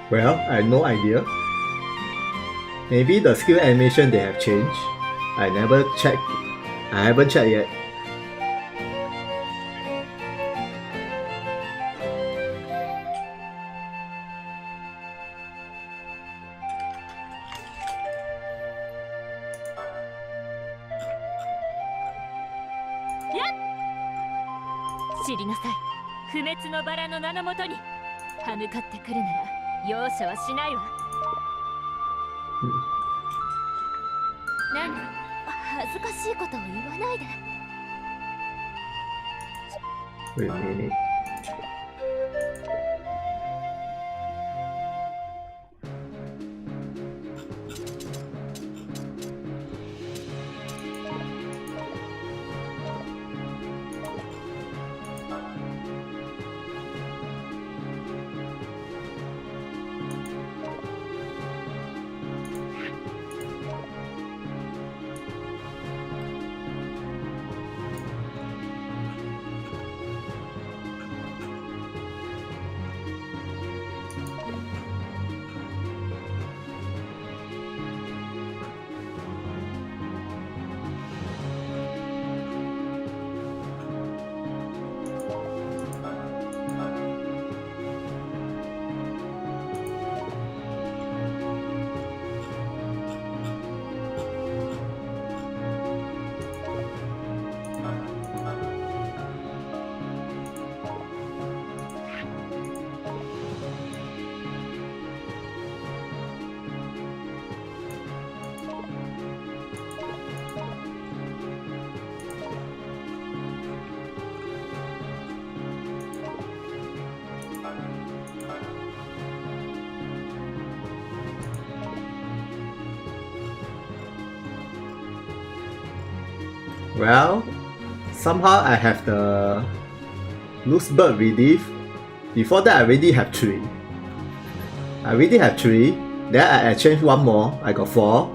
Well, I have no idea. Maybe the skill animation they have changed. I never checked. I haven't checked yet. Wait a minute. Well, somehow I have the loose bird relief. Before that I already have 3. Then I exchanged 1 more, I got 4.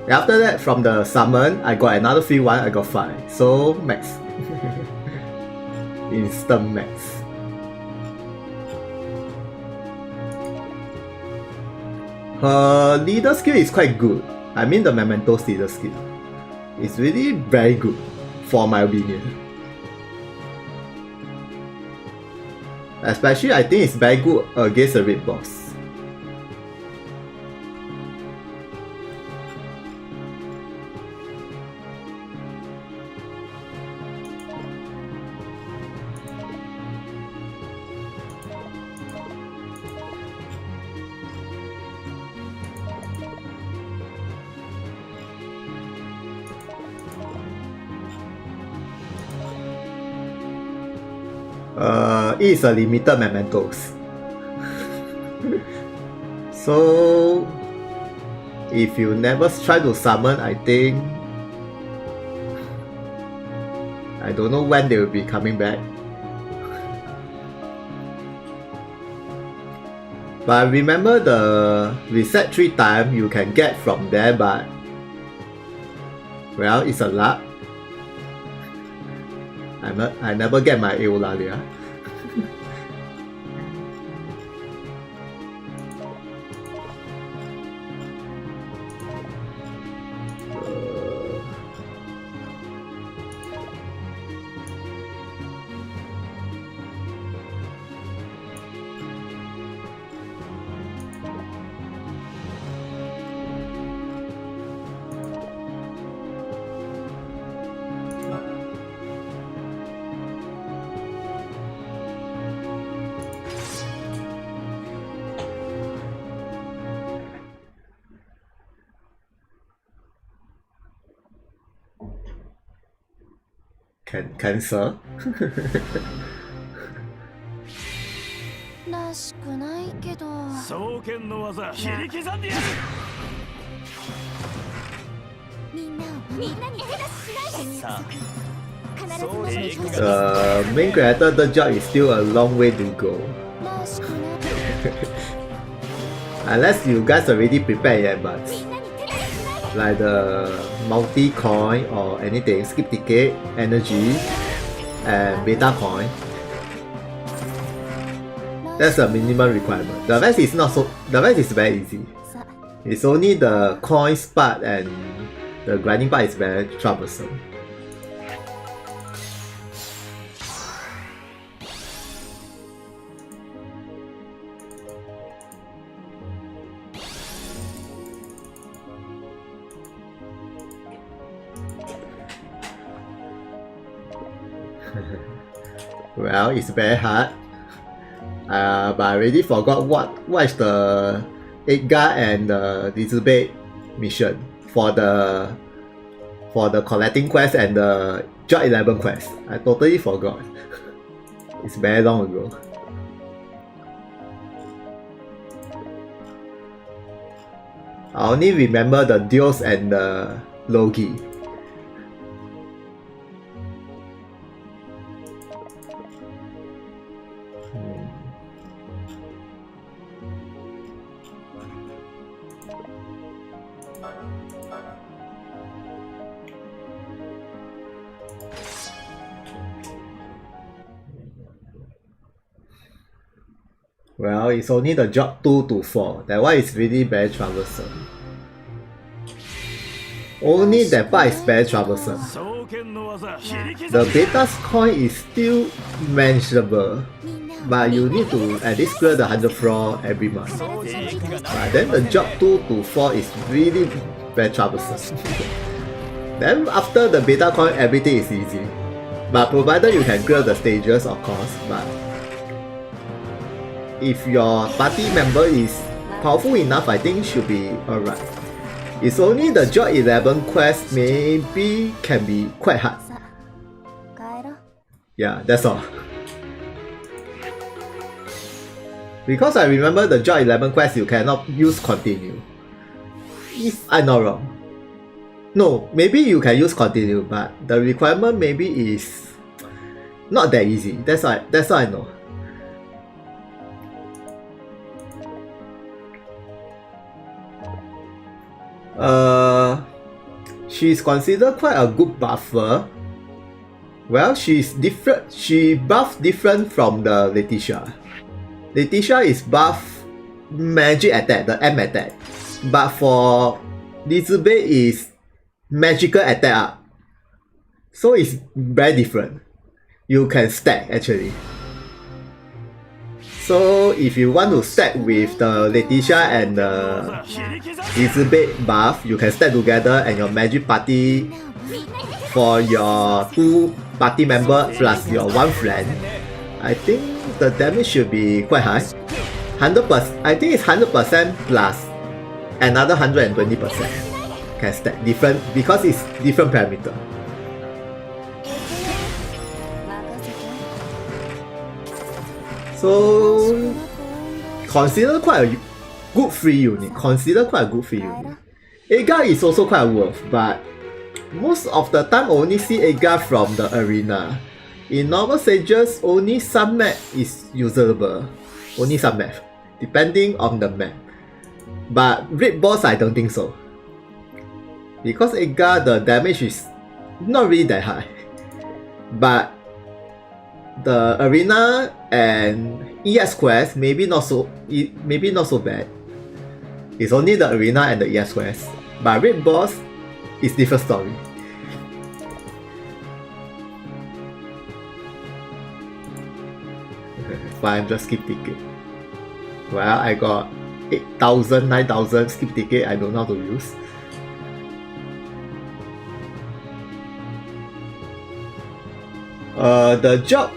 Then after that from the summon I got another free 1, I got 5. So max. Instant max. Her leader skill is quite good. I mean the Mementos leader skill. It's really very good, for my opinion. Especially I think it's very good against a raid boss. It is a limited mementos. So if you never try to summon, I think I don't know when they will be coming back. But remember the reset 3 times you can get from there, but well, it's a luck. I never get my Eulalia. Cancer? らしくないけど。双剣の技、切り刻んでやる。みんなに手出ししないで。必ずものに Main character, the job is still a long way to go. らしくない。 Unless you guys already prepared yet, but like the multi-coin or anything, skip ticket, energy, and beta coin. That's a minimum requirement. The rest is not so. The rest is very easy. It's only the coins part and the grinding part is very troublesome. Well, it's very hard. But I already forgot what is the Edgar and the Elizabeth mission for the collecting quest and the job 11 quest. I totally forgot. It's very long ago. I only remember the Dios and the Logi. Well, it's only the job 2 to 4. That one is really very troublesome. Only that part is very troublesome. The beta's coin is still manageable, but you need to at least clear the 100 floor every month. But then the job 2 to 4 is really very troublesome. Then after the beta coin, everything is easy. But provided you can clear the stages, of course. But if your party member is powerful enough, I think it should be alright. It's only the job 11 quest maybe can be quite hard. Yeah, that's all. Because I remember the job 11 quest you cannot use continue. If I'm not wrong. No, maybe you can use continue, but the requirement maybe is not that easy. That's all I know. She's considered quite a good buffer. Well, she's different. She buffs different from the Letitia. Letitia is buff magic attack, the M attack. But for Elizabeth is magical attack up. So it's very different. You can stack actually. So if you want to stack with the Letitia and the Elizabeth buff, you can stack together and your magic party for your 2 party member plus your 1 friend. I think the damage should be quite high. 100%. I think it's 100% plus another 120%. Can stack different because it's different parameter. So consider quite a good free unit. Edgar is also quite worth, but most of the time I only see Edgar from the arena. In normal stages, only some map is usable. Only some map, depending on the map. But Red Boss, I don't think so. Because Edgar, the damage is not really that high. But the arena and ES quest maybe not so bad. It's only the arena and the ES quest. But Red Boss is different story. Fine, just skip ticket. Well, I got 8,000, 9,000 skip ticket. I don't know how to use. The job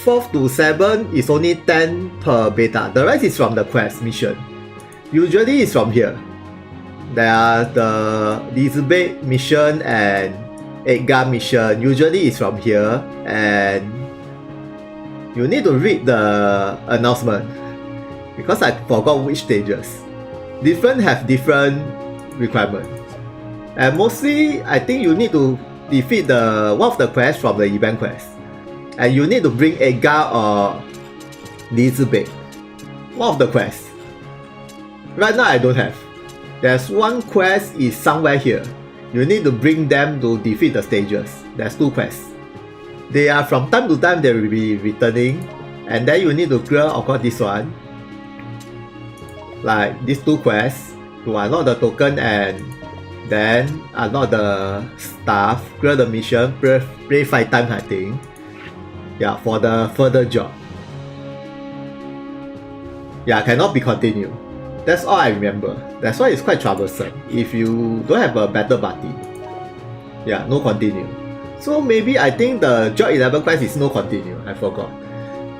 4th to 7 is only 10 per beta. The rest is from the quest mission. Usually it's from here. There are the Elizabeth mission and Edgar mission. Usually it's from here, and you need to read the announcement because I forgot which stages. Different have different requirements, and mostly I think you need to defeat one of the quests from the event quest, and you need to bring Edgar or Elizabeth. One of the quests. Right now I don't have. There's one quest is somewhere here. You need to bring them to defeat the stages. There's 2 quests. They are from time to time they will be returning. And then you need to clear, of course, this one. Like these two quests to unlock the token and then unlock the stuff, clear the mission, play 5 times I think. Yeah, for the further job. Yeah, cannot be continued. That's all I remember. That's why it's quite troublesome if you don't have a better buddy. Yeah, no continue. So maybe I think the job 11 quest is no continue. I forgot.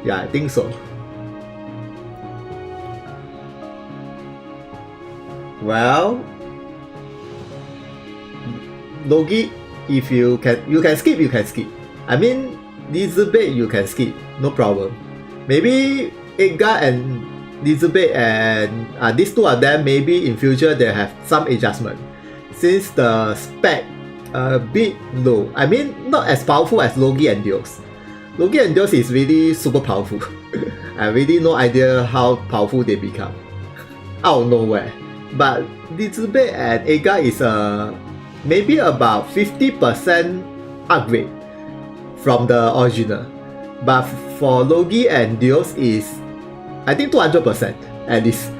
Yeah, I think so. Well, Logi, if you can skip, you can skip. I mean, Elizabeth you can skip, no problem. Maybe Edgar and Elizabeth and these two of them, maybe in future they have some adjustment. Since the spec a bit low. I mean, not as powerful as Logi and Dios. Logi and Dios is really super powerful. I really no idea how powerful they become. Out of nowhere. But Elizabeth and Edgar is maybe about 50% upgrade from the original. But for Logi and Dios is I think 200% at least.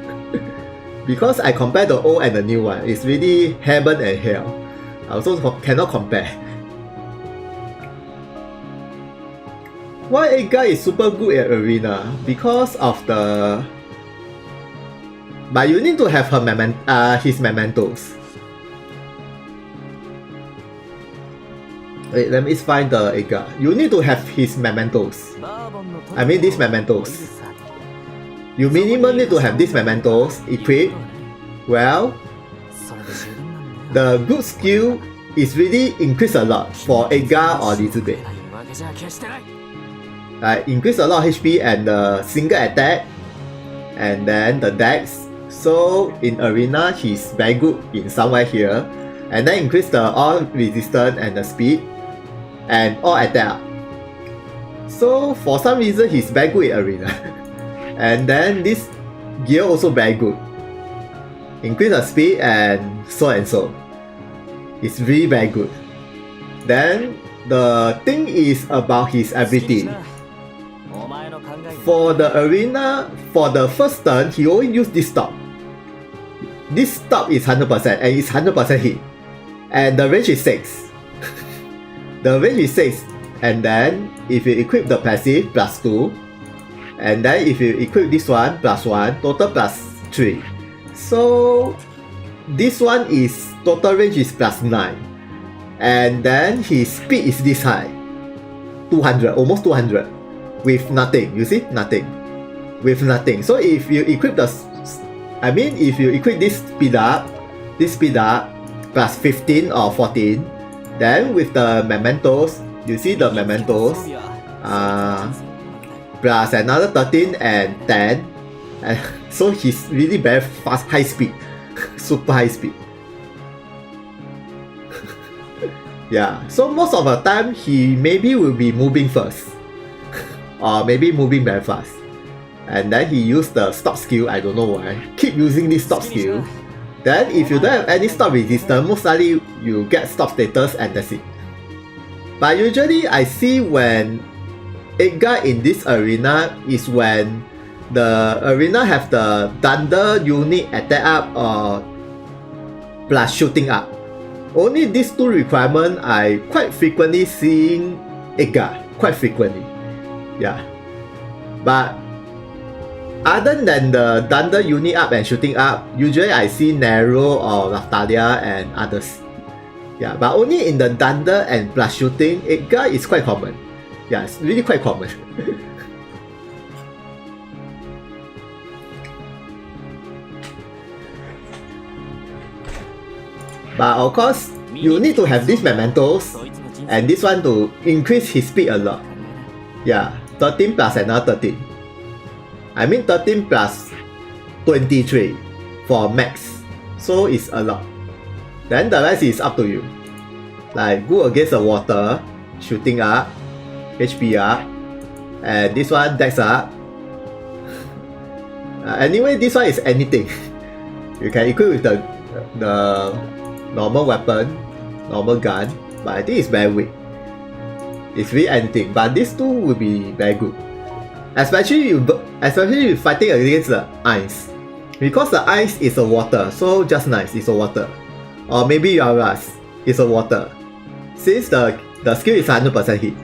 Because I compare the old and the new one, it's really heaven and hell. I also cannot compare. Why Edgar is super good at Arena? Because of the... But you need to have his mementos. Wait, let me find the Edgar. You need to have his mementos. I mean these mementos. You minimum need to have these mementos equipped. Well, the good skill is really increased a lot for Edgar or Elizabeth. Increase a lot of HP and the single attack and then the dex. So in Arena he's very good in somewhere here. And then increase the all resistance and the speed and all attack. So for some reason he's very good in Arena. And then this gear also very good. Increase the speed and so. It's really very good. Then the thing is about his ability. For the Arena, for the first turn, he only use this stop. This stop is 100% and it's 100% hit. And the range is 6. The range is 6. And then if you equip the passive, plus 2. And then if you equip this one, plus 1, total plus 3. So this one is total range is plus 9. And then his speed is this high. 200, almost 200. With nothing, you see? Nothing. With nothing. So if you equip the... I mean, if you equip this speed up, plus 15 or 14, then with the mementos, you see the mementos, plus another 13 and 10. And so he's really very fast, high speed. Super high speed. Yeah, so most of the time he maybe will be moving first. Or maybe moving very fast. And then he used the stop skill, I don't know why. Keep using this stop skill. Then if you don't have any stop resistance, most likely you get stop status and that's it. But usually I see when Edgar in this arena is when the arena have the thunder unit attack up or plus shooting up. Only these two requirements I quite frequently seeing Edgar, quite frequently. Yeah. But other than the thunder unit up and shooting up, usually I see Nero or Raftalia and others. Yeah, but only in the thunder and plus shooting, Edgar is quite common. Yeah, it's really quite common. But of course, you need to have these mementos and this one to increase his speed a lot. Yeah, 13 plus another 13. I mean 13 plus 23 for max. So it's a lot. Then the rest is up to you. Like go against the water, shooting up, HP up, and this one dex up. Anyway, this one is anything. You can equip with the normal weapon, normal gun, but I think it's very weak. It's really anything, but these two will be very good. especially you fighting against the ice, because the ice is a water, so just nice, it's a water. Or maybe your rust is a water, since the skill is 100% hit.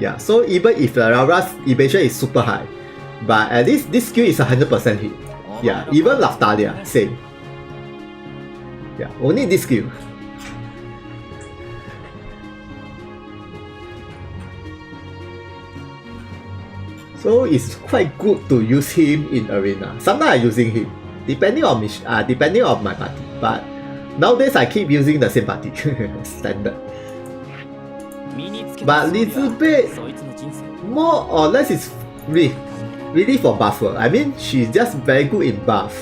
Yeah, so even if the rust evasion is super high, but at least this skill is 100% hit. Yeah, even Laftalia, same. Yeah, only this skill. So it's quite good to use him in arena. Sometimes I'm using him, depending on my party. But nowadays I keep using the same party, standard. But little bit more or less is really for buffer. I mean, she's just very good in buff.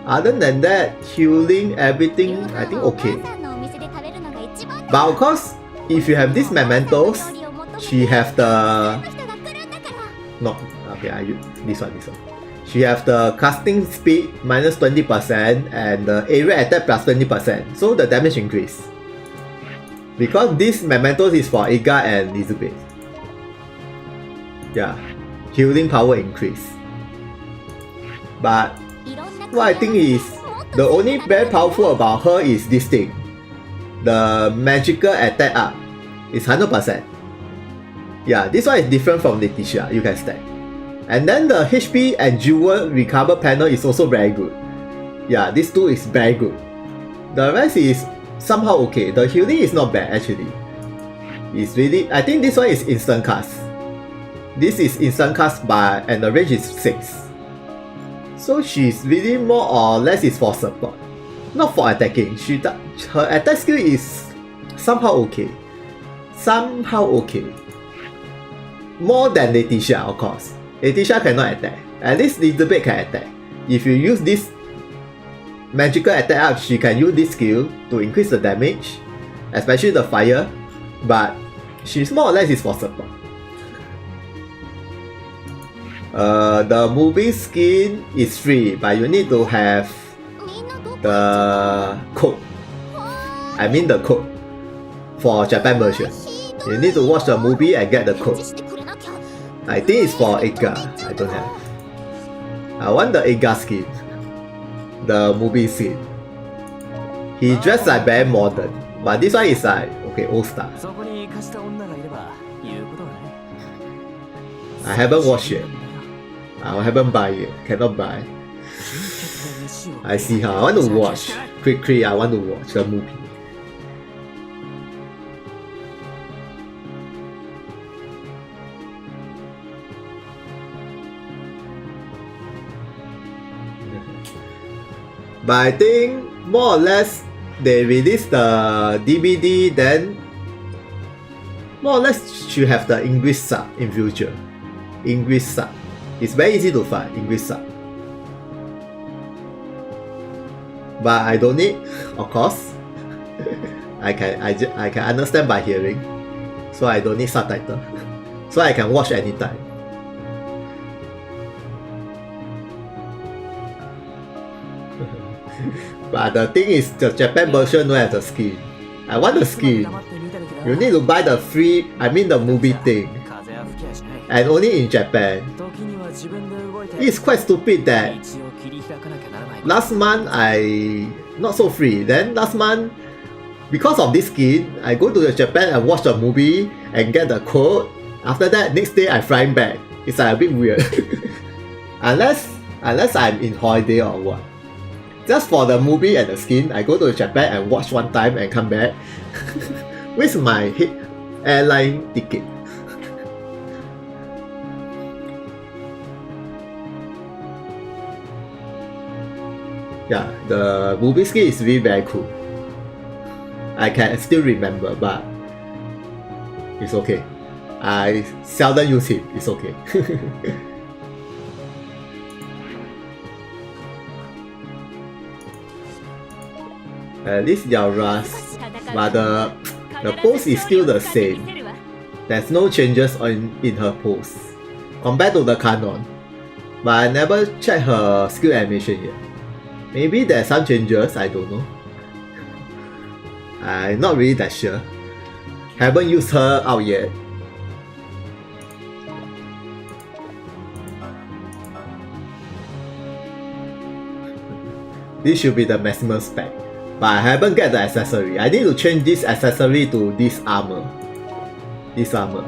Other than that, healing, everything, I think okay. But of course, if you have these mementos, she have the... No, okay, I use this one. She have the casting speed minus 20% and the area attack plus 20%, so the damage increase. Because this mementos is for Iga and Elizabeth. Yeah, healing power increase. But what I think is the only very powerful about her is this thing. The magical attack up is 100%. Yeah, this one is different from Letitia, you can stack. And then the HP and jewel recover panel is also very good. Yeah, this two is very good. The rest is somehow okay. The healing is not bad actually. It's really, I think this one is instant cast. This is instant cast and the range is 6. So she's really more or less is for support, not for attacking. Her attack skill is somehow okay. More than Letitia, of course. Letitia cannot attack. At least Elizabeth can attack. If you use this magical attack up, she can use this skill to increase the damage, especially the fire. But she's more or less is for support. The moving skin is free, but you need to have the code. I mean the code for Japan version. You need to watch the movie and get the code. I think it's for Iga. I don't have. I want the Iga skin. The movie skin. He dressed like very modern, but this one is like okay, old style. I haven't watched yet. I haven't buy it. Cannot buy. I see how. I want to watch. Quickly, I want to watch the movie. But I think more or less they release the DVD, then more or less should have the English sub in future. English sub. It's very easy to find English sub. But I don't need, of course. I can understand by hearing, so I don't need subtitle. So I can watch anytime. But the thing is, the Japan version don't have the skin. I want the skin. You need to buy the free, I mean the movie thing. And only in Japan. It's quite stupid that last month not so free. Then last month, because of this skin, I go to Japan and watch the movie and get the code. After that, next day I flying back. It's like a bit weird. unless I'm in holiday or what. Just for the movie and the skin, I go to Japan and watch one time and come back. With my airline ticket. Yeah, the movie skin is really very cool. I can still remember, but it's okay. I seldom use it, it's okay. At least your rust, but the pose is still the same. There's no changes in her pose compared to the canon. But I never checked her skill animation yet. Maybe there's some changes, I don't know. I'm not really that sure. Haven't used her out yet. This should be the maximum spec. But I haven't get the accessory. I need to change this accessory to this armor. This armor.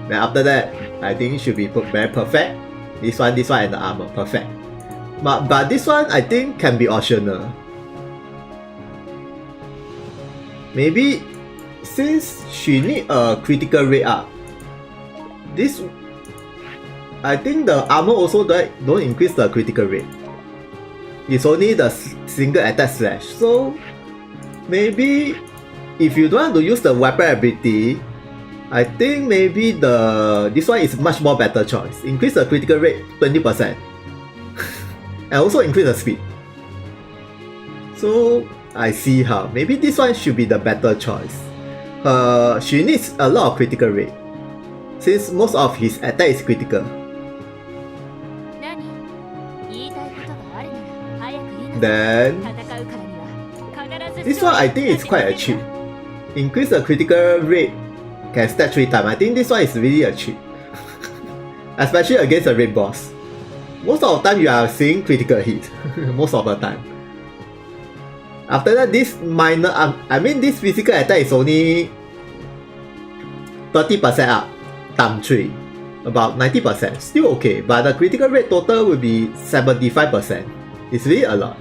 Then after that, I think it should be very perfect. This one, and the armor. Perfect. But this one, I think can be optional. Maybe since she need a critical rate up, this, I think the armor also don't increase the critical rate. It's only the single attack slash. So maybe if you don't want to use the weapon ability, I think maybe this one is much more better choice. Increase the critical rate 20% and also increase the speed. So I see how maybe this one should be the better choice. She needs a lot of critical rate since most of his attack is critical. Then this one I think is quite a cheap. Increase the critical rate can stack 3 times. I think this one is really a cheap. Especially against a raid boss. Most of the time you are seeing critical hit. Most of the time. After that, this minor, this physical attack is only 30% up, times 3. About 90%. Still okay, but the critical rate total will be 75%. It's really a lot.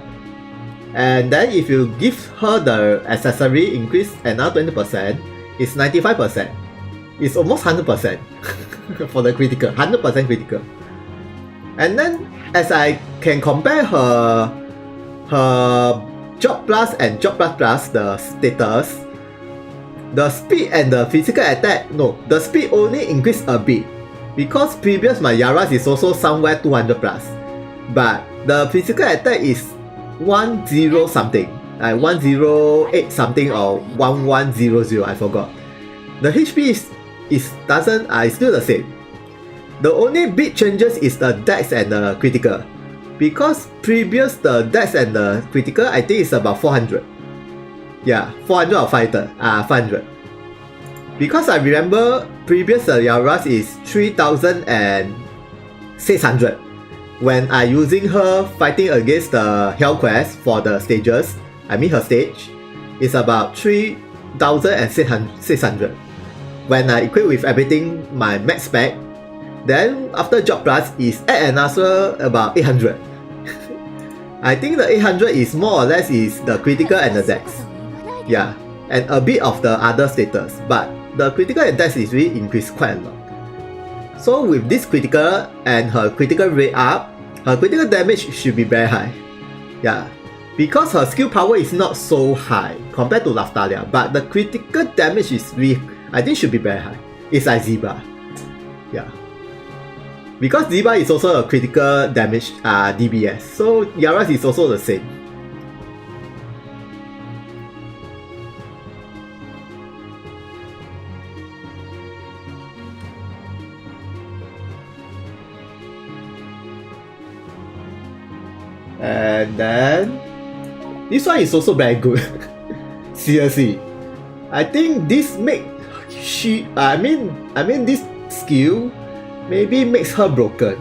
And then if you give her the accessory increase another 20%, it's 95%. It's almost 100% for the critical, 100% critical. And then as I can compare her Job Plus and Job Plus Plus, the status, the speed and the physical attack, no, the speed only increase a bit. Because previous my Yara's is also somewhere 200 plus. But the physical attack is 10 something, like 108 something or 1100, I forgot. The HP is still the same. The only big changes is the dex and the critical. Because previous the dex and the critical I think is about 400. Yeah, 400 or 500. Because I remember previous Yara's is 3600. When I using her fighting against the Hell Quest for the stages, her stage, is about 3600. When I equip with everything, my max spec, then after Job Plus is add another about 800. I think the 800 is more or less is the critical and the dex. Yeah, and a bit of the other status, but the critical and dex is really increased quite a lot. So with this critical and her critical rate up, her critical damage should be very high. Yeah, because her skill power is not so high compared to Laftalia, but the critical damage is really, I think should be very high. It's like Ziba. Yeah. Because Ziba is also a critical damage DBS, so Yara's is also the same. And then this one is also very good. Seriously, I think this make this skill maybe makes her broken.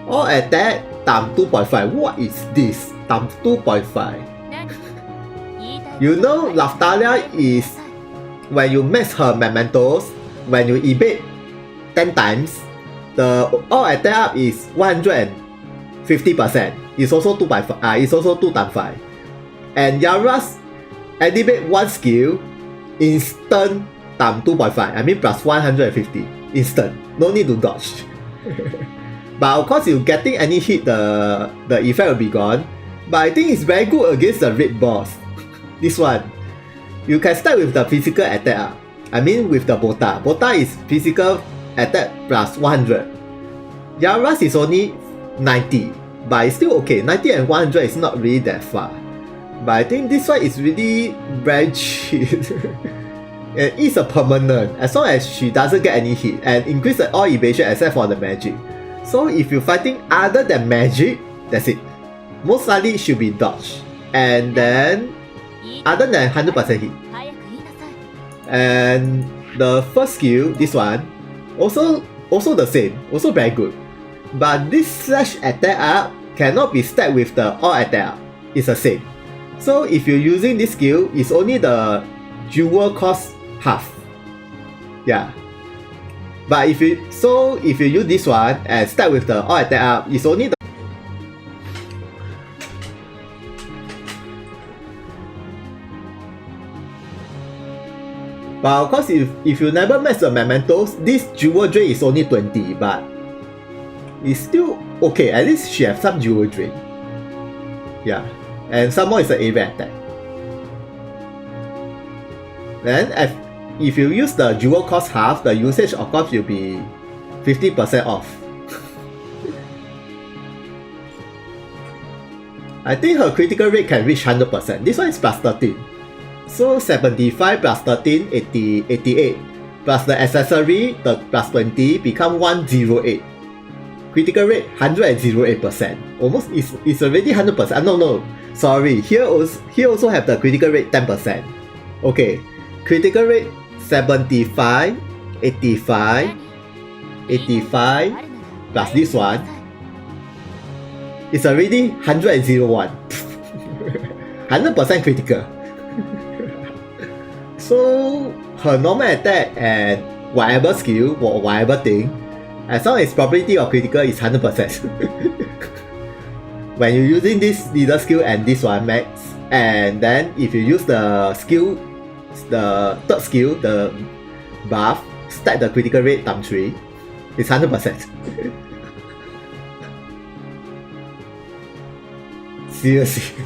All attack times 2.5. What is this? Times 2.5. You know, Laftalia is when you max her mementos, when you evade 10 times, the all attack up is 150%. It's also 2.5. It's also 2 times 5. And Yara's activate one skill, instant times 2.5. Plus 150. Instant. No need to dodge. But of course, you getting any hit, the effect will be gone. But I think it's very good against the raid boss. This one. You can start with the physical attack. With the Bota. Bota is physical attack plus 100. Yara's is only 90. But it's still okay. 90 and 100 is not really that far. But I think this one is really very cheap. And it's a permanent as long as she doesn't get any hit and increase the all evasion except for the magic. So if you're fighting other than magic, that's it. Most likely it should be dodge. And then other than 100% hit. And the first skill, this one, also the same, also very good. But this slash attack up cannot be stacked with the all attack. It's the same. So if you're using this skill, it's only the jewel cost half. Yeah. But if you use this one and stack with the all attack up, it's only the but of course, if you never match the mementos, this jewel drain is only 20, but it's still okay. At least she has some jewel drain. Yeah, and some more is an area attack. Then if you use the jewel cost half, the usage of course will be 50% off. I think her critical rate can reach 100%. This one is plus 13. So 75 plus 13, 88. Plus the accessory, the plus 20 become 108. Critical rate 108%. Almost it's already 100%. No. Sorry. Here also have the critical rate 10%. Okay. Critical rate 75, 85, 85 plus this one. It's already 101. 100% critical. So her normal attack and whatever skill or whatever thing, as long as probability of critical is 100%. When you're using this leader skill and this one max, and then if you use the skill, the third skill, the buff, stack the critical rate times 3, it's 100%. Seriously.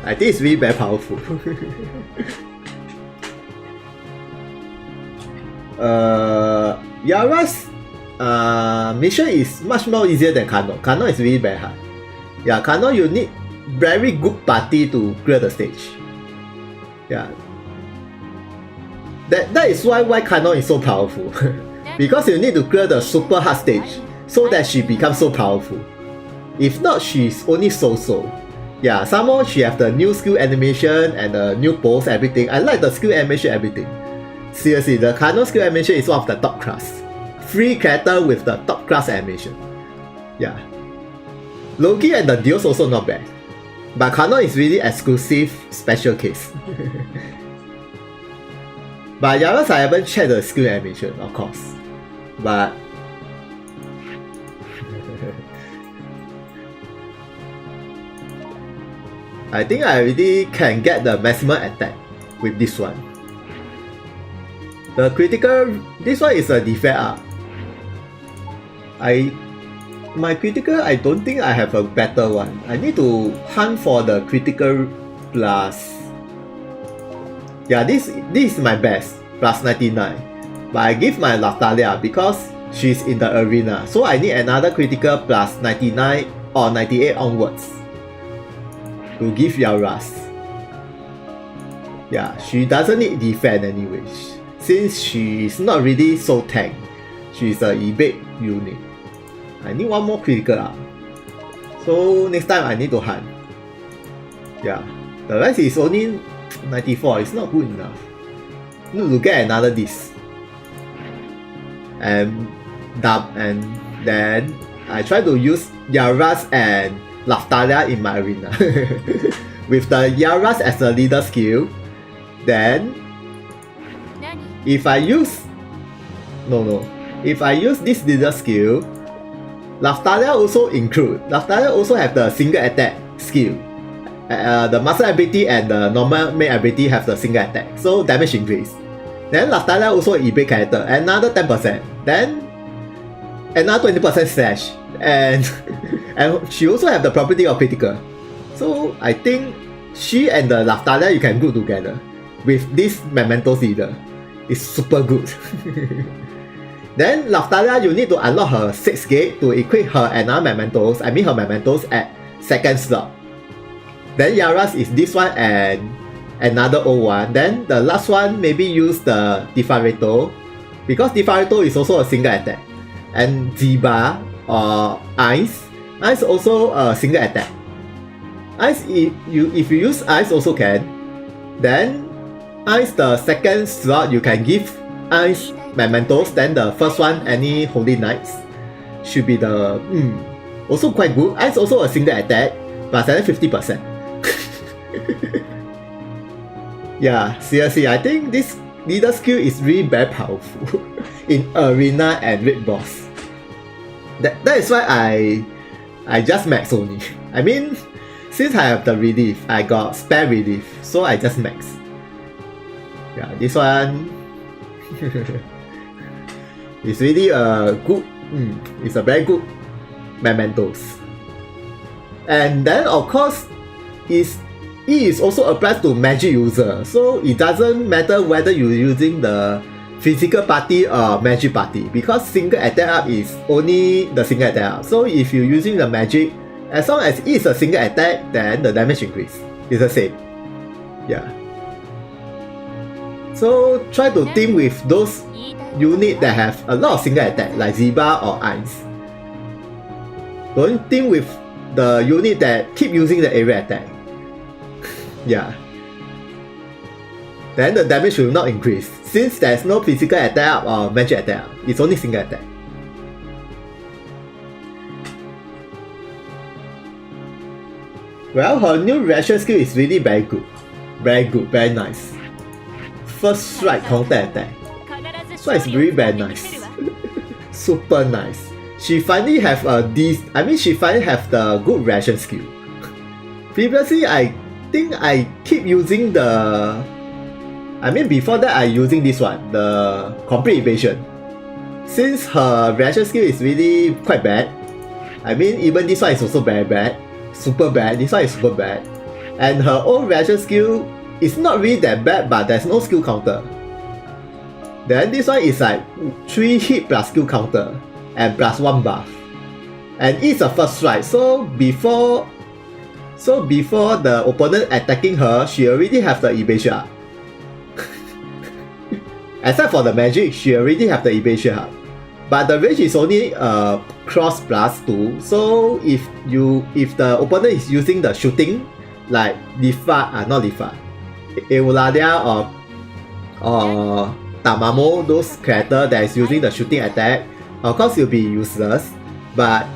I think it's really very powerful. Yara's mission is much more easier than Kano. Kano is really very hard. Yeah, Kano you need very good party to clear the stage. Yeah. That is why Kano is so powerful. Because you need to clear the super hard stage so that she becomes so powerful. If not, she's only so-so. Yeah, some more she have the new skill animation and the new pose, everything. I like the skill animation, everything. Seriously, the Kano skill animation is one of the top class. Free character with the top class animation. Yeah. Loki and the Dios also not bad. But Kano is really exclusive special case. But Yara's I haven't checked the skill animation, of course. But I think I already can get the maximum attack with this one. The critical, this one is a defense up. My critical, I don't think I have a better one. I need to hunt for the critical plus. Yeah, this is my best, plus 99. But I give my Latalia because she's in the arena. So I need another critical plus 99 or 98 onwards to give Yaras. Yeah, she doesn't need defense anyway. Since she's not really so tank, she's a evade unit. I need one more critical up. So next time I need to hunt. Yeah, the rest is only 94. It's not good enough. Need to get another this. And then I try to use Yaras and Laftalia in my arena. With the Yaras as a leader skill, then if I use this leader skill, Laftalia also include. Laftalia also have the single attack skill. The master ability and the normal main ability have the single attack, so damage increase. Then Laftalia also evade character, another 10%. Then another 20% slash, and she also have the property of critical. So I think she and the Laftalia you can group together with this Mementos leader. It's super good. Then Laftalia you need to unlock her 6th gate to equip her another Mementos. I mean her Mementos at 2nd slot. Then Yaras is this one and another old one. Then the last one maybe use the Difareto, because Difareto is also a single attack. And Ziba or Ice also a single attack. Ice if you use Ice also can. Then Ice the 2nd slot you can give Ice Mementos. Then the first one any Holy Knights should be the also quite good. Ice also a single attack, but then 50%. Yeah, seriously, I think this leader skill is really very powerful in arena and raid boss. That is why I just max only. I mean, since I have the relief, I got spare relief, so I just max. Yeah, this one is really a good. It's a very good mementos. And then of course, it is also applies to magic user, so it doesn't matter whether you're using the physical party or magic party, because single attack up is only the single attack up. So if you're using the magic, as long as it's a single attack, then the damage increase is the same. Yeah. So try to team with those units that have a lot of single attack, like Ziba or Ice. Don't team with the unit that keep using the area attack. Yeah. Then the damage will not increase, since there's no physical attack or magic attack. It's only single attack. Well, her new reaction skill is really very good. Very good, very nice. First strike counter attack. So it's really very nice. Super nice. She finally have she finally have the good reaction skill. Previously, I think I keep using before that I using this one, the complete evasion. Since her reaction skill is really quite bad. I mean, even this one is also very bad. Super bad. This one is super bad. And her own reaction skill is not really that bad, but there's no skill counter. Then this one is like 3 hit plus skill counter and plus 1 buff. And it's a first strike, so before the opponent attacking her, she already have the evasion up. Except for the magic, she already have the evasion up. But the range is only cross plus 2, so if the opponent is using the shooting, like Eulalia or Tamamo, those characters that is using the shooting attack, of course it will be useless. But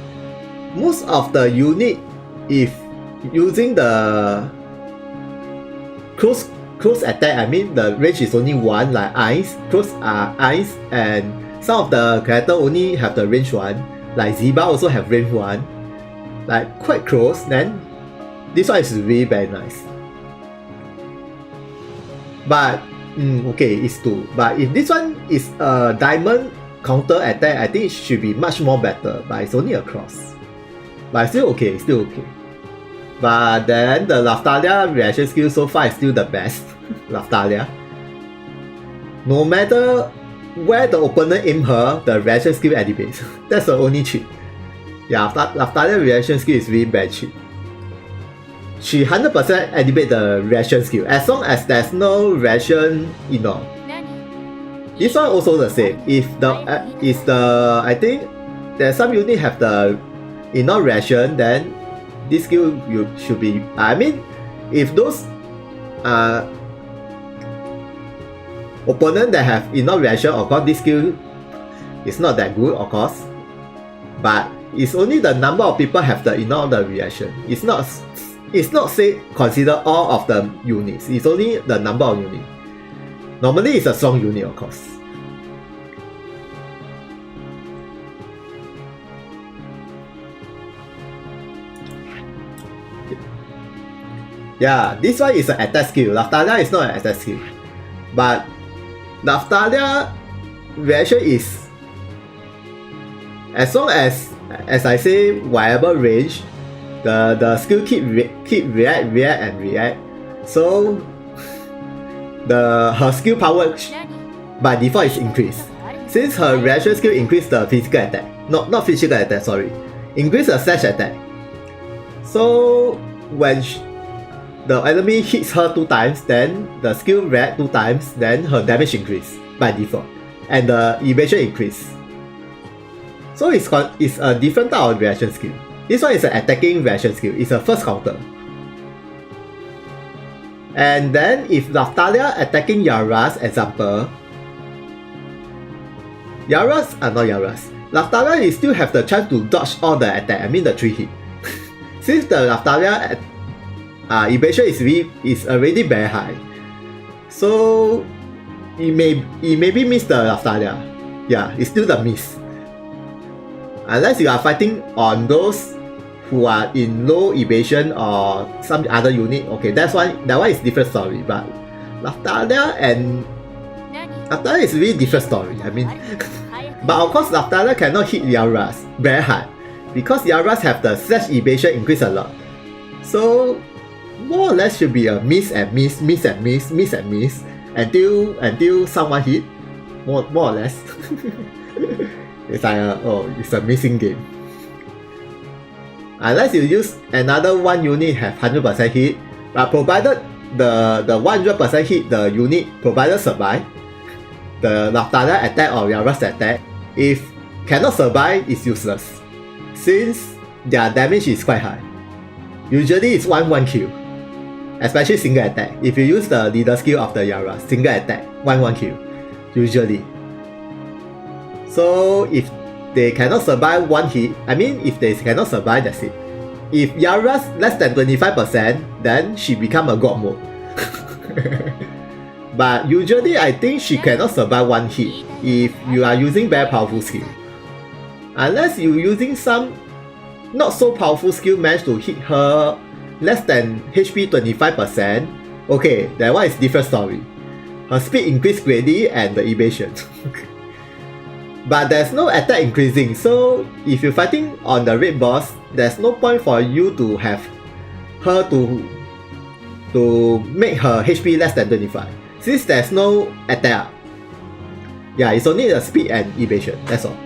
most of the unit, if using the close attack, I mean the range is only 1, like Ice, Ice, and some of the characters only have the range 1, like Ziba also have range 1, like quite close, then this one is really very nice. But okay, it's 2. But if this one is a diamond counter attack, I think it should be much more better, but it's only a cross. But still okay, But then the Laftalia reaction skill so far is still the best. Laftalia. No matter where the opponent aim her, the reaction skill activates. That's the only cheat. Yeah, Laftalia reaction skill is really bad cheat. She 100% activate the reaction skill as long as there's no reaction ignore. This one also the same. If I think there's some unit have the ignore reaction, then this skill should be. I mean, if those opponent that have ignore reaction, of course this skill is not that good, of course. But it's only the number of people have the ignore the reaction. It's not say consider all of the units. It's only the number of units. Normally it's a strong unit, of course. Yeah, this one is an attack skill. Laftalia is not an attack skill. But Laftalia reaction is, as long as I say, whatever range, the skill keep react. So her skill power by default is increased. Since her reaction skill increase the physical attack, not physical attack, sorry, increase the slash attack. So when the enemy hits her 2 times, then the skill react 2 times, then her damage increase by default, and the evasion increase. So it's a different type of reaction skill. This one is an attacking reaction skill. It's a first counter. And then if Laftalia attacking Yara's example, Laftalia is still have the chance to dodge all the attack, I mean the 3 hit. Since the Laftalia evasion is already very high, so it maybe miss the Laftalia. Yeah, it's still the miss. Unless you are fighting on those who are in low evasion or some other unit, okay, that one is different story. But Laftalia is really different story. I mean, but of course Laftalia cannot hit Yaras very hard because Yaras have the slash evasion increase a lot. So more or less should be a miss and miss until someone hit. More or less. It's like it's a missing game. Unless you use another one unit have 100% hit, but provided the 100% hit the unit provided survive the Laftalia attack or Yaras attack, if cannot survive, it's useless since their damage is quite high. Usually it's 1-1 kill, especially single attack. If you use the leader skill of the Yaras, single attack 1-1 kill usually. So if they cannot survive one hit, I mean if they cannot survive, that's it. If Yara's less than 25%, then she become a god mode. But usually I think she cannot survive one hit if you are using very powerful skill. Unless you using some not so powerful skill manage to hit her less than HP 25%, okay, that one is different story. Her speed increase greatly and the evasion. But there's no attack increasing, so if you're fighting on the raid boss, there's no point for you to have her to make her HP less than 25. Since there's no attack, yeah, it's only the speed and evasion, that's all.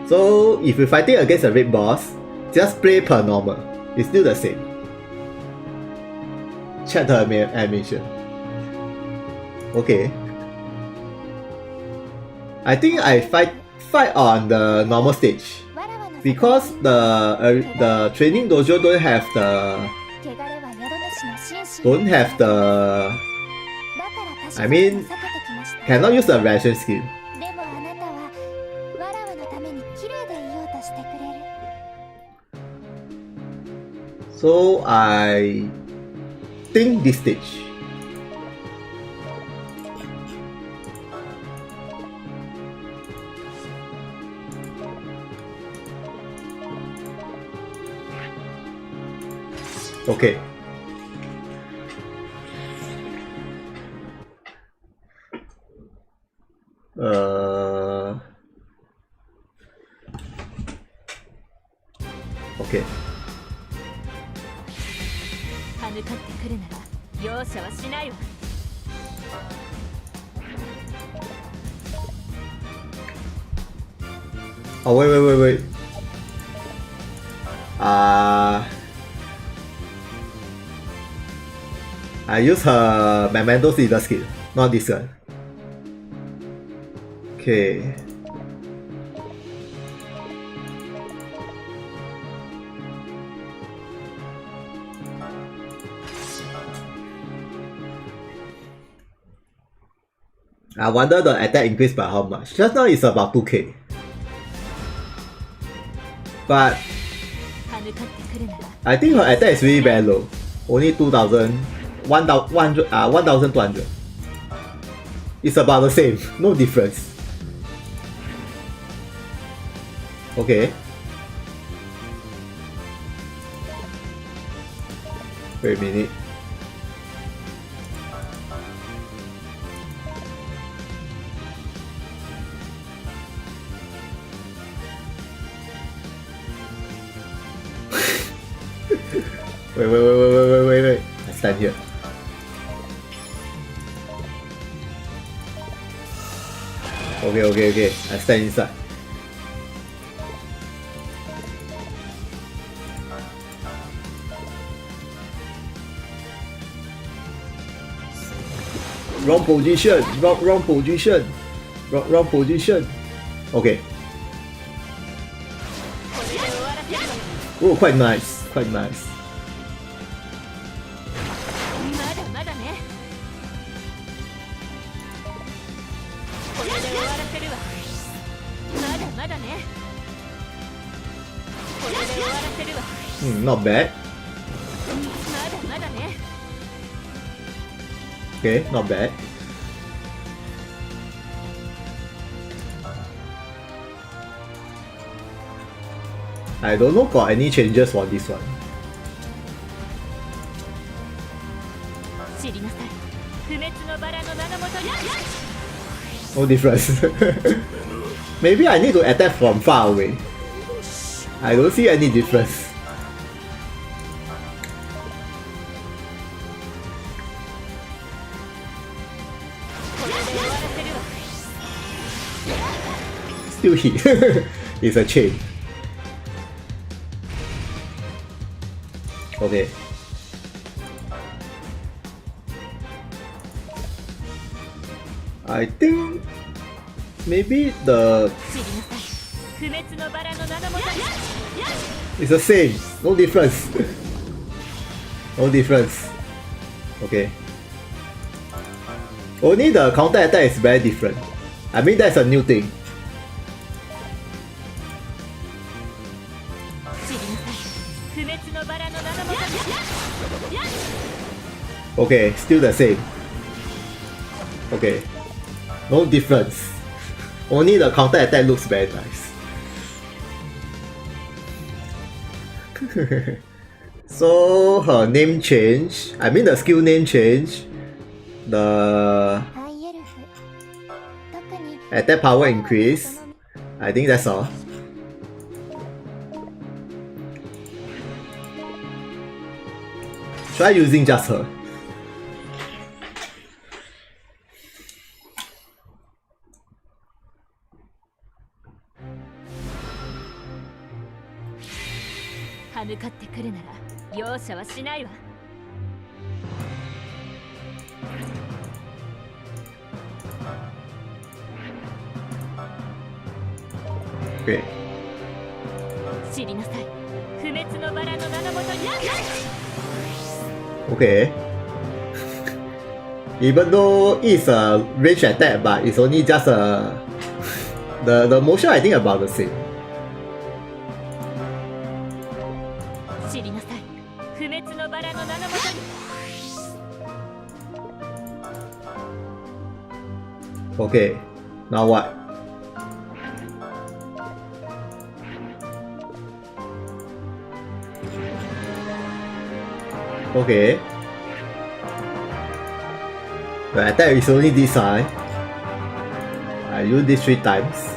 So if you're fighting against a raid boss, just play per normal, it's still the same. Check her animation. Okay. I think I fight on the normal stage because the training dojo don't have the I mean cannot use the variation skill. So I think this stage. Okay. Okay. Oh wait. I use her Memento's leader skill, not this one. Okay. I wonder the attack increased by how much. Just now it's about 2k. But I think her attack is really very low. Only 2,000, 1,200. It's about the same, no difference. Okay. Wait a minute. Wait. I stand here. Okay. I stand inside. Wrong position. Wrong position. Wrong position. Okay. Oh, quite nice. Not bad. まだね。 Okay, not bad. I don't know got any changes for this one. 知りなさい。不滅のバラの名のもとに。 No difference. Maybe I need to attack from far away. I don't see any difference. Still hit. It's a chain. Okay. I think maybe the 知りなさい。不滅のバラの名のもとに。 it's the same. No difference. No difference. Okay. Only the counter attack is very different. I mean that's a new thing. 知りなさい。不滅のバラの名のもとに。 Okay, still the same. Okay. No difference. Only the counter attack looks very nice. So her name change. I mean the skill name change. The ハイエルフ。特に attack power increase. I think that's all. Try using just her.「歯向かってくるなら容赦はしないわ。 Okay. 知りなさい。不滅のバラの名のもとに。 Okay. Even though it's a range attack, but it's only just a the motion I think about the same. 知りなさい。不滅のバラの名のもとに。 Okay. Now what? Okay. The attack is only this high. I use this 3 times.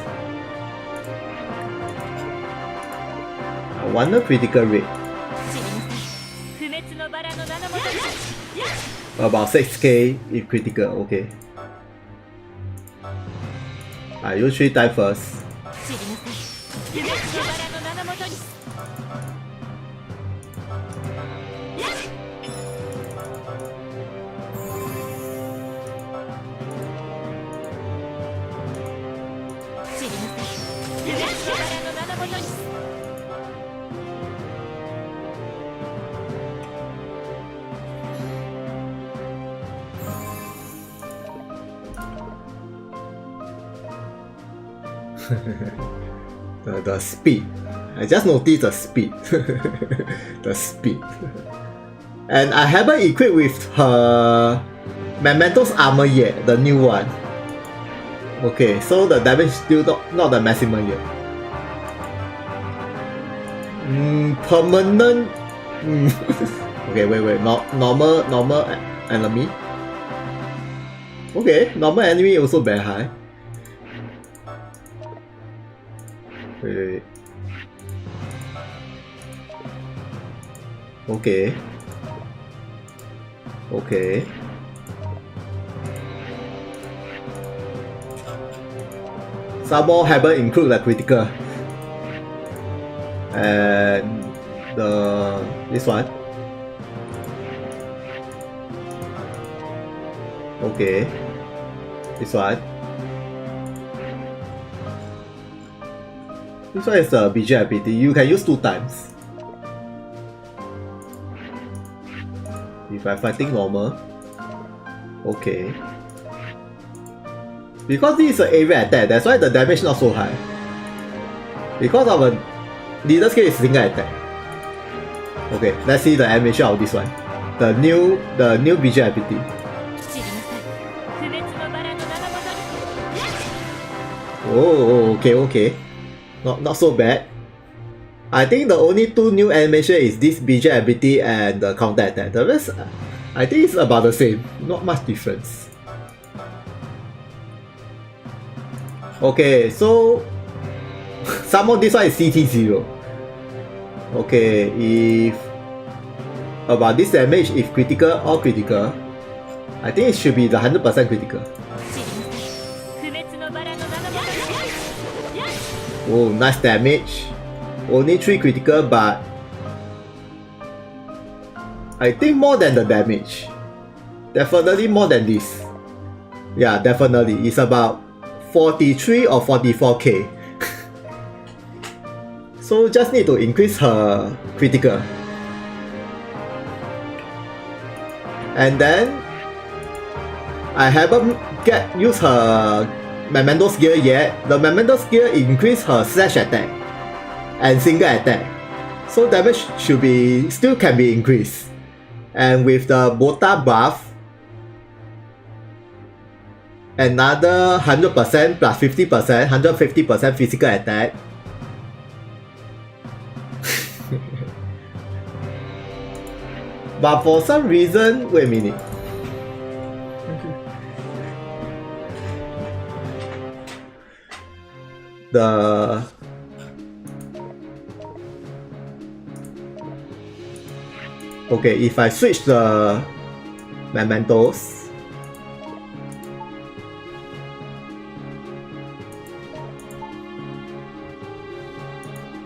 I wonder critical rate. 知りなさい。不滅のバラの名のもとに。 About 6k if critical, okay. I use 3 times first. 知りなさい。不滅のバラの名のもとに。 知りなさい。不滅のバラの名のもとに。 the speed. I just noticed the speed. The speed. And I haven't equipped with her Memento's armor yet, the new one. Okay, so the damage still not the maximum yet. Permanent. Okay, wait. Normal enemy. Okay, normal enemy also very high. Wait. Okay. Okay. Some more haven't include the critical. And this one. Okay. This one. This one is a BJ ability. You can use 2 times. If I'm fighting normal. Okay. Because this is an area attack, that's why the damage not so high. Because our leader skill is single attack. Okay, let's see the animation of this one. The new visual ability. Oh, okay. Not so bad. I think the only two new animation is this visual ability and the counter attack. The rest, I think it's about the same. Not much difference. Okay, so somehow this one is CT0. Okay, if about this damage, if critical or critical, I think it should be the 100% critical. Oh, nice damage. Only 3 critical, but I think more than the damage. Definitely more than this. Yeah, definitely. It's about 43 or 44k. So just need to increase her critical. And then I haven't used her Memento skill yet. The Memento skill increase her slash attack and single attack. So damage should be still can be increased. And with the Bota buff, another 100% plus 50%, 150% physical attack. But for some reason, wait a minute. Okay, if I switch the mementos,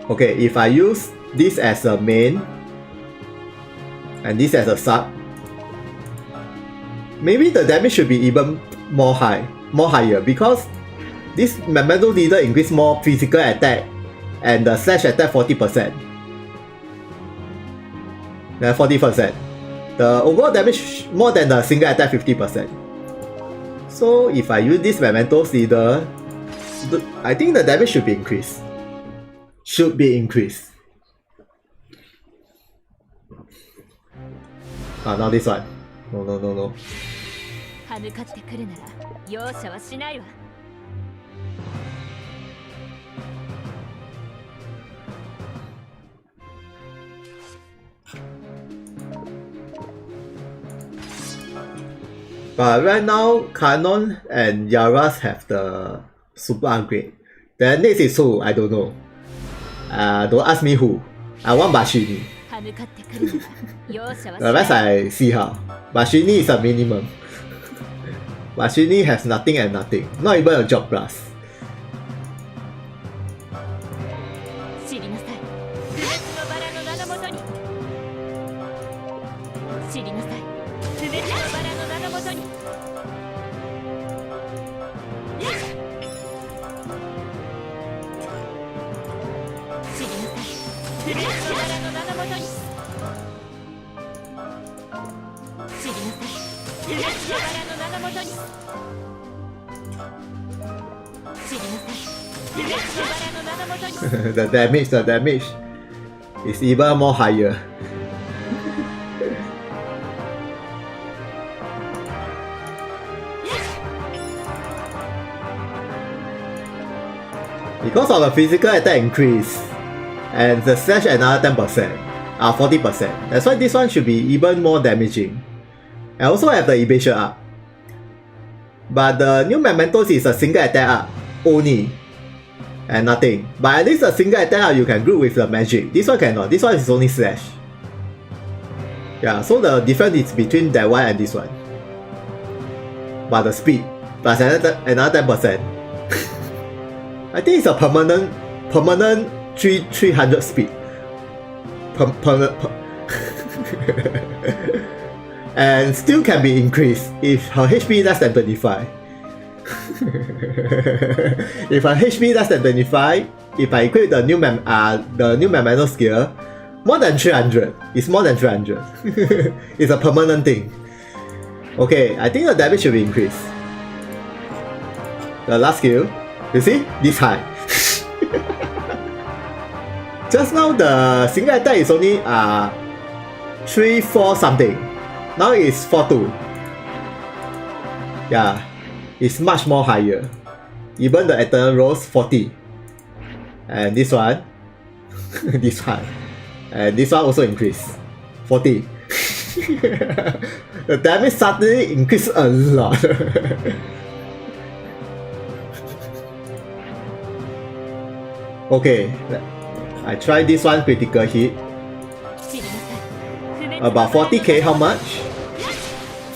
okay, if I use this as a main and this as a sub, maybe the damage should be even higher because this memento leader increase more physical attack and the slash attack 40%. Then 40%. The overall damage more than the single attack 50%. So if I use this memento leader, I think the damage should be increased. Ah, now this one. No. But right now, Canon and Yaras have the super upgrade. Then next is who? I don't know. Don't ask me who. I want Bashini. The rest I see how. Bashini is a minimum. Bashini has nothing and nothing. Not even a job plus. the damage is even more higher. Because of the physical attack increase and the slash another 10%, 40%. That's why this one should be even more damaging. I also have the evasion up. But the new mementos is a single attack up only. And nothing. But at least a single attack you can group with the magic. This one cannot. This one is only slash. Yeah, so the difference is between that one and this one. But the speed plus another 10%. I think it's a permanent 300 speed. And still can be increased if her HP less than 25. If her HP less than 25, if I equip the new memento skill, more than 300. It's more than 300. It's a permanent thing. Okay, I think the damage should be increased. The last skill, you see? This high. Just now the single attack is only 3-4 something. Now it's 4-2. Yeah, it's much more higher. Even the eternal rose 40. And this one, this one, and this one also increased 40. The damage suddenly increased a lot. Okay, I try this one critical hit. About 40k, how much?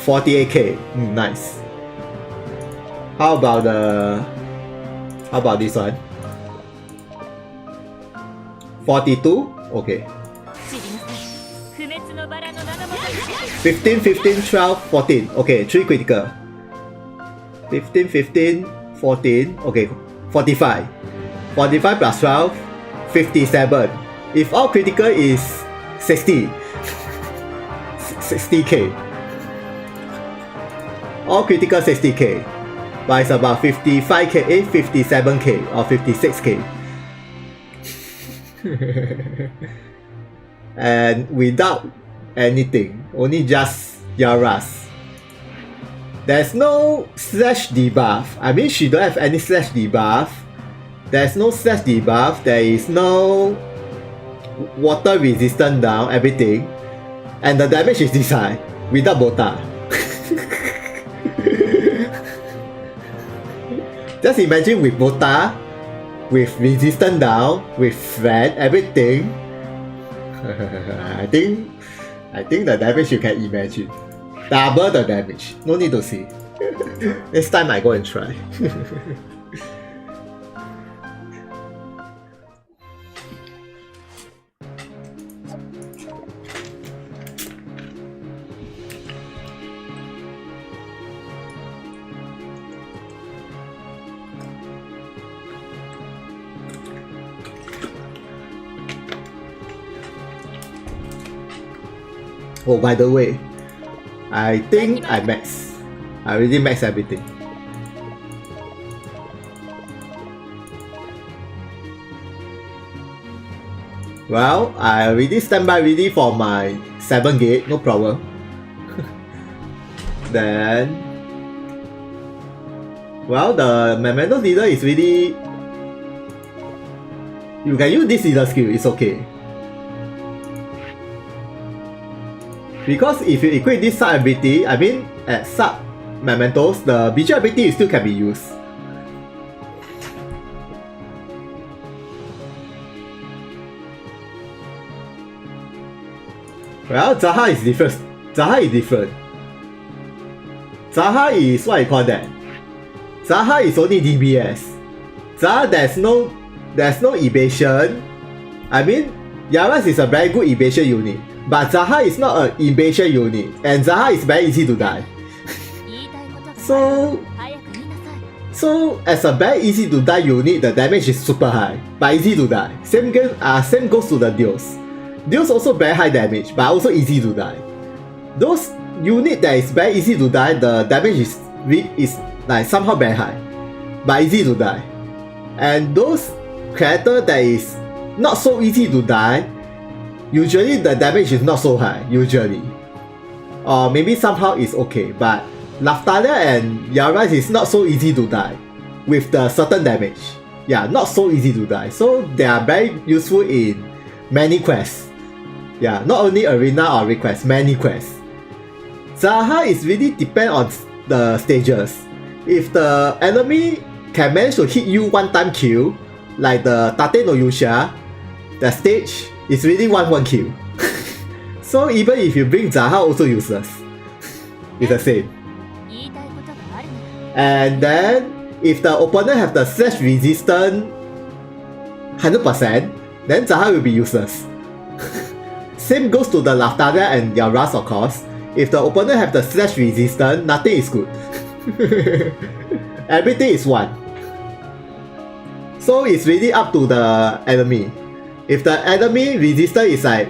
48k. Nice. How about this one? 42? Okay. 15, 15, 12, 14. Okay, 3 critical. 15, 15, 14. Okay, 45. 45 plus 12, 57. If all critical is 60. 60k. All critical 60k. But it's about 55k, 57k or 56k. And without anything, only just Yaras. There's no slash debuff. I mean, she don't have any slash debuff. There's no slash debuff. There is no water resistance down, everything. And the damage is this high, without Bota. Just imagine with Bota, with resistance down, with friend, everything. I think the damage you can imagine. Double the damage. No need to see. Next time I go and try. Oh, by the way, I think I max. I already max everything. Well, I already stand by ready for my 7 gate, no problem. Then, well, the Memento leader is really. You can use this leader skill, it's okay. Because if you equip this sub ability, I mean at sub mementos, the visual ability still can be used. Well, Zaha is different. Zaha is different. Zaha is what I call that. Zaha is only DBS. Zaha there's no evasion. I mean, Yaras is a very good evasion unit. But Zaha is not an evasion unit, and Zaha is very easy to die. So as a very easy to die unit, the damage is super high, but easy to die. Same goes to the Deus. Deus also very high damage, but also easy to die. Those unit that is very easy to die, the damage is like somehow very high, but easy to die. And those character that is not so easy to die, usually the damage is not so high, usually. Or maybe somehow it's okay, but Laftalia and Yaras is not so easy to die with the certain damage. Yeah, not so easy to die. So they are very useful in many quests. Yeah, not only arena or request, many quests. Zaha is really depend on the stages. If the enemy can manage to hit you one time kill, like the Tate no Yusha, the stage is really 1-1 kill. So even if you bring Zaha, also useless. It's the same. And then if the opponent have the slash resistance 100%, then Zaha will be useless. Same goes to the Laftalia and Yaras, of course. If the opponent have the slash resistance, nothing is good. Everything is 1. So it's really up to the enemy. If the enemy resistance is like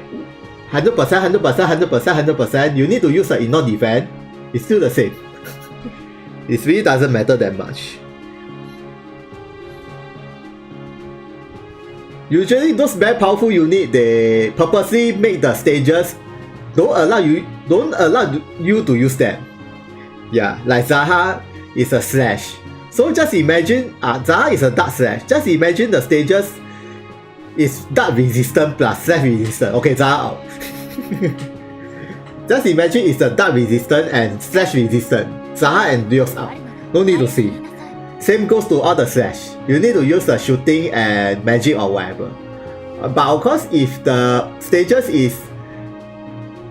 100%, 100%, 100%, 100%, you need to use the ignore defense, it's still the same. It really doesn't matter that much. Usually those very powerful units, they purposely make the stages don't allow you to use them. Yeah, like Zaha is a slash. So just imagine Zaha is a dark slash. Just imagine the stages is dark resistant plus slash resistant. Okay, Zaha out. Just imagine it's a dark resistant and slash resistant. Zaha and Dios out. No need to see. Same goes to all the slash. You need to use the shooting and magic or whatever. But of course, if the stages is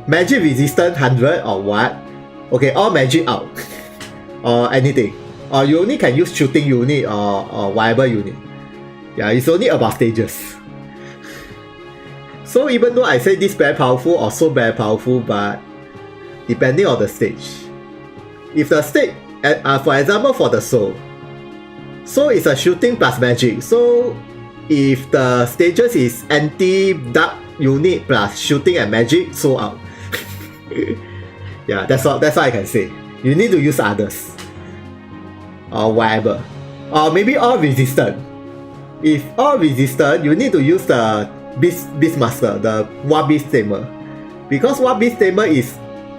magic resistant 100 or what, okay, all magic out. Or anything. Or you only can use shooting unit or whatever unit. Yeah, it's only about stages. So even though I say this very powerful or so very powerful, but depending on the stage. If the stage, for example for the soul is a shooting plus magic. So if the stages is anti-dark unit plus shooting and magic, soul out. Yeah, that's all I can say. You need to use others. Or whatever. Or maybe all resistant. If all resistant, you need to use the Beastmaster, the War Beast Tamer. Because War Beast Tamer is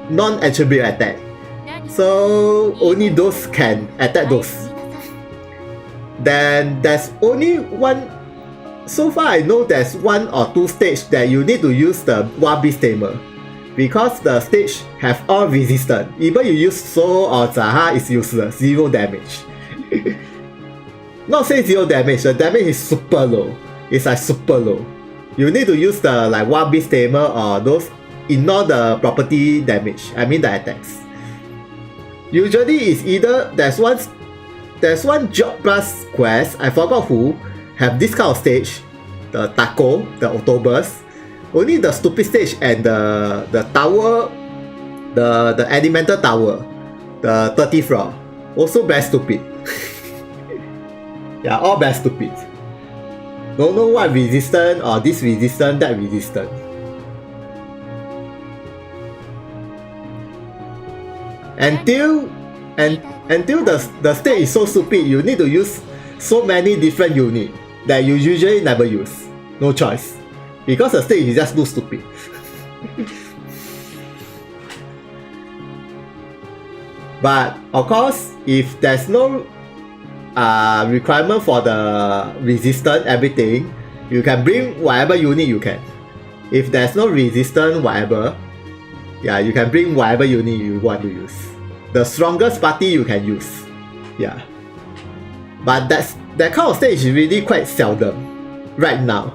non-attribute attack. So only those can attack those. Then there's only one. So far I know there's one or two stages that you need to use the War Beast Tamer. Because the stage have all resistant. Even you use Soul or Zaha is useless. 0 damage. Not say 0 damage, the damage is super low. It's like super low. You need to use the like War Beast Tamer or those, ignore the property damage. I mean the attacks. Usually it's either there's one job plus quest, I forgot who, have this kind of stage. The Taco, the Autobus. Only the stupid stage and the tower, the elemental tower, the 30 floor, also very stupid. Yeah, all very stupid. Don't know what resistant or this resistant, that resistant. Until the stage is so stupid, you need to use so many different units that you usually never use. No choice. Because the stage is just too stupid. But of course, if there's no requirement for the resistance, everything, you can bring whatever unit you can. If there's no resistance, whatever, yeah, you can bring whatever unit you want to use. The strongest party you can use. Yeah. But that kind of stage is really quite seldom right now.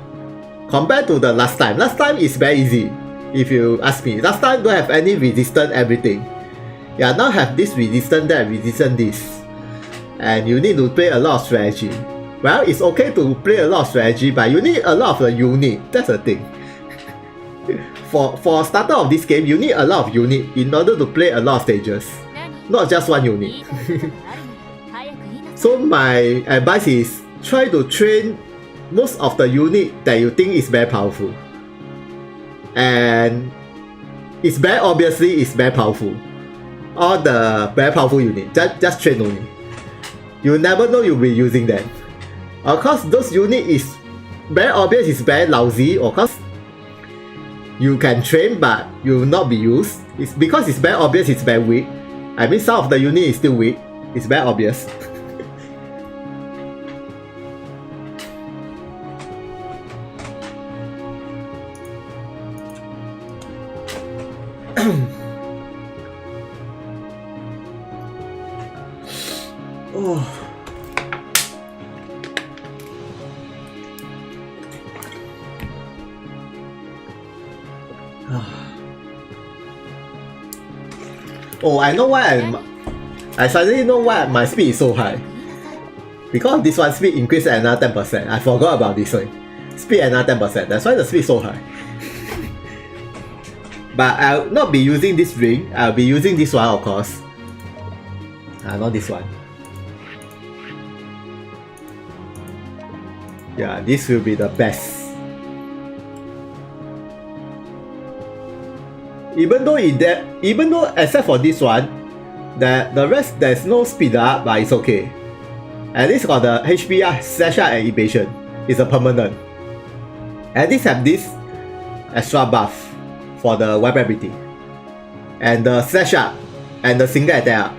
Compared to the last time. Last time is very easy, if you ask me. Last time don't have any resistance, everything. Yeah, now have this resistance, that resistance, this. And you need to play a lot of strategy. Well, it's okay to play a lot of strategy, but you need a lot of the unit. That's the thing. For starter of this game, you need a lot of unit in order to play a lot of stages. Not just one unit. So my advice is try to train most of the unit that you think is very powerful. And it's very obviously it's very powerful. All the very powerful unit. Just train only. You never know you'll be using them. Of course, those unit is very obvious, is very lousy. Of course, you can train but you will not be used. It's because it's very obvious it's very weak. I mean some of the unit is still weak. It's very obvious. Oh, I know why I suddenly know why my speed is so high. Because this one speed increased another 10%. I forgot about this one. Speed another 10%. That's why the speed is so high. But I'll not be using this ring. I'll be using this one, of course. Not this one. Yeah, this will be the best. Even though except for this one, the rest there's no speed up, but it's okay. At least got the HP slash and evasion. It's a permanent. At least have this extra buff for the weapon ability. And the slash up and the single attack up.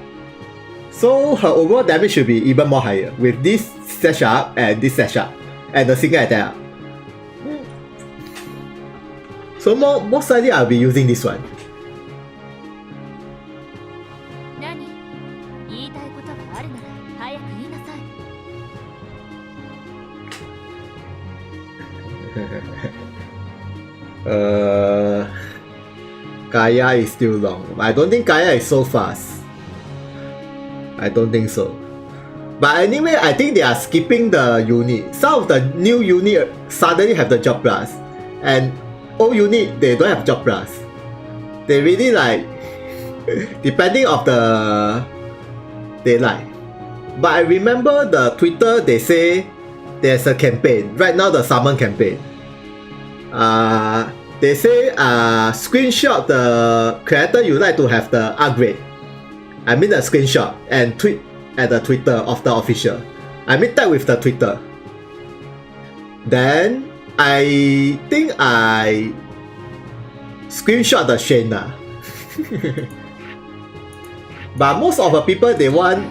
So her overall damage should be even more higher with this slash up and this slash up and the single attack up. So most likely I'll be using this one. 何？言いたいことがあるなら早く言いなさい。Gaia is still long. I don't think Gaia is so fast. I don't think so. But anyway, I think they are skipping the unit. Some of the new unit suddenly have the job plus, and old unit they don't have job plus. They really like depending of the daylight. But I remember the Twitter they say there's a campaign right now, the summon campaign. They say screenshot the character you like to have the upgrade. I mean the screenshot and tweet at the Twitter of the official. I mean tag with the Twitter. Then I think I screenshot the Shayna. But most of the people they want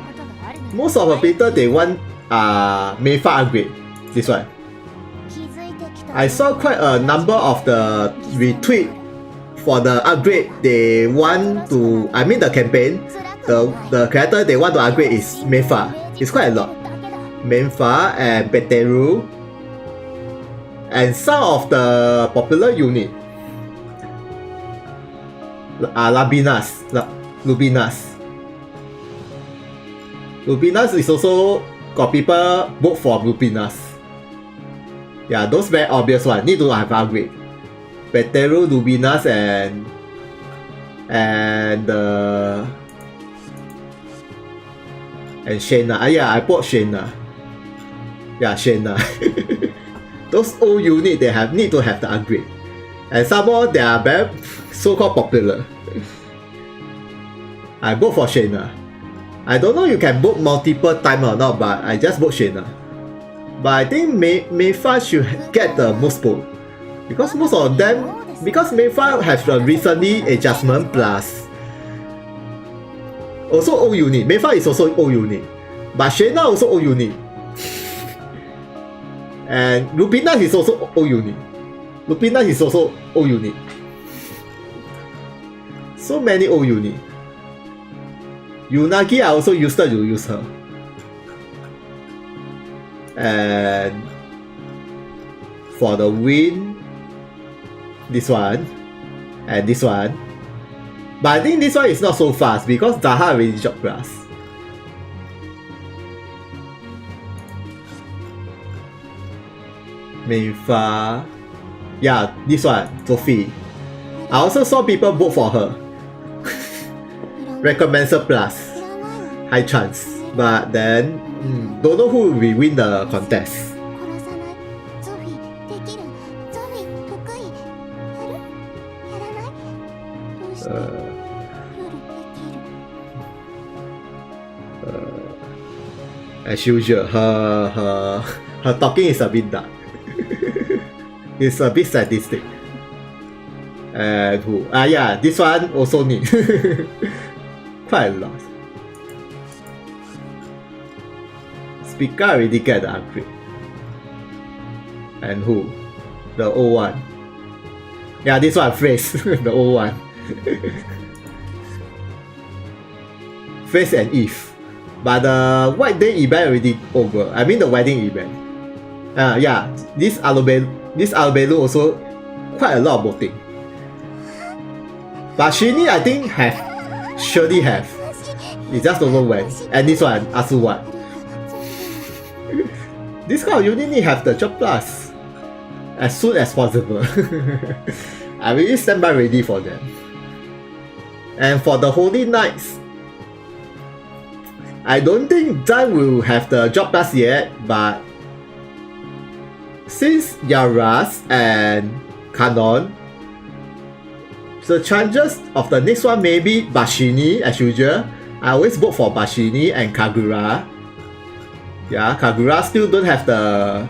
Mayfa upgrade. This one. I saw quite a number of the retweet for the upgrade they want to. I mean the campaign. The character they want to upgrade is Mayfa. It's quite a lot. Mayfa and Peteru. And some of the popular unit. Lubinas. Lubinas is also got people vote for Lubinas. Yeah, those very obvious one. Need to have upgrade. Peteru, Lubinas, and Shayna. Yeah, I bought Shayna. Yeah, Shayna. Those old unit they need to have the upgrade. And some more they are very so-called popular. I bought for Shayna. I don't know you can book multiple times or not, but I just bought Shayna. But I think Mayfa should get the most vote. Because most of them, because Mayfa has a recently adjustment plus. Also old unit. Mayfa is also old unit. But Shayna also old unit. And Lupina is also old unit. Lupina is also old unit. So many old unit. Yunagi I also used to use her. And for the win, this one and this one. But I think this one is not so fast because Zaha already dropped grass. Mayfa. Yeah, this one, Sophie. I also saw people vote for her. Recommencer plus. High chance. But then, don't know who will win the contest. As usual, her talking is a bit dark. It's a bit sadistic. And who? Yeah, this one also need quite a lot. Speaker already get the upgrade. And who? The old one. Yeah, this one, Phrase. The old one. Phrase and Eve. But the White Day event already over. I mean the wedding event. Yeah, this Albelu also quite a lot of voting. But Shini I think surely have. You just don't know when. And this one, Asuwan. This kind of unit need have the job plus as soon as possible. I really stand by ready for them. And for the Holy Knights, I don't think Zan will have the job plus yet, but since Yaras and Kanon, the chances of the next one maybe Bashini as usual. I always vote for Bashini and Kagura. Yeah, Kagura still don't have the...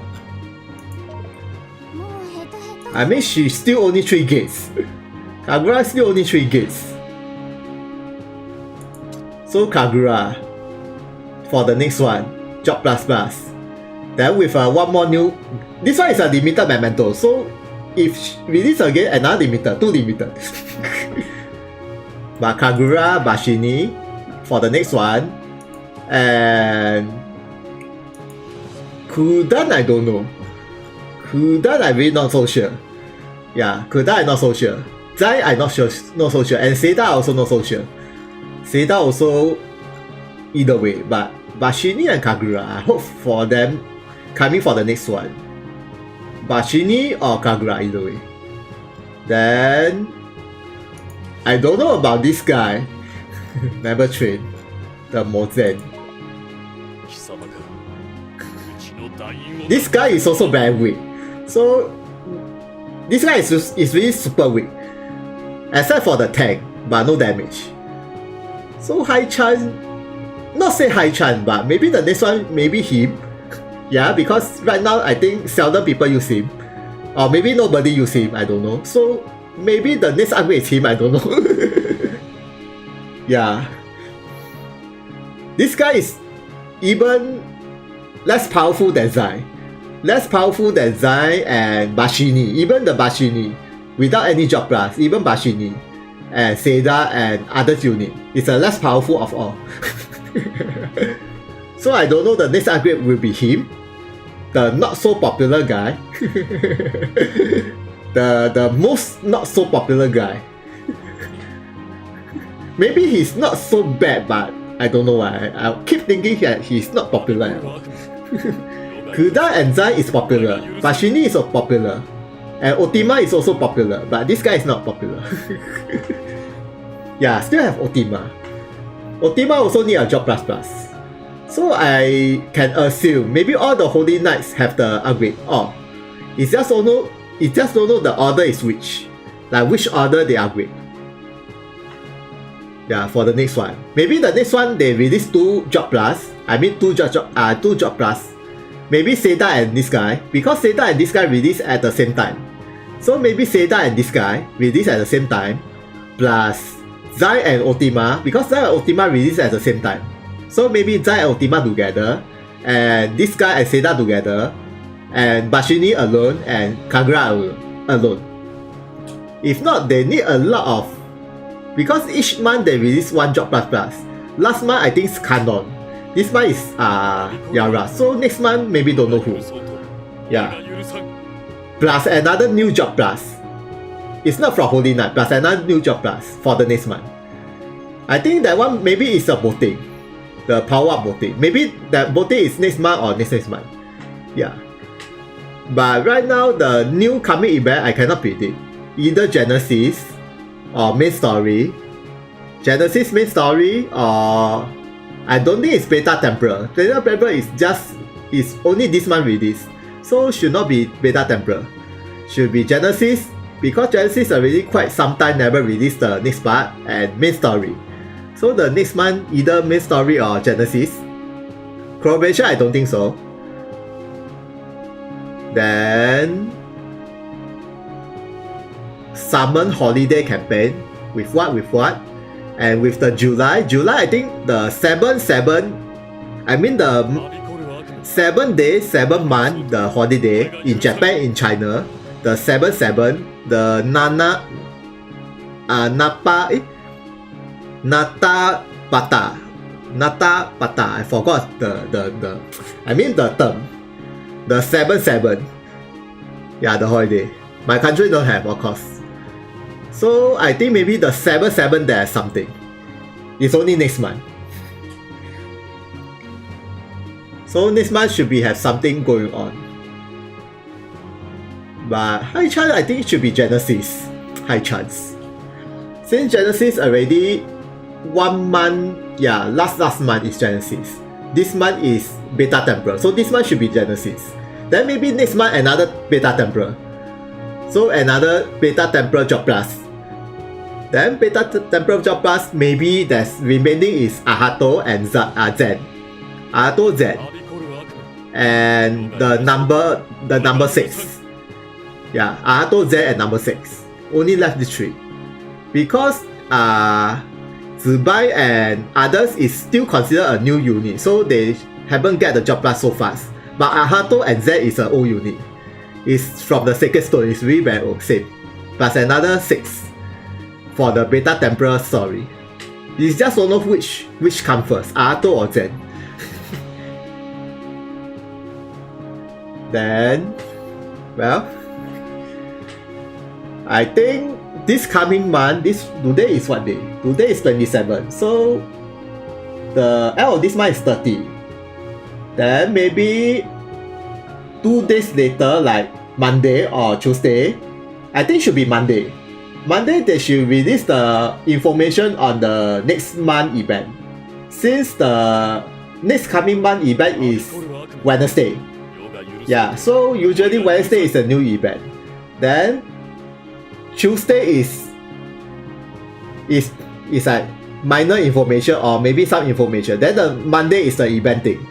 I mean she still only 3 gates. Kagura is still only 3 gates. So Kagura for the next one, job plus plus. Then with one more new, this one is a limited memento. So if release again another limited, 2 limited. But Kagura, Bashini for the next one, and Kudan I don't know. Kudan I really not so sure. Yeah, Kudan I not so sure. Zai I not so sure, and Seda also not so sure. Seda also either way, but Bashini and Kagura, I hope for them coming for the next one. Bashini or Kagura either way. Then I don't know about this guy. Never train. The Mozen. This guy is also very weak. So this guy is really super weak. Except for the tank, but no damage. So high chance, not say high chance, but maybe the next one, maybe him. Yeah, because right now I think seldom people use him. Or maybe nobody use him, I don't know. So maybe the next upgrade is him, I don't know. Yeah. This guy is even less powerful than Zai. Less powerful than Zai and Bashini. Even the Bashini, without any job plus, even Bashini and Seda and other unit is the less powerful of all. So I don't know the next upgrade will be him, the not so popular guy, the most not so popular guy. Maybe he's not so bad, but I don't know why. I keep thinking that he's not popular. Kuda and Zai is popular, Bashini is popular, and Otima is also popular, but this guy is not popular. Yeah, still have Otima. Otima also need a job plus plus. So I can assume maybe all the Holy Knights have the upgrade. Oh, it's just don't know the order is which. Like which order they upgrade. Yeah, for the next one. Maybe the next one they release 2 job plus. I mean 2 job plus. Maybe Seda and this guy. Because Seda and this guy release at the same time. So maybe Seda and this guy release at the same time. Plus Zai and Otima. Because Zai and Otima release at the same time. So maybe Zai and Otima together. And this guy and Seda together. And Bashini alone and Kagura alone. If not, they need a lot of, because each month they release 1 job plus plus. Last month I think it's Canon. This month is Yara. So next month maybe don't know who. Yeah. Plus another new job plus. It's not from Holy Knight. Plus another new job plus for the next month. I think that one maybe is a voting. The power up voting. Maybe that voting is next month or next month. Yeah. But right now the new coming event I cannot predict. Either Genesis or main story. Genesis main story or I don't think it's Beta Temporal. Beta Temporal is only this month release. So should not be Beta Temporal. Should be Genesis, because Genesis already quite some time never released the next part, and main story. So the next month either main story or Genesis. Collaboration I don't think so. Then Summon Holiday campaign. With what? And with the July I think the 7 I mean the 7 days 7 month the holiday in Japan, in China, the 7 the Nata Pata, I forgot the I mean the term, the 7 yeah, the holiday. My country don't have, of course. So I think maybe the 7 there's something. It's only next month. So next month should be have something going on. But high chance I think it should be Genesis. High chance. Since Genesis already 1 month, yeah, last month is Genesis. This month is Beta Temporal. So this month should be Genesis. Then maybe next month another Beta Temporal. So another Beta Temporal job plus. Then Beta Temporal job plus, maybe that's remaining is Ahato and Zen. Ahato, Zen. And the number 6. Yeah, Ahato, Zen and number 6. Only left these 3. because Zibai and others is still considered a new unit, so they haven't get the job plus so fast. But Ahato and Z is an old unit. It's from the Sacred Stone, it's really very old, same. Plus another 6 for the Beta Temporal story. It's just don't know which comes first, Ahato or Zen. Then, well, I think this coming month, today is what day? Today is 27. So the end of this month is 30. Then maybe 2 days later, like Monday or Tuesday, I think should be Monday. Monday they should release the information on the next month event. Since the next coming month event is Wednesday. Yeah, so usually Wednesday is a new event. Then Tuesday is like minor information or maybe some information. Then the Monday is the event thing.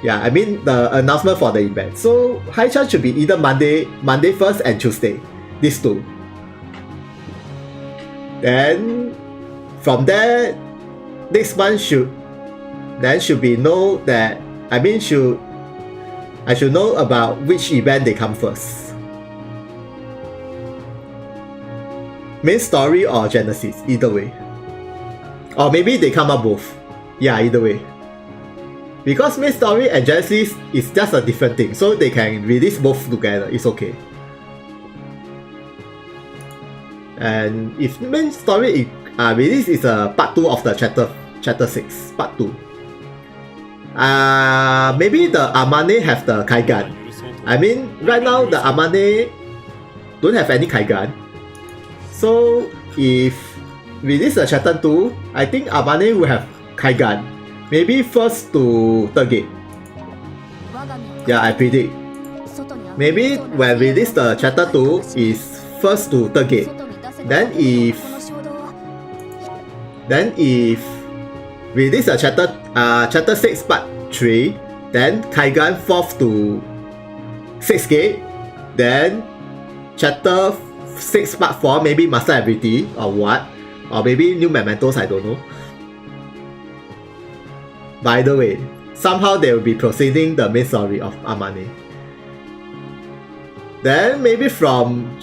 Yeah, I mean the announcement for the event. So high chance should be either Monday first and Tuesday. These 2. Then from there, next month should be know that I should know about which event they come first. Main story or Genesis, either way. Or maybe they come up both. Yeah, either way. Because main story and Genesis is just a different thing, so they can release both together, it's okay. And if main story release is a part 2 of the chapter 6, part 2. Maybe the Amane have the Kaigan. I mean, right now the Amane don't have any Kaigan. So if release the chapter 2, I think Amane will have Kaigan. Maybe first to 3rd gate. Yeah, I predict. Maybe when release the chapter 2 is first to 3rd gate. Then if release the chapter 6 part 3, then Kaigan 4th to 6th gate, then chapter 6 part 4 maybe master ability or what, or maybe new mementos, I don't know. By the way, somehow they will be proceeding the main story of Amane. Then maybe from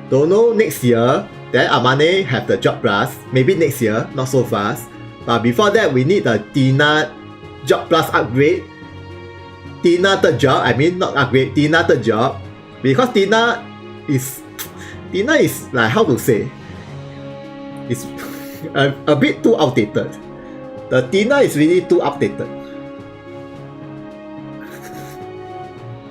don't know, next year, then Amane have the job plus. Maybe next year, not so fast. But before that, we need the Tina job plus upgrade. Tina 3rd job, I mean not upgrade, Tina 3rd job. Because Tina is like, how to say? It's a bit too outdated. The Tina is really too outdated.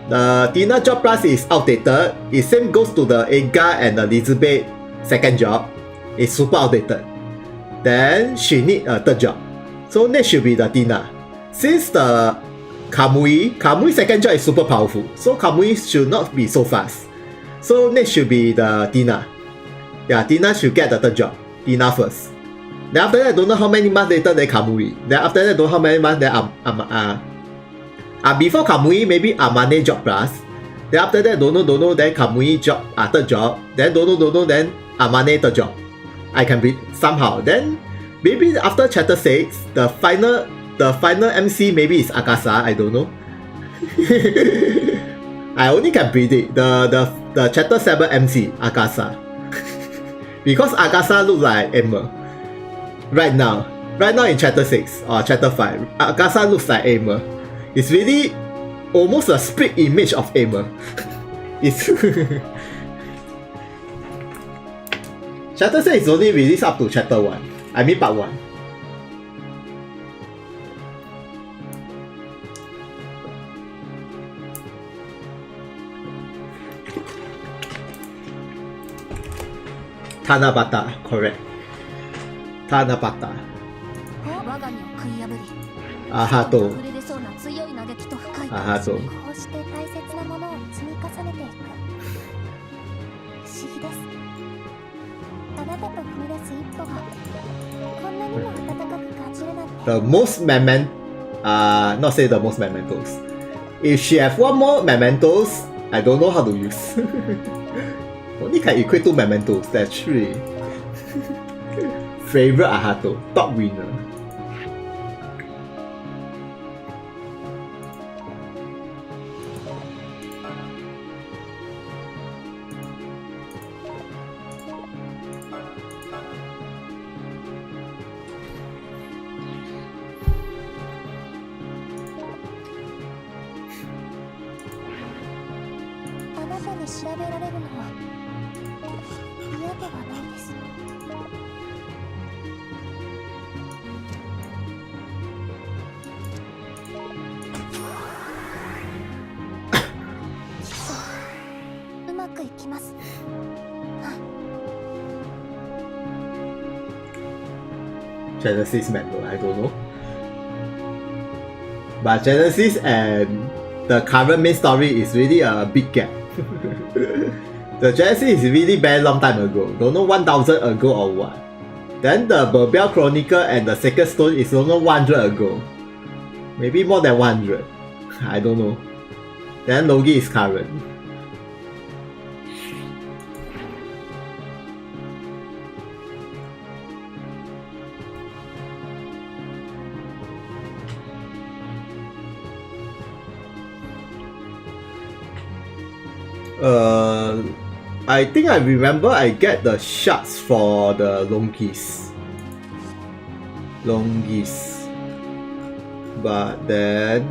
The Tina job plus is outdated. It same goes to the Edgar and the Elizabeth 2nd job. It's super outdated. Then she need a 3rd job. So next should be the Tina. Since the Kamui 2nd job is super powerful, so Kamui should not be so fast. So next should be the Tina. Yeah, Tina should get the 3rd job. Tina first. Then after that, don't know how many months later, then Kamui. Then after that, don't know how many months, then before Kamui, maybe Amane job plus. Then after that, don't know, then Kamui job, 3rd job. Then don't know, then Amane 3rd job. I can be somehow. Then maybe after chapter 6, the final MC maybe is Akasa, I don't know. I only can predict the chapter 7 MC, Akasa. Because Akasa looks like Emma. Right now in chapter 6 or chapter 5, Akasa looks like Emma. It's really almost a split image of Emma. It's chapter 6 is only released up to chapter 1. I mean part 1. Tanabata, correct. Tanabata. Ahato. Ahato. こうして大切なものを積み重ねていく。不思議です。あなたと踏み出す一歩がこんなにも温かく感じるなんて。 The most not say the most mementos. If she have one more mementos, I don't know how to use. Only can equate 2 mementos, that's 3. Favorite Ahato, top winner. Genesis member, I don't know. But Genesis and the current main story is really a big gap. The Genesis is really very long time ago, don't know 1000 ago or what. Then the Burbel Chronicle and the Sacred Stone is don't know 100 ago. Maybe more than 100. I don't know. Then Logi is current. I think I remember I get the shards for the Longis. But then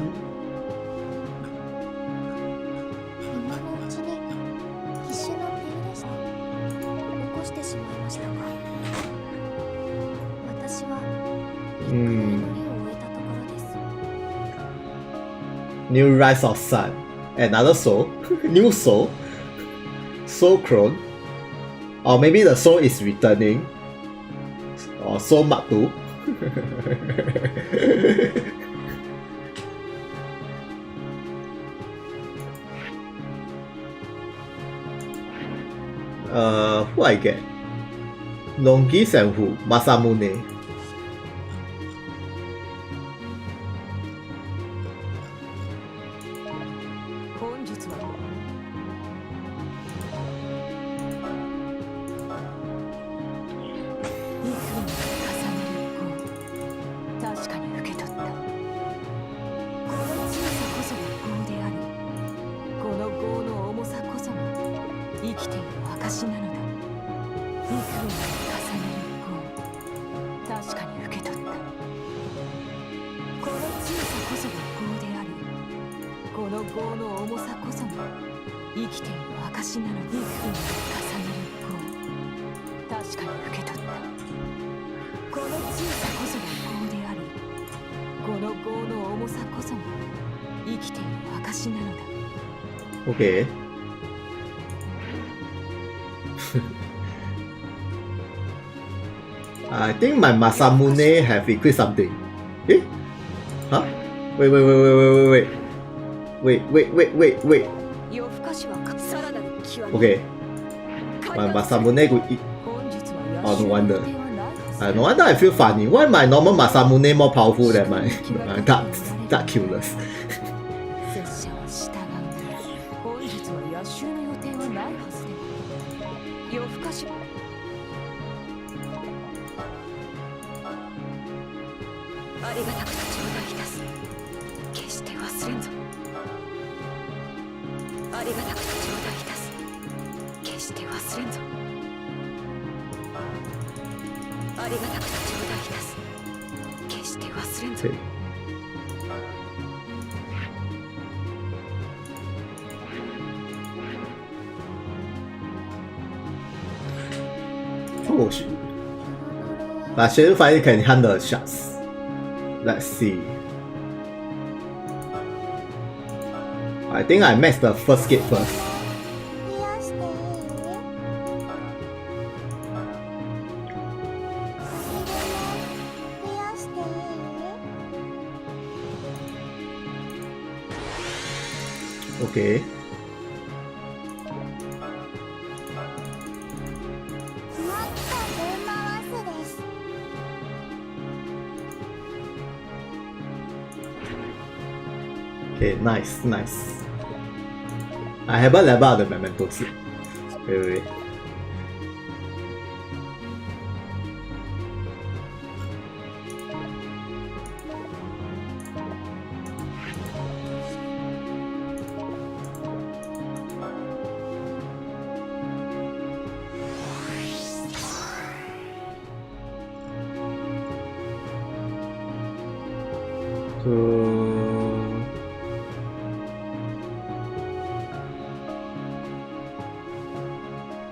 New Rise of Sun. Another soul. New soul. Soul clone. Or maybe the soul is returning. Or soul mark 2. Who I get? Longis and who? Masamune. Okay. I think my Masamune have equipped something. Eh? Huh? Wait. Okay. My Masamune could eat. Oh, no wonder. No wonder I feel funny. Why my normal Masamune more powerful than my dark killers? Oh shit. But Shadow Fire can handle shots. Let's see. I think I maxed the first gate first. Okay. Okay, nice. I haven't leveled up the mementos yet. Wait.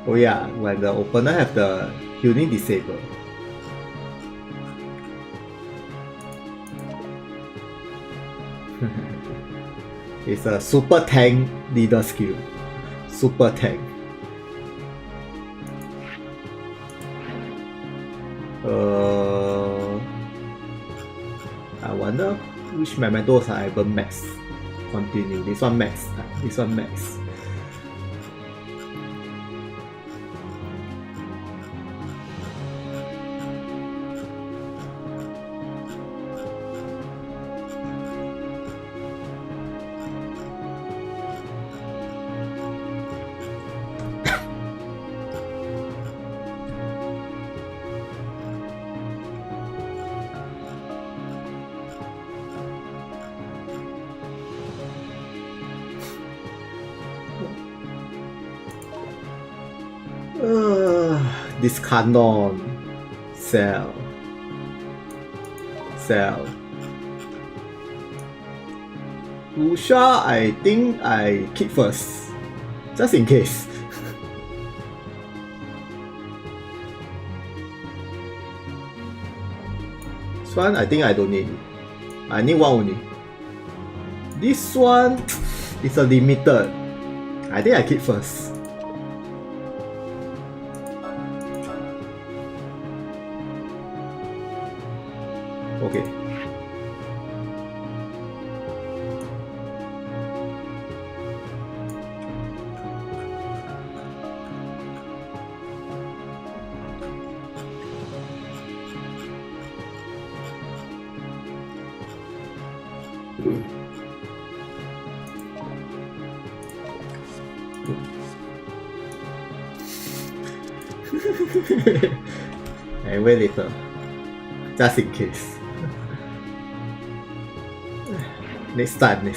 Oh yeah, when the opener have the healing disabled. It's a super tank leader skill. Super tank. I wonder which mementos are ever max. Continue. This one max. This one max. This cannon. Sell. Usha, I think I keep first. Just in case. This one, I think I don't need it. I need one only. This one is a limited. I think I keep first. Okay. And wait later. Just in case. Next time.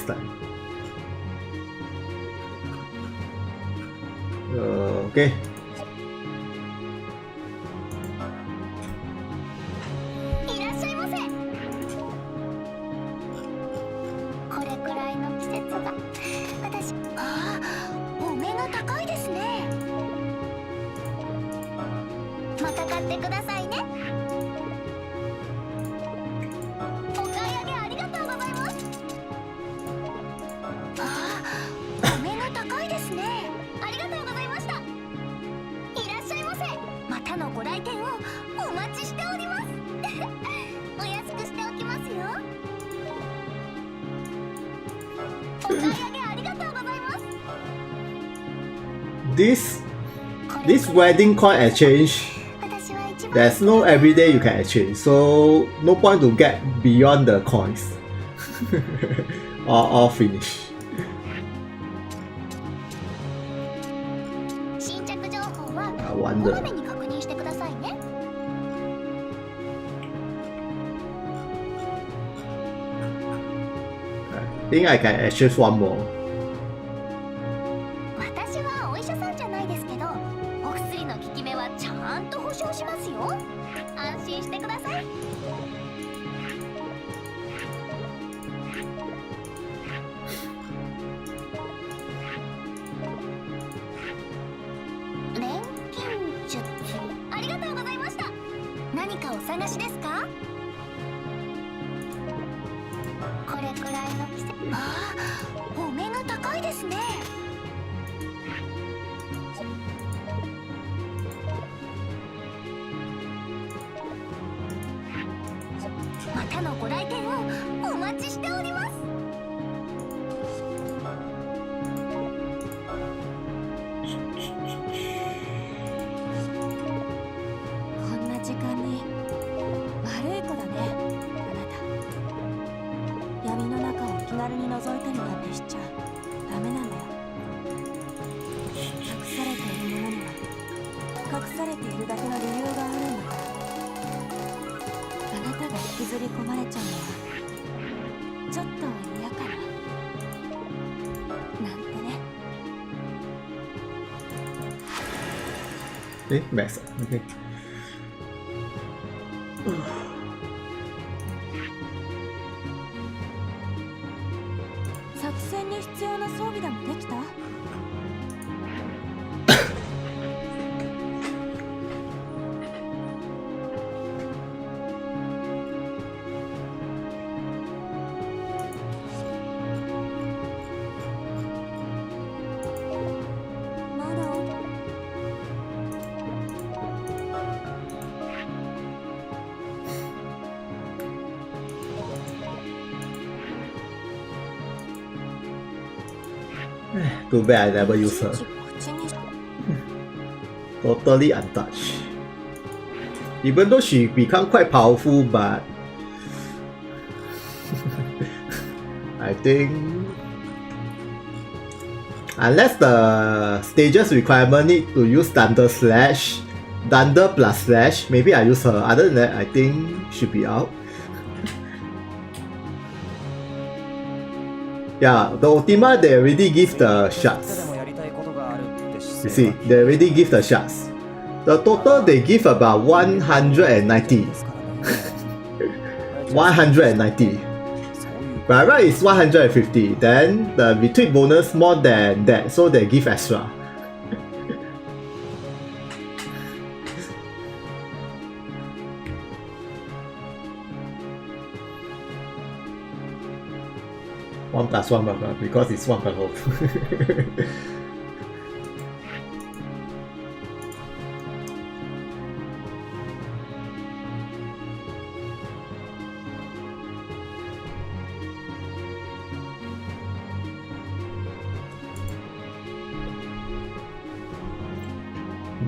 Okay. This wedding coin exchange, there's no everyday you can exchange, so no point to get beyond the coins. All finish. I wonder. I think I can exchange one more. り込まれちゃうのはちょっと嫌かななんてね。Max. Okay. 作戦に必要な装備でもできた？Too bad I never use her. Totally untouched. Even though she become quite powerful, but I think unless the stages requirement need to use Thunder Slash, Thunder plus Slash, maybe I use her. Other than that, I think should be out. Yeah, the Ultima, they already give the shots. You see, they already give the shots. The total they give about 190. 190. By right is 150. Then the retreat bonus more than that, so they give extra. One plus one, because it's one per hope.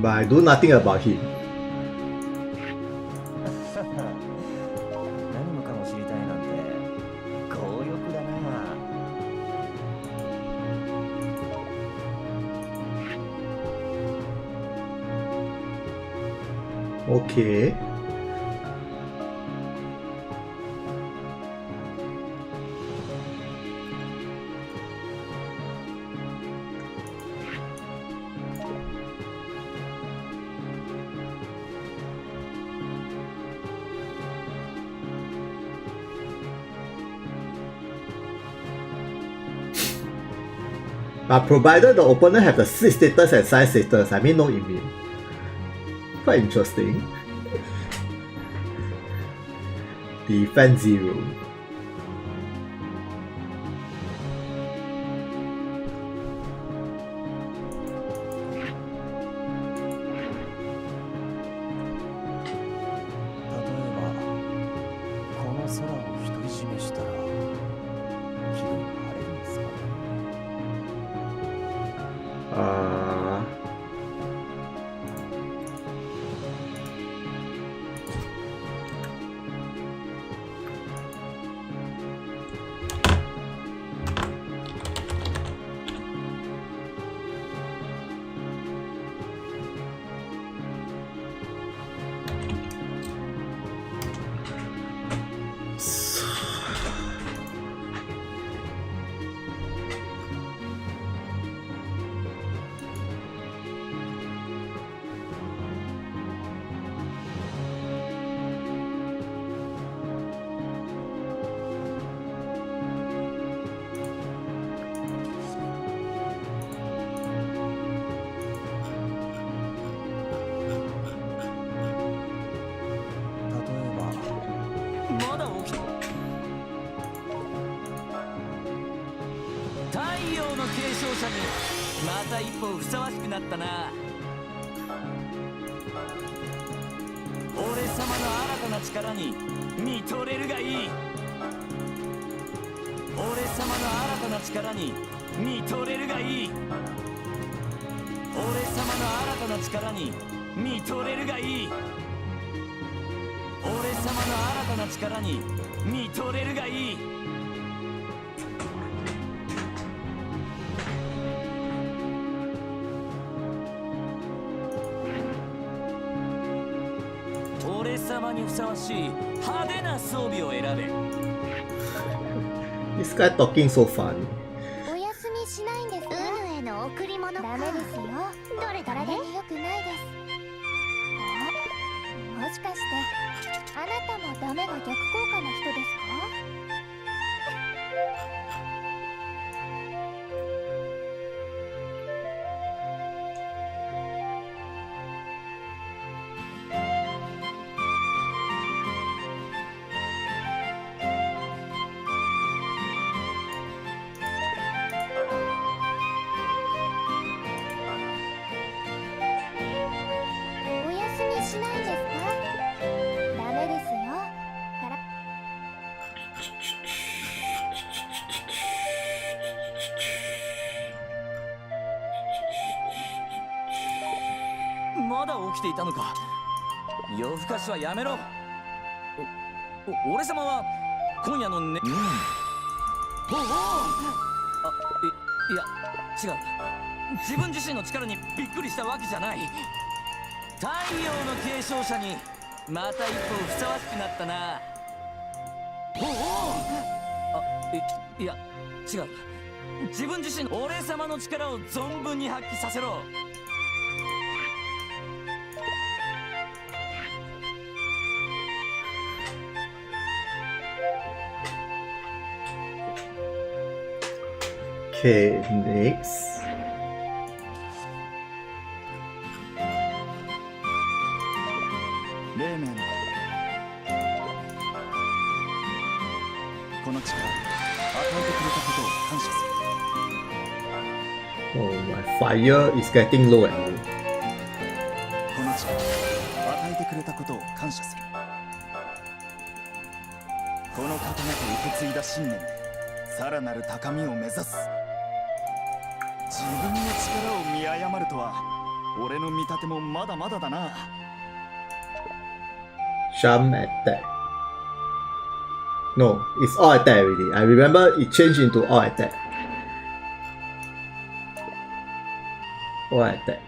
But I do nothing about him. 何もかも知りたいなんて強欲だな。Okay. But provided the opponent have the sleep status and science status, I mean no immune. Quite interesting. Defense 0. 様にふさわしい派手な装備を選べ。 This guy talking so funny. お休みしないんですか？ウヌへの贈り物か。ダメですよ。どれ体に良くないです。あ、もしかしてあなたもダメが逆効果の人ですか？お休みしないんですか？ダメですよ。からまだ起きていたのか。夜更かしはやめろ。俺様は今夜のね。おお。いや違う。自分自身の力にびっくりしたわけじゃない。太陽の継承者にまた一歩ふさわしくなったな。おお。いや違う。自分自身の俺様の力を存分に発揮させろ。Okay, next. 黎明のこの力与えてくれたことを感謝する。 Oh, my fire is getting low at me. この力与えてくれたことを感謝する。この刀と受け継いだ信念でさらなる高みを目指す。自分の力を見誤るとは俺の見立てもまだまだだな。 Jump attack. No, it's all attack already. I remember it changed into all attack. All attack.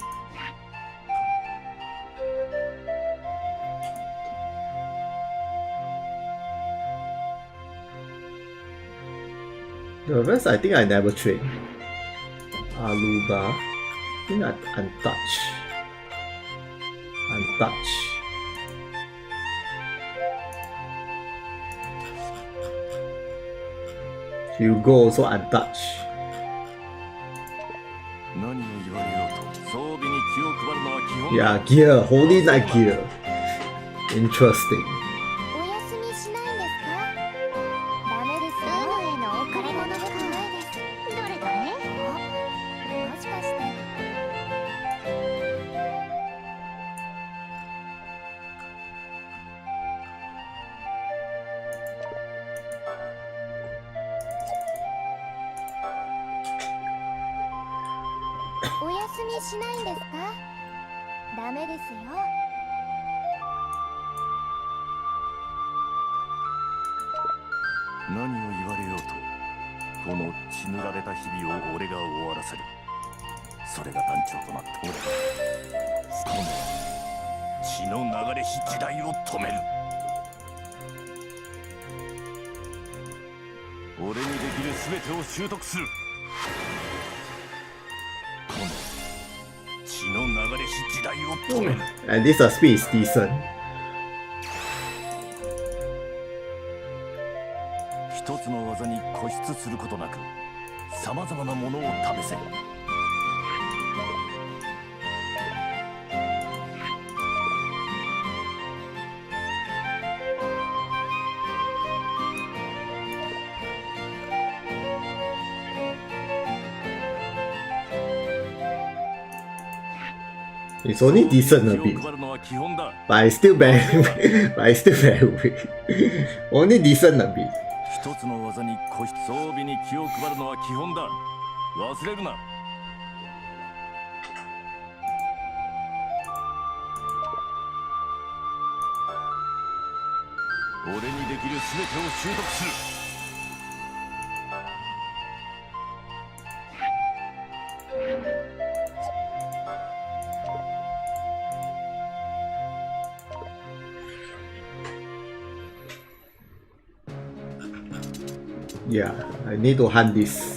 The rest I think I never train. Aluba. I think I untouched. Untouched. You go also untouched. 何を言われようと装備に気を配るのは基本。 Yeah, gear. Holy Knight gear. Interesting. お休みしないんですか？ダメですよ。ウヌへの贈り物がないです。どれどれ？もしかして。お休みしないんですか？ダメですよ。何を言われようとこの血塗られた日々を俺が終わらせる。それが団長となって俺がこの血の流れし時代を止める。俺にできる全てを習得する。この血の流れし時代を止める。 And this speed is decent. 一つの技に固執することなくさまざまなものを試せ。It's only decent a 気を bit. 配るのは基本だ。 But it's still very but it's still very weak. Only decent a bit. 一つの技に固執。装備に気を配るのは基本だ。忘れるな。俺にできる全てを習得する。Yeah, I need to hunt this.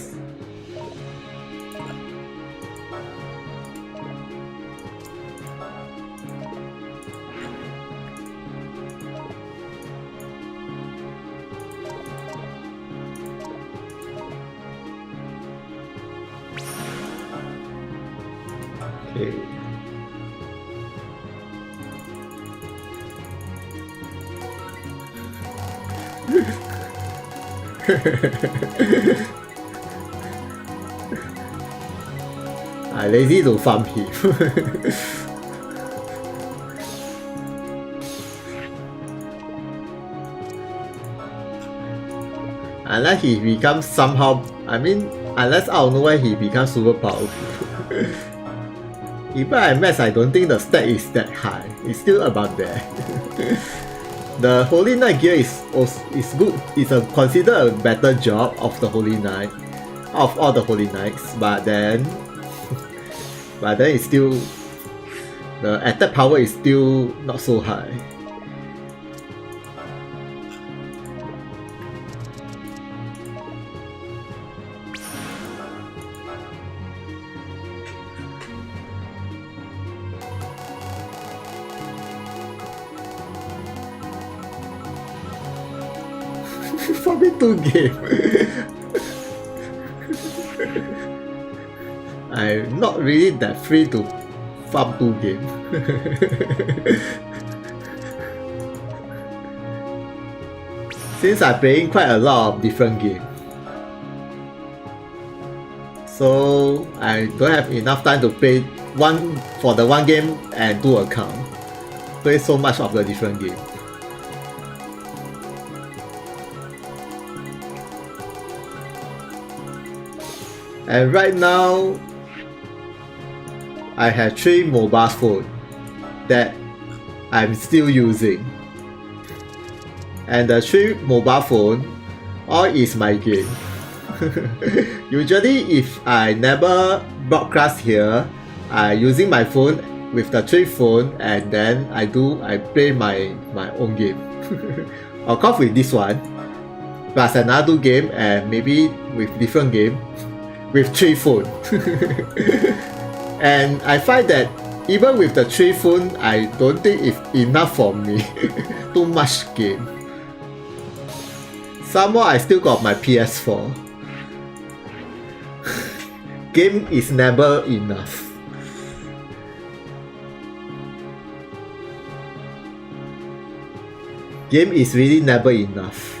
Okay. I lazy to farm him. Unless he becomes somehow, I mean, unless out of nowhere he becomes super powerful. Even at max, I don't think the stat is that high. It's still about there. The Holy Knight gear is good. It's considered a better job of the Holy Knight, of all the Holy Knights. But then it's still, the attack power is still not so high. Probably 2 games. I'm not really that free to farm 2 games. Since I'm playing quite a lot of different games, so I don't have enough time to play one game and 2 accounts. Play so much of the different games. And right now, I have 3 mobile phones that I'm still using. And the 3 mobile phones, all is my game. Usually, if I never broadcast here, I using my phone with the 3 phones, and then I play my own game. Of course, with this one, plus another game, and maybe with different game. With 3 phones. And I find that even with the 3 phones, I don't think it's enough for me. Too much game. Somehow I still got my PS4. Game is never enough. Game is really never enough.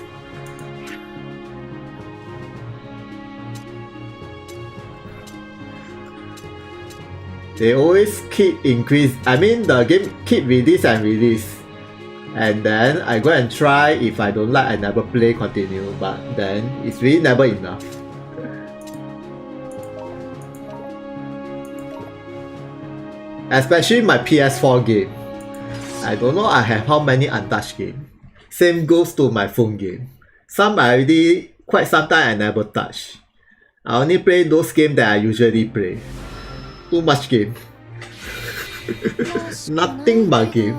They always keep increase. I mean, the game keep release and release, and then I go and try. If I don't like, I never play, continue. But then it's really never enough. Especially my PS4 game. I don't know. I have how many untouched games. Same goes to my phone game. Some I already quite some time I never touch. I only play those games that I usually play. Too much game. Nothing but game.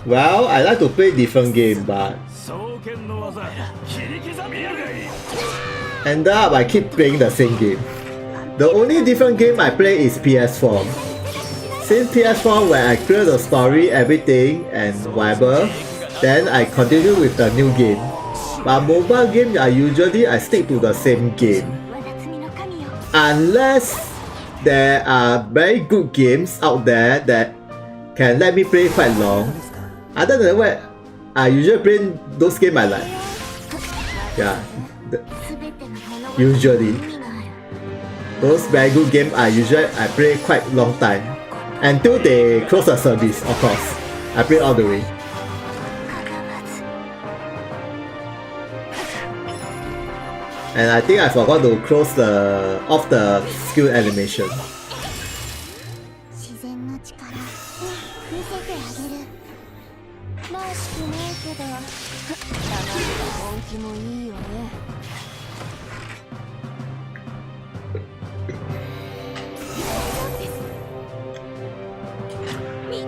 Well, I like to play different game, but end up I keep playing the same game. The only different game I play is PS4. Since PS4, when I clear the story, everything and whatever, then I continue with the new game. But mobile games I usually stick to the same game. Unless there are very good games out there that can let me play quite long. Other than that, I usually play those games I like. Yeah. Usually. Those very good games I play quite long time. Until they close the service, of course. I play all the way. And I think I forgot to close off the skill animation.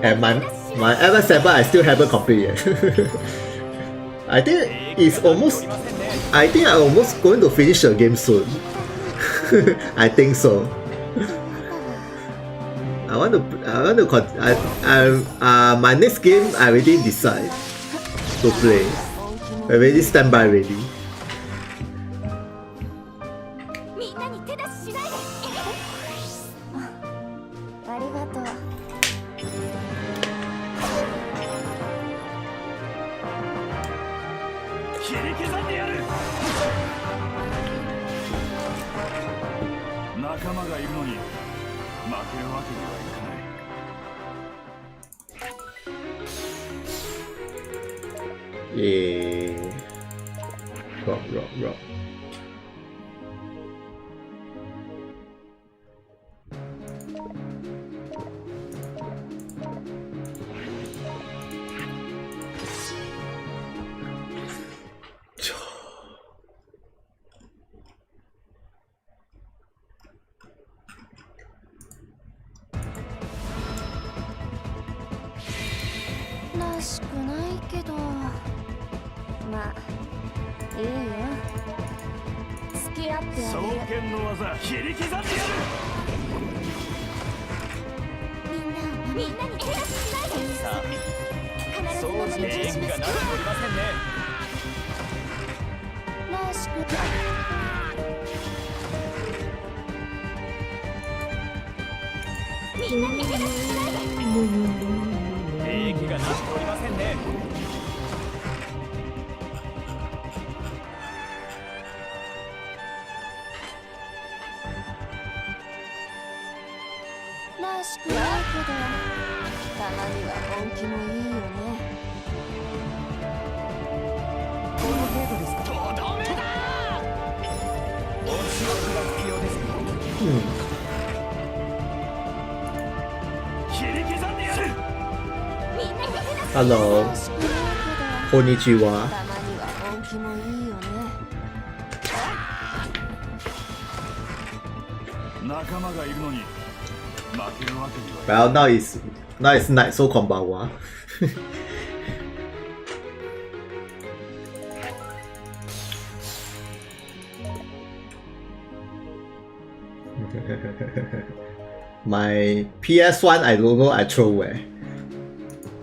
And My MS7 I still haven't completed yet. I think it's almost. I think I'm almost going to finish the game soon. I think so. My next game I already decide to play. I already stand by ready. みんなに手出ししないで。ありがとう。切り刻んでやる。仲間がいるのに負けるわけにはいかない。Rock.「らしくないけど、まあいいよ。付き合ってあげる。双剣の技切り刻んでやる。みんなに手出ししないで。さあ必ずそう守りして縁がなっておりませんね。らしく。みんなに手出ししないで。兵役がなっておりませんね。らしくないけど、たまには本気もいいよね。この程度ですか。とどめだ。お仕事が必要ですか。切り刻んでやる。みんなに手出し。 Hello. らしくないけど。 Konnichiwa. たまには本気もいいよね。仲間がいるのに負けるわけには。Well, now it's night, so konbanwa. My PS1 I don't know, I throw where.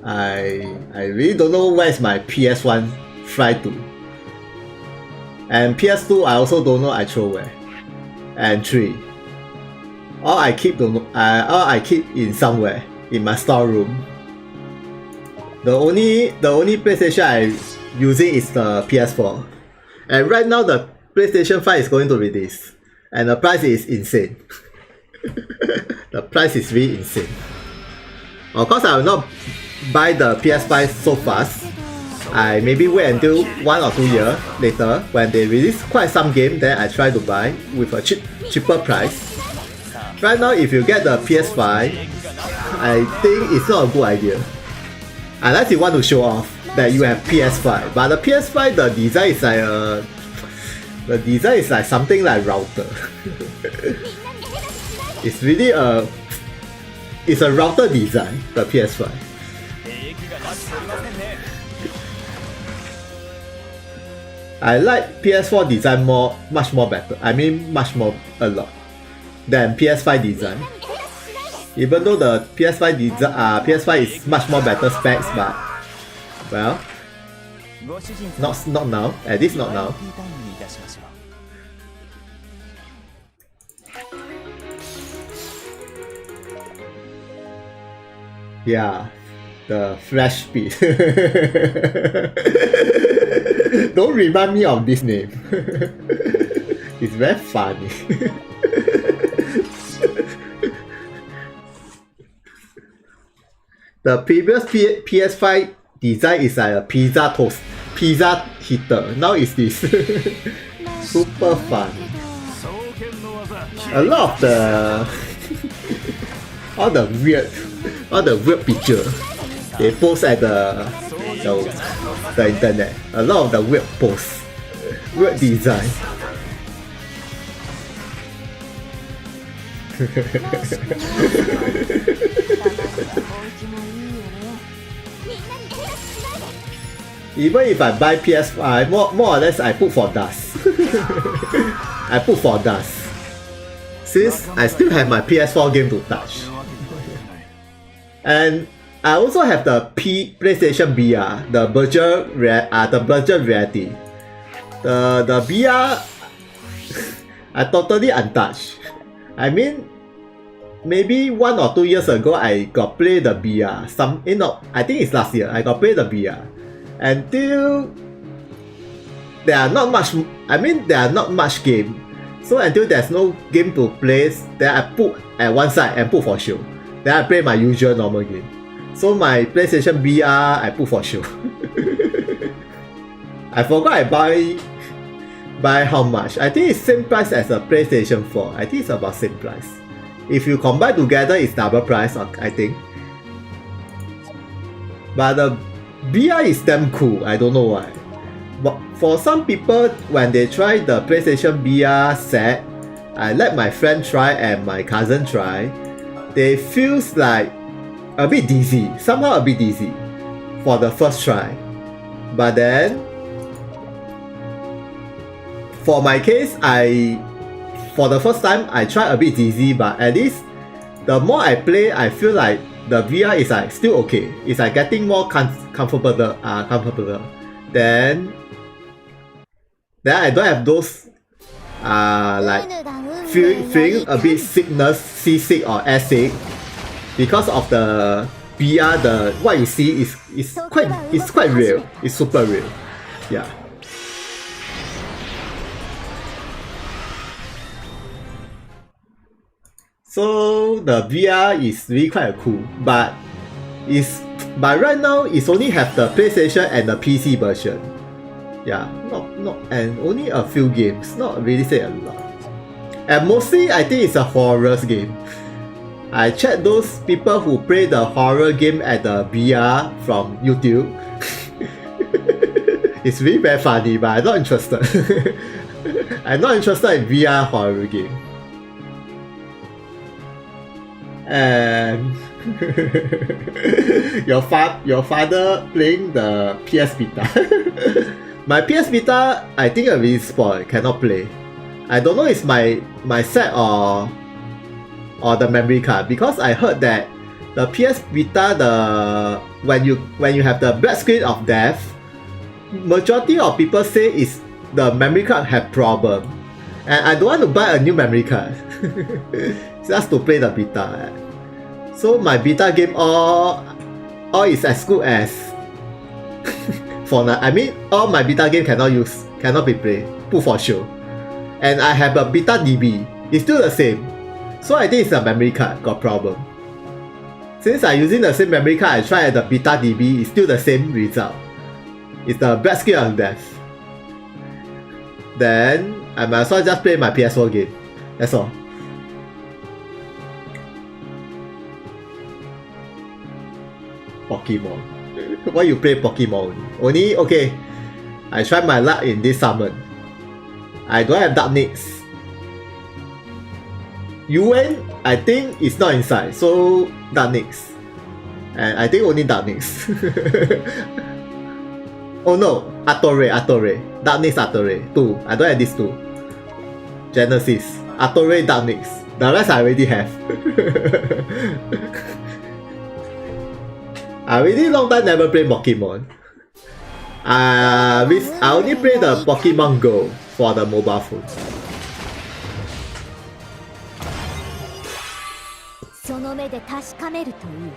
I really don't know where is my PS1 fly to. And PS2 I also don't know, I throw where. And 3. All I keep in somewhere in my storeroom. The only PlayStation I using is the PS4. And right now the PlayStation 5 is going to release. And the price is insane. The price is really insane. Of course I will not buy the PS5 so fast. I maybe wait until 1 or 2 years later when they release quite some game, then I try to buy with a cheaper price. Right now if you get the PS5, I think it's not a good idea. Unless you want to show off that you have PS5. But the PS5 the design is like something like router. It's really it's a router design, the PS5. I like PS4 design much more better. I mean a lot than PS5 design. Even though the PS5 is much more better specs, but well, not now. At least not now. Yeah, the flash speed. Don't remind me of this name. It's very funny. The previous PS5 design is like a pizza heater. Now it's this. Super fun. A lot of all the weird picture they post at the internet. A lot of the weird posts, weird design. Even if I buy PS5, more or less I put for dust. I put for dust. Since I still have my PS4 game to touch. And I also have the PlayStation VR, the virtual reality. The VR I totally untouched. I mean, maybe 1 or 2 years ago I got play the VR. I think it's last year I got play the VR. Until there are not much game. So until there's no game to play, then I put at one side and put for show. Then I play my usual normal game. So my PlayStation VR I put for show. I forgot I buy how much. I think it's same price as a PlayStation 4. I think it's about same price. If you combine together, it's double price, I think. But the VR is damn cool. I don't know why. But for some people, when they try the PlayStation VR set, I let my friend try and my cousin try. They feels like a bit dizzy, somehow a bit dizzy for the first try. But then, for my case, for the first time I tried a bit dizzy, but at least the more I play, I feel like the VR is like still okay. It's like getting more comfortable. Then I don't have those like feeling a bit seasick or airsick because of the VR. What you see is quite real. It's super real. Yeah. So the VR is really quite cool, but right now it's only have the PlayStation and the PC version. Yeah, and only a few games, not really say a lot. And mostly I think it's a horror game. I checked those people who play the horror game at the VR from YouTube. It's really very funny, but I'm not interested. I'm not interested in VR horror game. And your father playing the PS Vita. My PS Vita, I think already spoiled, cannot play. I don't know it's my set or the memory card, because I heard that the PS Vita, when you have the black screen of death, majority of people say is the memory card have problem, and I don't want to buy a new memory card just to play the Vita. So my Vita game all is as good as for now. I mean, all my Vita game cannot be played, put for show. And I have a Vita DB, it's still the same. So I think it's a memory card got problem. Since I'm using the same memory card I tried at the Vita DB, it's still the same result. It's the black screen of death. Then I might as well just play my PS4 game. That's all. Pokemon. Why you play Pokemon? Only okay. I tried my luck in this summon. I don't have Dark Nix. UN, I think it's not inside, so Dark Nix. And I think only Dark Nix. Oh no, Atore. Dark Nix Atore. 2. I don't have these 2. Genesis. Atore, Dark Nix. The rest I already have. I really long time never play Pokemon. I only play the Pokemon Go for the mobile phone. その目で確かめるといい。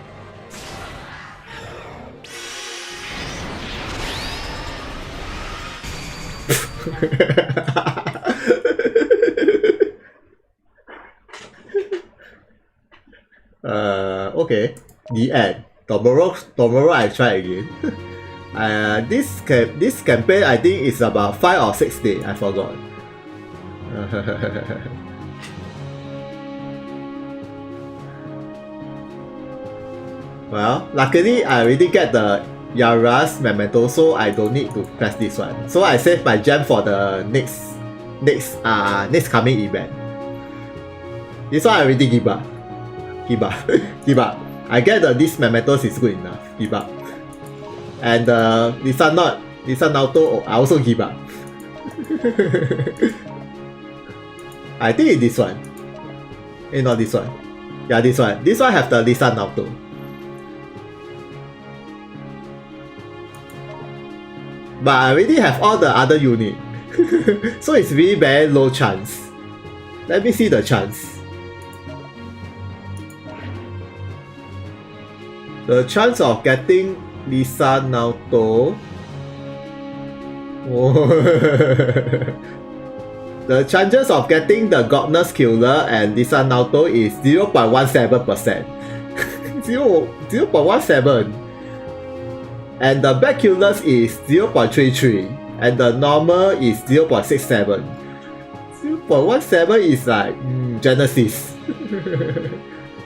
Okay. The end. Tomorrow I try again. This campaign I think is about 5 or 6 days. I forgot. Well, luckily I already get the Yara's memento, so I don't need to press this one. So I save my gem for the next coming event. This one I already give up. Give up. I get this mementos is good enough. Give up. And this one Lisa Naoto, I also give up. I think it's this one. Not this one. Yeah, this one. This one have the Lisa Naoto. But I already have all the other unit. So it's really very low chance. Let me see the chance. The chance of getting Lisa Naoto. Oh. The chances of getting the Godness Killer and Lisa Naoto is 0.17%. 0.17. And the Black Killers is 0.33. And the normal is 0.67. 0.17 is like Genesis.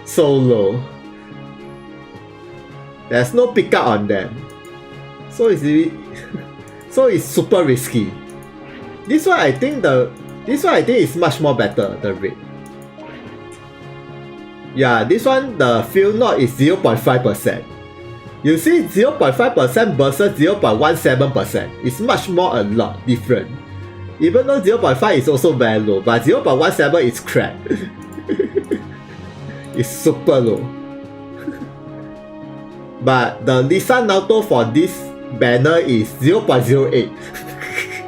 So low. There's no pickup on them. So it's really so it's super risky. This one I think is much more better, the rate. Yeah, this one the field knot is 0.5%. You see 0.5% versus 0.17%. It's much more a lot different. Even though 0.5 is also very low, but 0.17 is crap. It's super low. But the Lisa Naoto for this banner is 0.08.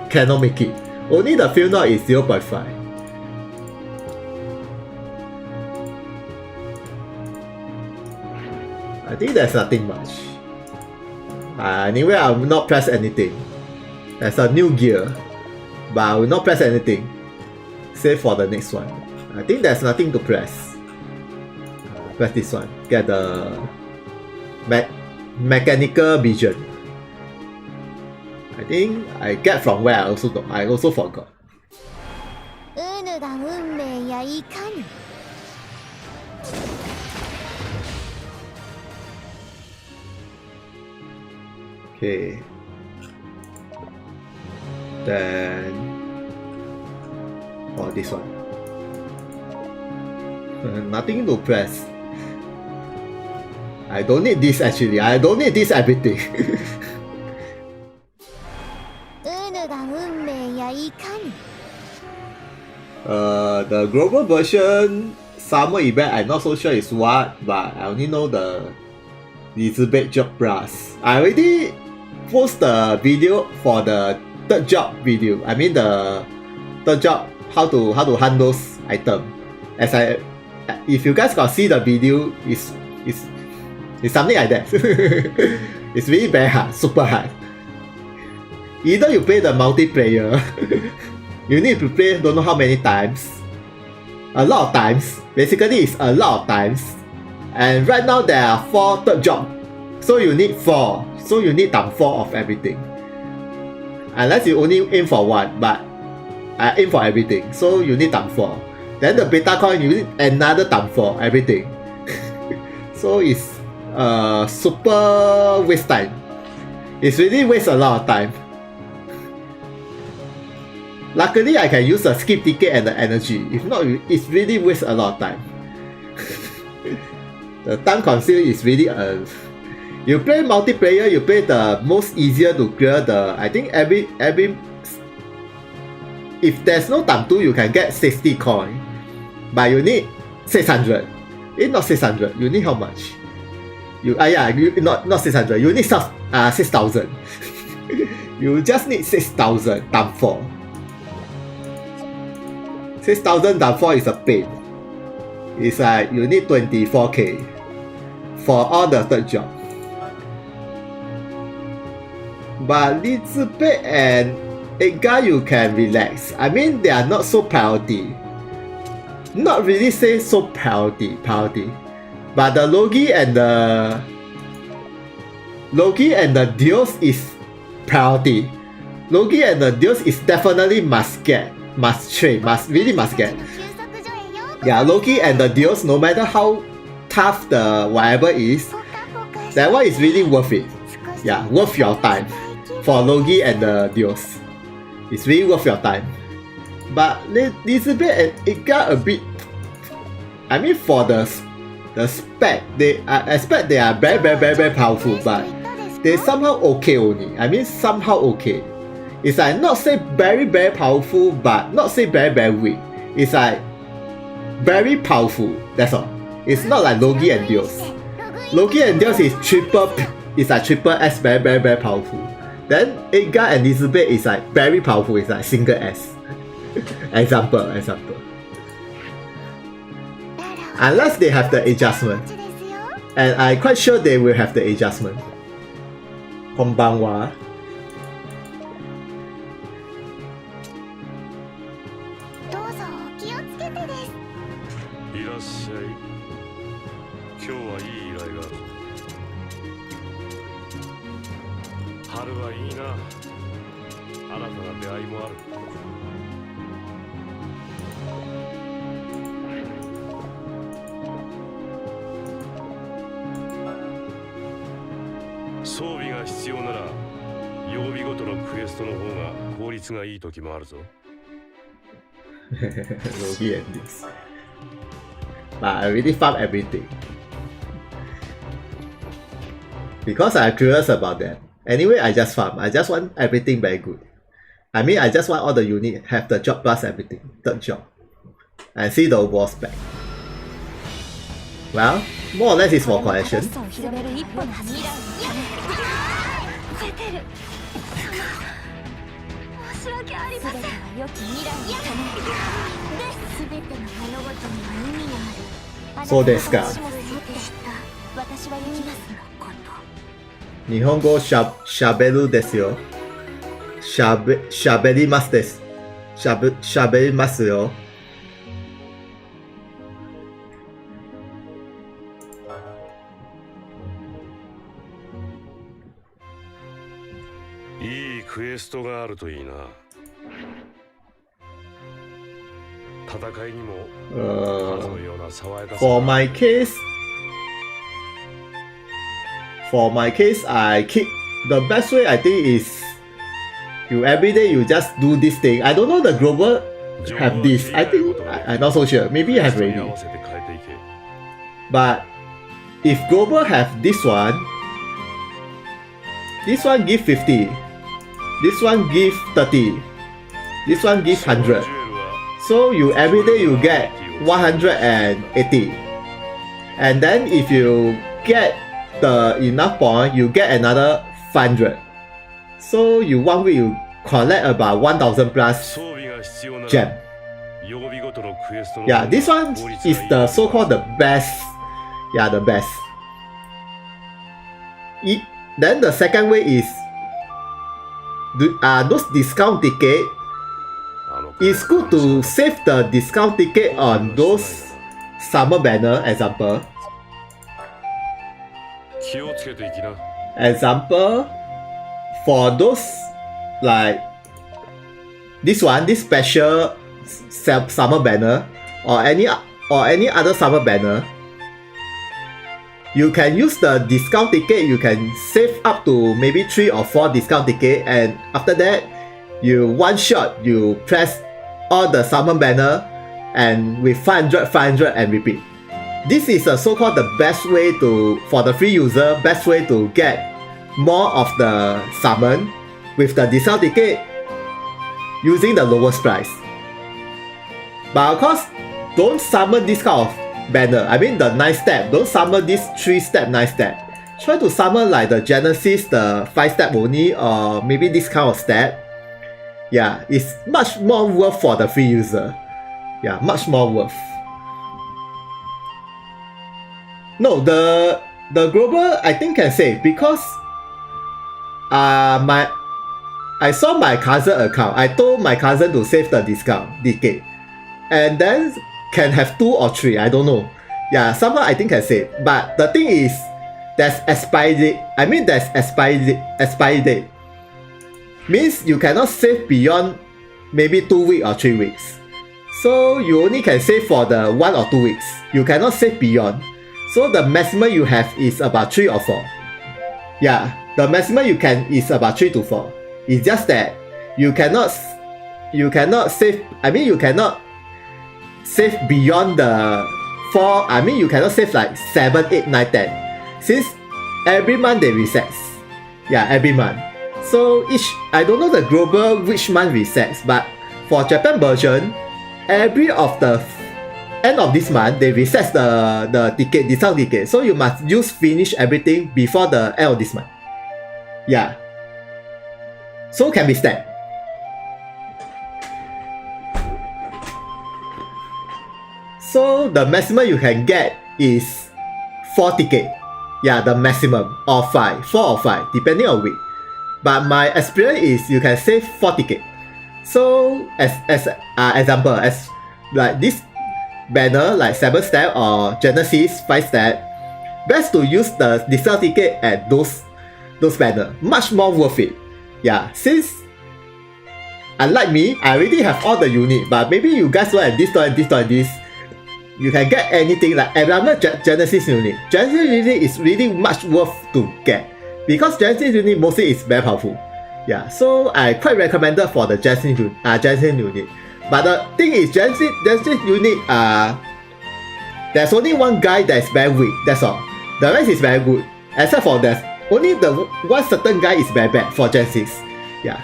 Cannot make it. Only the field knot is 0.5. I think there's nothing much. Anyway, I will not press anything. There's a new gear, but I will not press anything. Save for the next one. I think there's nothing to press. Press this one. Get the mechanical vision. I think I get from where I also forgot. うぬが運命やいかに Okay. Then this one. Nothing to press. I don't need this actually. I don't need this everything. うぬが運命やいかに The global version summer event I'm not so sure is what, but I only know the Elizabeth job brass. I already post the video for the third job video. I mean the third job how to hunt those items. If you guys can see the video, it's something like that. It's really very hard, super hard. Either you play the multiplayer, you need to play don't know how many times. A lot of times. Basically it's a lot of times. And right now there are 4 third jobs. So you need 4. So you need times 4 of everything. Unless you only aim for 1, but I aim for everything. So you need times 4. Then the beta coin you need another times 4 everything. So it's super waste time. It's really waste a lot of time. Luckily I can use the skip ticket and the energy. If not, it's really waste a lot of time. The time consumed is really you play multiplayer, you play the most easier to clear the. I think every if there's no time 2 you can get 60 coin, but you need 600. It's not 600. You need how much? Not 600. You need 6,000. You just need 6,000 times 4. 6,000 times 4 is a pain. It's like you need 24k for all the third job. But Elizabeth and Edgar you can relax. I mean they are not so priority. Not really say so priority. But the Logi and the Dios is priority. Logi and the Dios is definitely must get. Must trade, must get. Yeah, Loki and the Dios, no matter how tough the whatever is, that one is really worth it. Yeah, worth your time. For Loki and the Dios. It's really worth your time. But Elizabeth and Edgar a bit. I mean for the spec, I expect they are very powerful, but they somehow okay only. I mean somehow okay. It's like not say very very powerful, but not say very very weak. It's like very powerful. That's all. It's not like Logi and Dios. Logi and Dios is triple. It's like triple S, very very very powerful. Then Edgar and Elizabeth is like very powerful. It's like single S. example. Unless they have the adjustment, and I'm quite sure they will have the adjustment. Konbanwa. どうぞお気をつけてです。いらっしゃい。今日はいい依頼がある。春はいいな。新たな出会いもある。装備が必要なら曜日ごとのクエストの方が効率がいい時もあるぞ。Logi and this. But I really farm everything. Because I'm curious about that. Anyway, I just farm. I just want everything very good. I mean, I just want all the unit have the job plus everything. Third job. And see the boss back. Well, more or less it's for collection. 申し訳ありません。良き未来のためです。全ての物事には意味がある。そうですか。私は行きます。日本語しゃべるですよ。しゃべりますです。しゃべりますよ。いいクエストがあるといいな。戦いにも数のような爽やかさ。For my case, I keep the best way I think is you every day you just do this thing. I don't know the global have this. I think I'm not so sure. Maybe you have already. But if global have this one give 50. This one give 30. This one give 100. So you every day you get 180. And then if you get the enough point, you get another 500. So you 1 week you collect about 1000 plus gem. Yeah, this one is the so-called the best. Yeah, the best. Then the second way is those discount ticket. It's good to save the discount ticket on those summer banner example. Example for those like this special summer banner or any other summer banner. You can use the discount ticket. You can save up to maybe 3 or 4 discount ticket, and after that, you one shot you press all the summer banner, and with 500 and repeat. This is a so-called the best way for the free user, best way to get more of the summon with the discount ticket using the lowest price. But of course, don't summon this kind of banner. I mean the 9 step. Don't summon this 3 step, 9 step. Try to summon like the Genesis, the 5 step only, or maybe this kind of step. Yeah, it's much more worth for the free user. Yeah, much more worth. No, the global I think can save because I saw my cousin account. I told my cousin to save the discount ticket, and then can have 2 or 3. I don't know. Yeah, somehow I think can save. But the thing is, there's expiry date. I mean, there's expiry date. Means you cannot save beyond maybe 2 weeks or 3 weeks. So you only can save for the 1 or 2 weeks. You cannot save beyond. So the maximum you have is about 3 or 4. Yeah, the maximum you can is about 3 to 4. It's just that you cannot save. I mean, you cannot save beyond the 4. I mean, you cannot save like 7, 8, 9, 10. Since every month they resets. Yeah, every month. So I don't know the global which month resets, but for Japan version, every of the end of this month they reset the discount ticket. So you must finish everything before the end of this month. Yeah. So can be stacked. So the maximum you can get is 4 tickets. Yeah, the maximum, or 4 or 5, depending on week. But my experience is you can save 4 tickets. So as example, as like this banner, like 7 step or Genesis 5 step, best to use the discount ticket at those banner. Much more worth it. Yeah, since unlike me, I already have all the unit, but maybe you guys want this one, this one, this. You can get anything like another Genesis unit. Genesis unit is really much worth to get because Genesis unit mostly is very powerful. Yeah, so I quite recommended for the Genesis unit. But the thing is, Genesis unit there's only one guy that is very weak. That's all. The rest is very good, except for that only the one certain guy is very bad for Genesis. Yeah.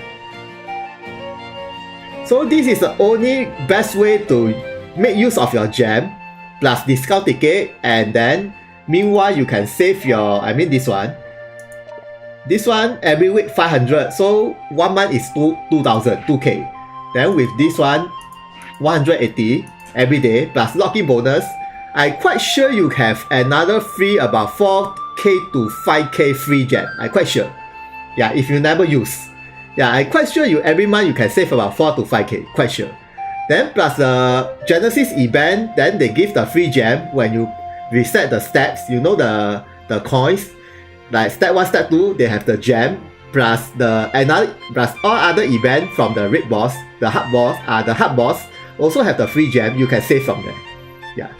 So this is the only best way to make use of your gem plus discount ticket, and then meanwhile you can save your this one every week 500, so 1 month is 2,000 2k. Then with this one 180 every day plus login bonus, I quite sure you have another free about 4k to 5k free gem. I quite sure. Yeah, if you never use. Yeah, I quite sure you every month you can save about 4 to 5k, quite sure. Then plus the Genesis event, then they give the free gem when you reset the steps. You know the coins, like step 1, step 2, they have the gem plus plus all other event from the raid boss, the hard boss also have the free gem. You can save from there. Yeah.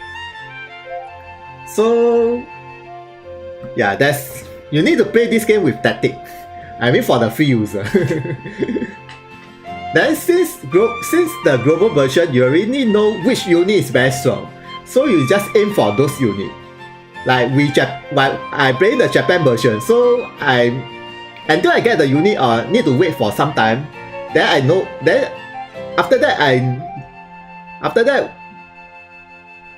So yeah, you need to play this game with tactic. For the free user. Then since the global version, you already know which unit is very strong, so you just aim for those units. Like I play the Japan version, so until I get the unit or need to wait for some time, then I know. Then after that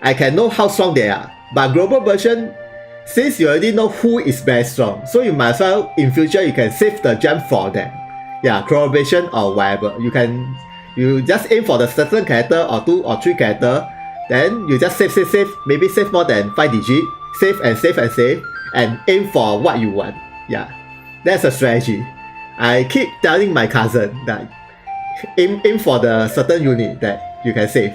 I can know how strong they are. But global version, since you already know who is very strong, so you might as well in future you can save the gem for them. Yeah, collaboration or whatever. You just aim for the certain character or 2 or 3 character, then you just save, maybe save more than 5 digits, save, and aim for what you want. Yeah, that's a strategy. I keep telling my cousin that aim for the certain unit that you can save.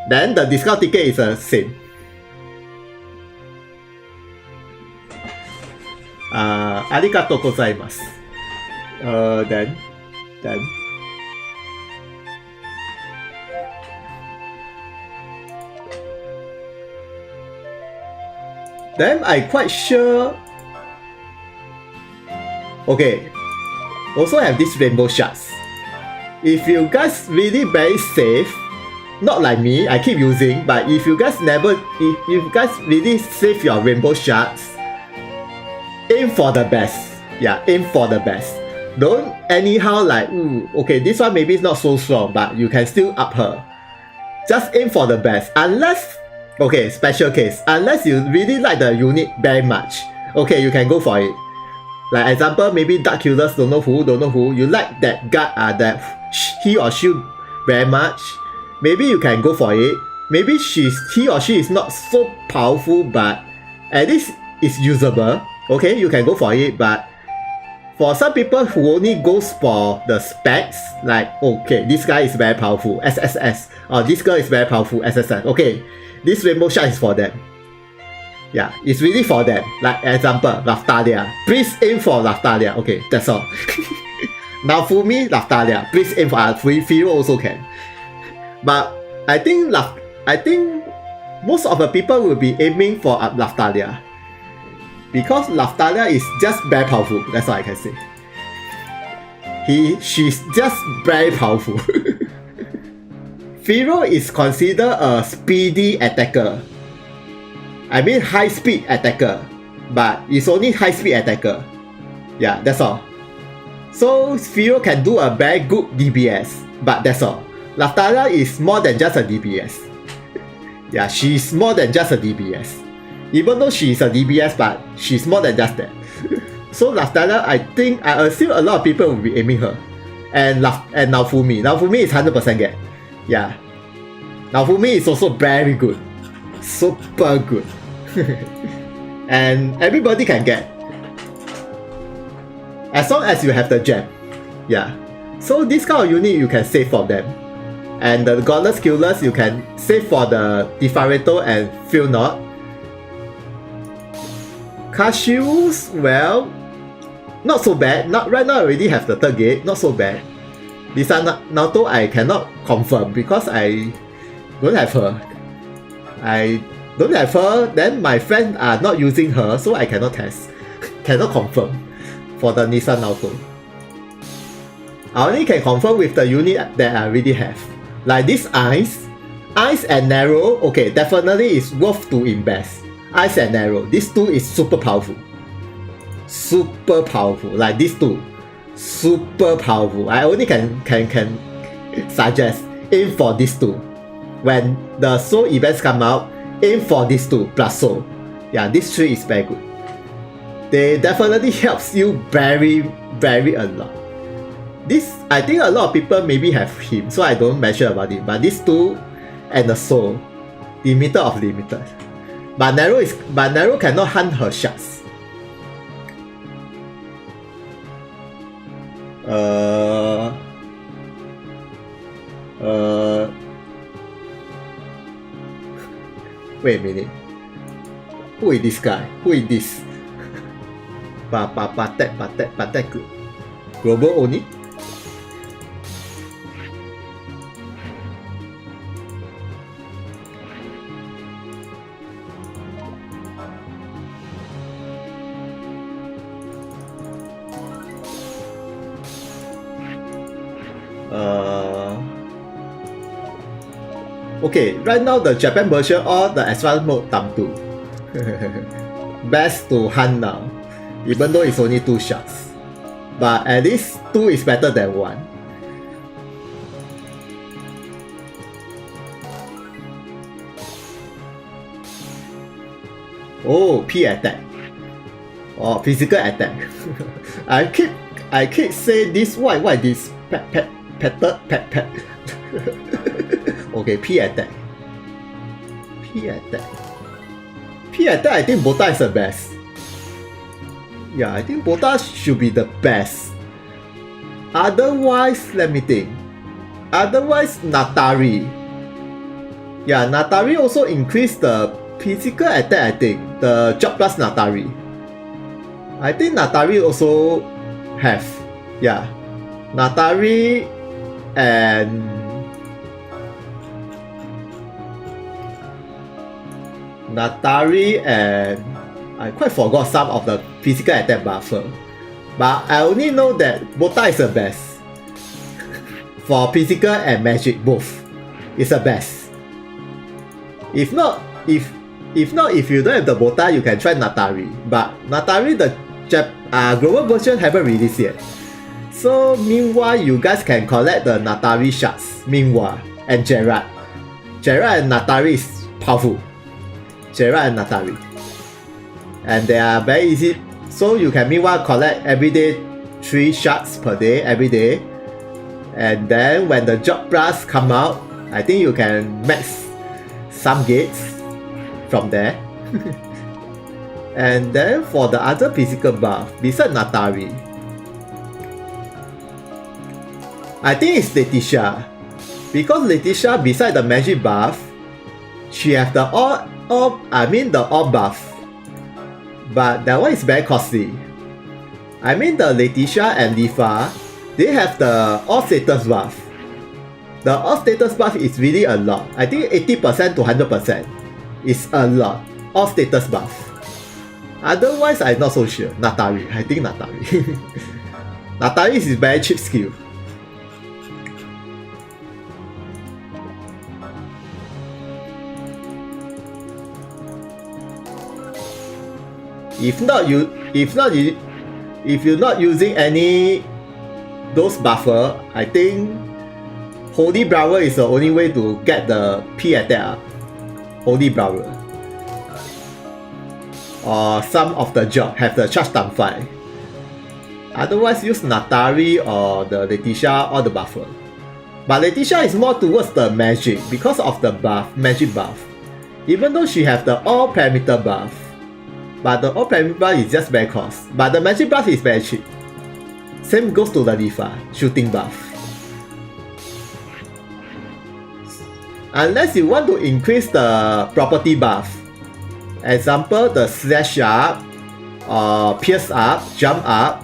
Then the discount ticket is the same. Arigatou gozaimasu. Then I quite sure. Okay, also have this rainbow shards. If you guys really very safe, not like me, I keep using, but if you guys really save your rainbow shards, aim for the best. Yeah, aim for the best. Don't anyhow like, okay, this one maybe is not so strong, but you can still up her. Just aim for the best. Unless, okay, special case, unless you really like the unit very much, okay, you can go for it. Like example, maybe Dark Killers don't know who, you like that guy, that he or she very much, maybe you can go for it. Maybe he or she is not so powerful, but at least it's usable. Okay, you can go for it, but for some people who only goes for the specs, like, okay, this guy is very powerful, SSS, or this girl is very powerful, SSS, okay, this rainbow shard is for them. Yeah, it's really for them. Like example, Raftalia. Please aim for Raftalia. Okay, that's all. Naofumi, Raftalia. Please aim for Firo also can. But I think most of the people will be aiming for Raftalia. Because Raftalia is just very powerful. That's all I can say. She's just very powerful. Firo is considered a speedy attacker. I mean high speed attacker. but it's only high speed attacker. Yeah, that's all. So Sphero can do a very good DPS, but that's all. Laftada is more than just a DPS. Yeah, she's more than just a DPS. Even though she's a DPS, but she's more than just that. So Laftada, I assume a lot of people will be aiming her. And Naofumi. Naofumi is 100% get. Yeah. Naofumi is also very good. Super good. And everybody can get. As long as you have the gem. Yeah. So this kind of unit you can save for them. And the Godless Killers you can save for the Defareto and Feel Not. Cashews, well, not so bad. Right now I already have the third gate, not so bad. Lisa Naoto I cannot confirm because I don't have her. I don't have her, then my friends are not using her, so I cannot test. Cannot confirm for the Nisa Naoto. I only can confirm with the unit that I already have. Like this Ice and Narrow, okay, definitely is worth to invest. Ice and Narrow, these two is super powerful. Super powerful, like these two. Super powerful. I only can suggest aim for these two. When the soul events come out, aim for these two plus soul. Yeah, this three is very good. They definitely helps you very a lot. This, I think a lot of people maybe have him, so I don't mention about it. But these two and the soul, limiter of limited. But Narrow cannot hunt her shots. Wait a minute. Who is this guy? Who is this? Patek. Global Oni? Okay, right now the Japan version or the advanced mode Tam 2. Best to hunt now, even though it's only 2 shots. But at least 2 is better than 1. Oh, P attack. Oh, physical attack. I keep say this what this pet. Okay, P attack. I think Bota is the best. Yeah, I think Bota should be the best. Otherwise, let me think. Otherwise, Natari. Yeah, Natari also increased the physical attack, I think. The job plus Natari. I think Natari also have. Yeah. Natari and I quite forgot some of the physical attack buffer. But I only know that Bota is the best. For physical and magic both. It's the best. If you don't have the Bota, you can try Natari. But Natari, the global version haven't released yet. So meanwhile, you guys can collect the Natari shards. Meanwhile, and Gerard and Natari is powerful. Gerard and Natari. And they are very easy. So you can meanwhile collect everyday 3 shards per day, every day. And then when the job plus come out, I think you can max some gates from there. And then for the other physical buff, besides Natari, I think it's Letitia. Because Letitia, beside the magic buff, she have the all buff. But that one is very costly. I mean the Letitia and Lifa, they have the all status buff. The all status buff is really a lot. I think 80% to 100% is a lot. All status buff. Otherwise, I'm not so sure. Natari. I think Natari. Natari is very cheap skill. If you're not using any those buffer, I think Holy Brawler is the only way to get the P attack. Holy Brawler. Or some of the job have the charge time 5. Otherwise use Natari or the Letitia or the buffer. But Letitia is more towards the magic because of the buff, magic buff. Even though she have the all parameter buff. But the all parameter buff is just very cost. But the magic buff is very cheap. Same goes to the Lifa, shooting buff. Unless you want to increase the property buff. Example, the slash up, pierce up, jump up.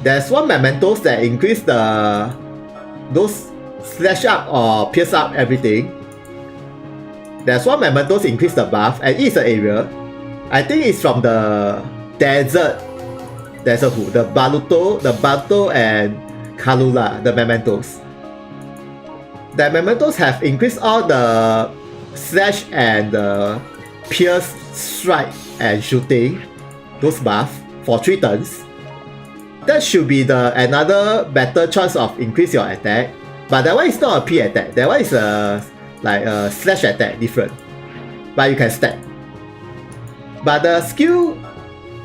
There's one mementos that increase those slash up or pierce up everything. There's one mementos increase the buff and it's an area. I think it's from the desert who? The Baluto and Kalula, the mementos. The mementos have increased all the slash and the pierce, strike and shooting, those buff for 3 turns. That should be another better chance of increase your attack. But that one is not a P attack. That one is like a slash attack, different. But you can stack. But the skill,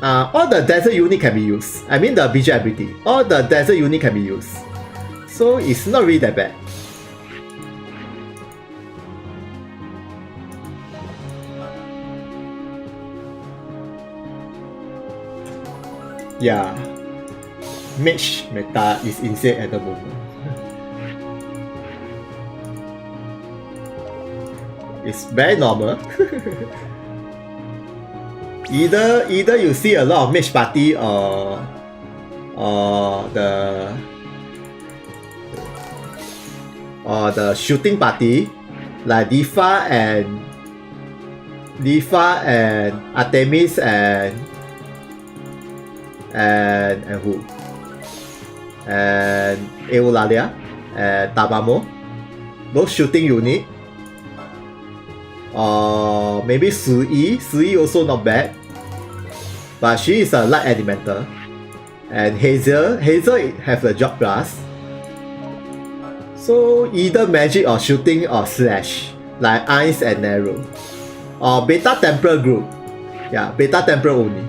all the desert unit can be used. I mean the BJ ability. All the desert unit can be used. So it's not really that bad. Yeah. Mage meta is insane at the moment. It's very normal. either you see a lot of mage party or the shooting party like Difa and Artemis and who? And Eulalia and Tabamo. Those shooting unit. Or maybe Sui also not bad. But she is a light elemental. And Hazel have a job plus. So either magic or shooting or slash. Like Ice and Narrow. Or Beta Temporal group. Yeah, Beta Temporal only.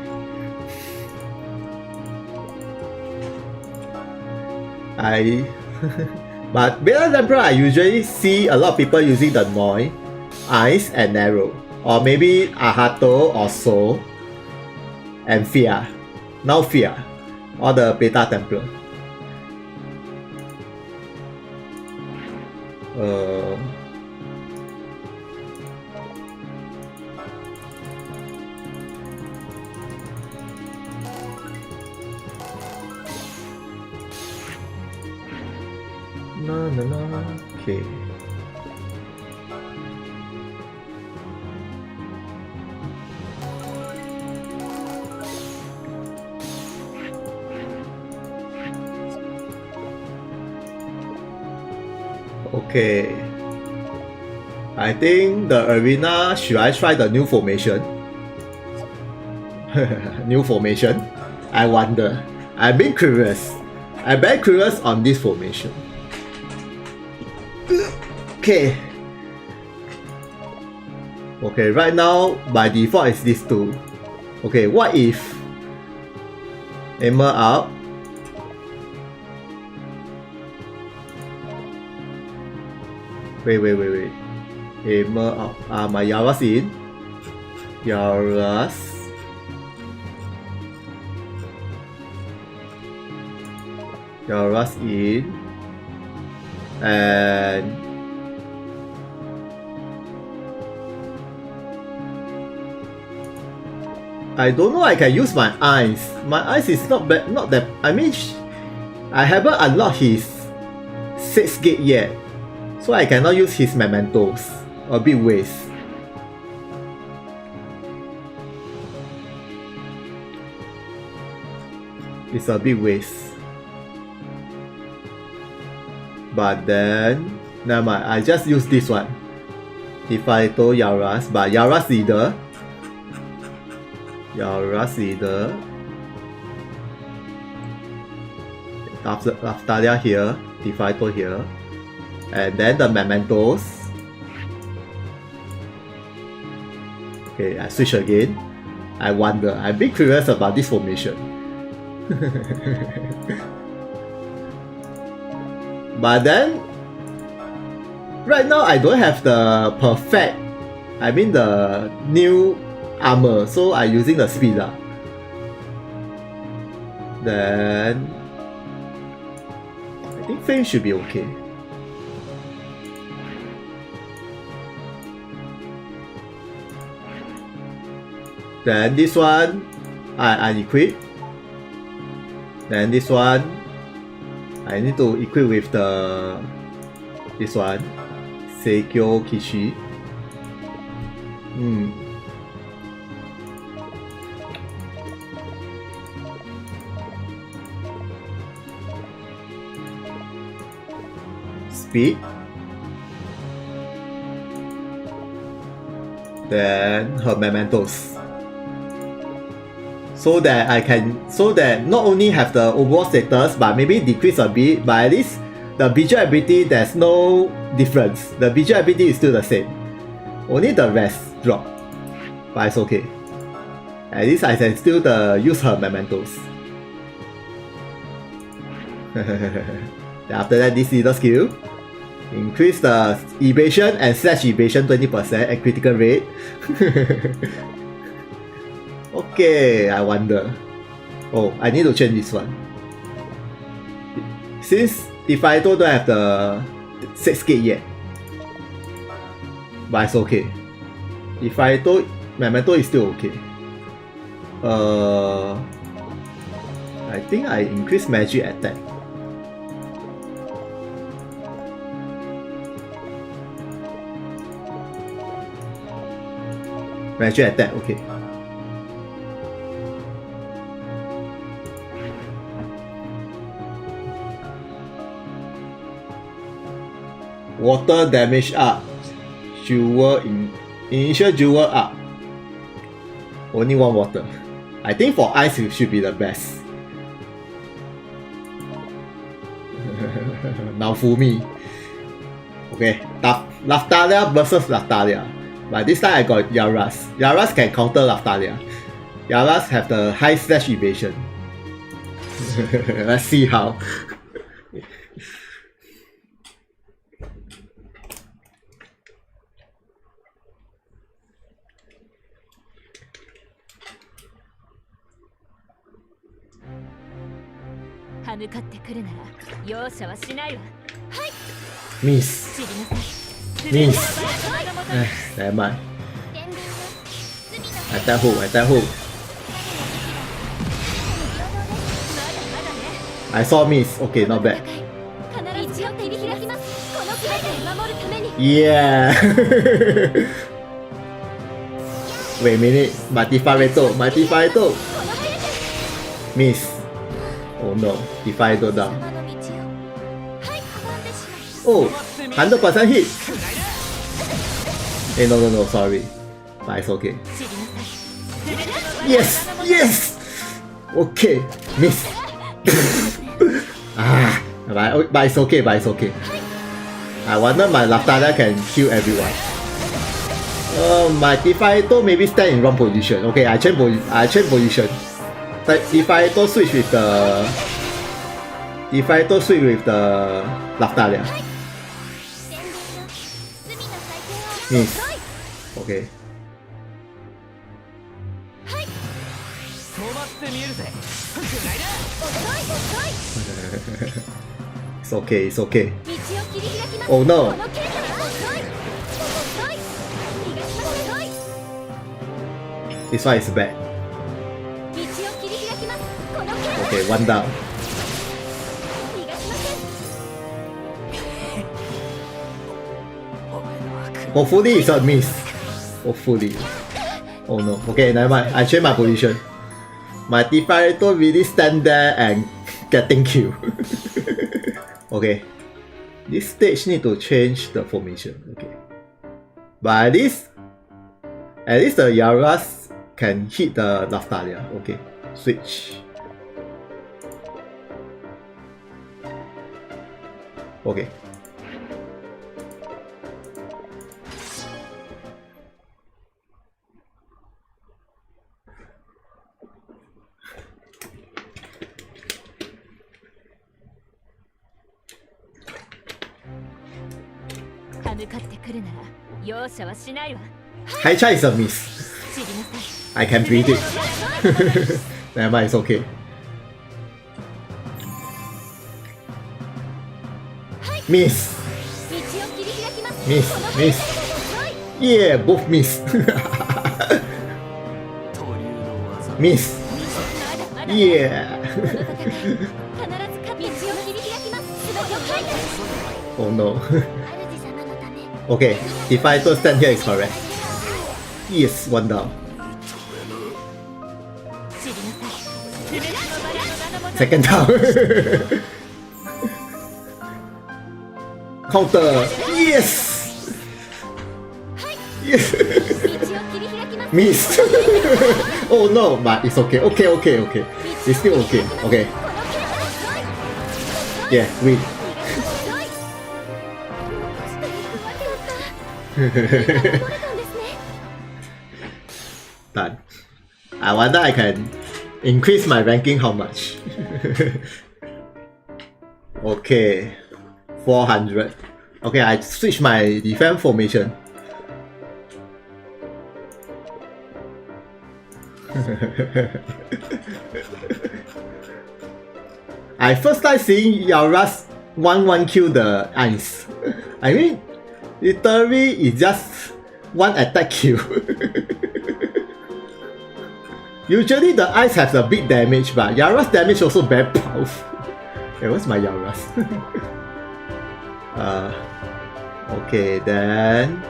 But Beta Temporal I usually see a lot of people using the Noi, Ice and Narrow. Or maybe Ahato or Soul. And Fear. Now Fear. Or the Beta Templar. Okay. Okay. I think the arena, should I try the new formation? New formation? I wonder. I'm being curious. I'm very curious on this formation. Okay. Okay, right now by default is these two. Okay, what if Emma out? Wait. Emma out. My Yara's in. Yara's in. And I don't know I can use my eyes. My eyes is not bad, not that. I mean, I haven't unlocked his 6 gate yet, so I cannot use his mementos. A bit waste. It's a bit waste. But then, never mind, I just use this one. If I told Yaras, but Yaras leader. Yara's leader. Laftalia here, Defito here. And then the mementos. Okay, I switch again. I wonder. I'm a bit curious about this formation. But then, right now I don't have the perfect, I mean the new armor, so I'm using the speed up. Then, I think fame should be okay. Then this one, I equip. Then this one, I need to equip with the this one, Seikyo Kishi. Speed. Then her mementos. So that I can, so that not only have the overall status but maybe decrease a bit, but at least the visual ability there's no difference. The visual ability is still the same. Only the rest drop. But it's okay. At least I can still use her mementos. Then after that, this leader skill. Increase the evasion and slash evasion 20% and critical rate. Okay, I wonder. Oh, I need to change this one. Since Defito don't have the 6k yet. But it's okay. Defito, Memento is still okay. I think I increase magic attack. Magic attack, okay. Water damage up. Jewel initial jewel up. Only one water. I think for ice it should be the best. Now for me. Okay, Laftalia versus Laftalia. But this time I got Yaras. Yaras can counter Laftalia. Yaras have the high slash evasion. Let's see how. Miss. Miss. Never mind. Attack who? Attack who? I saw miss. Okay, not bad. Yeah. Wait a minute. Matifareto. Miss. Oh no. Defido down. Oh, 100% hit. Hey, no, sorry. But it's okay. Yes! Okay, miss. But it's okay. I wonder my Laftada can kill everyone. My Defiito maybe stand in wrong position. Okay, I change position. Defiito switch with the Laftalia. Miss. Okay. It's okay. Oh no. This one is bad. Okay, one down. Hopefully it's not miss. Hopefully. Oh no. Okay, never mind. I change my position. My Defiito really stand there and getting killed. Okay. This stage need to change the formation. Okay. But at least the Yaras can hit the Laftalia. Okay, switch. Okay. High chance is a miss. I can beat it. Never mind, it's okay. Miss. Miss. Yeah, both miss. Miss. Yeah. Oh no. Okay, if I don't stand here is correct. Yes, one down. Second down. Counter. Yes. Yes. Miss. Oh no, but it's okay. Okay. It's still okay. Okay. Yeah, win. Done. I wonder I can increase my ranking how much? Okay, 400. Okay, I switch my defense formation. I first time seeing Yaras 1-1 kill the ice. I mean, literally it's just one attack kill. Usually the ice has a big damage, but Yara's damage also very powerful. Okay, what's my Yara's? Okay, then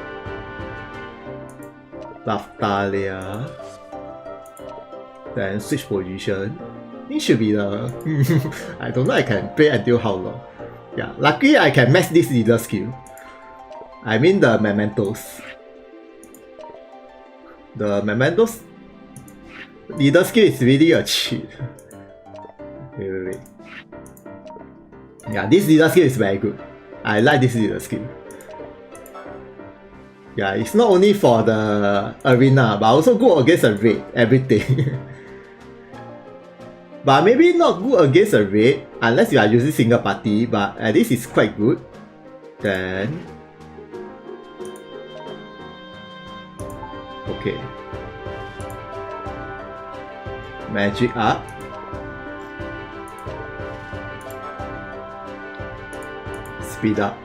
Laftalia. Then switch position. This should be the I don't know I can play until how long. Yeah, luckily I can max this leader skill. I mean the mementos. The mementos leader skill is really a cheat. Wait. Yeah, this leader skill is very good. I like this leader skill. Yeah, it's not only for the arena, but also good against a raid, everything. But maybe not good against a raid, unless you are using single party, but at least it's quite good. Then... okay. Magic up. Speed up.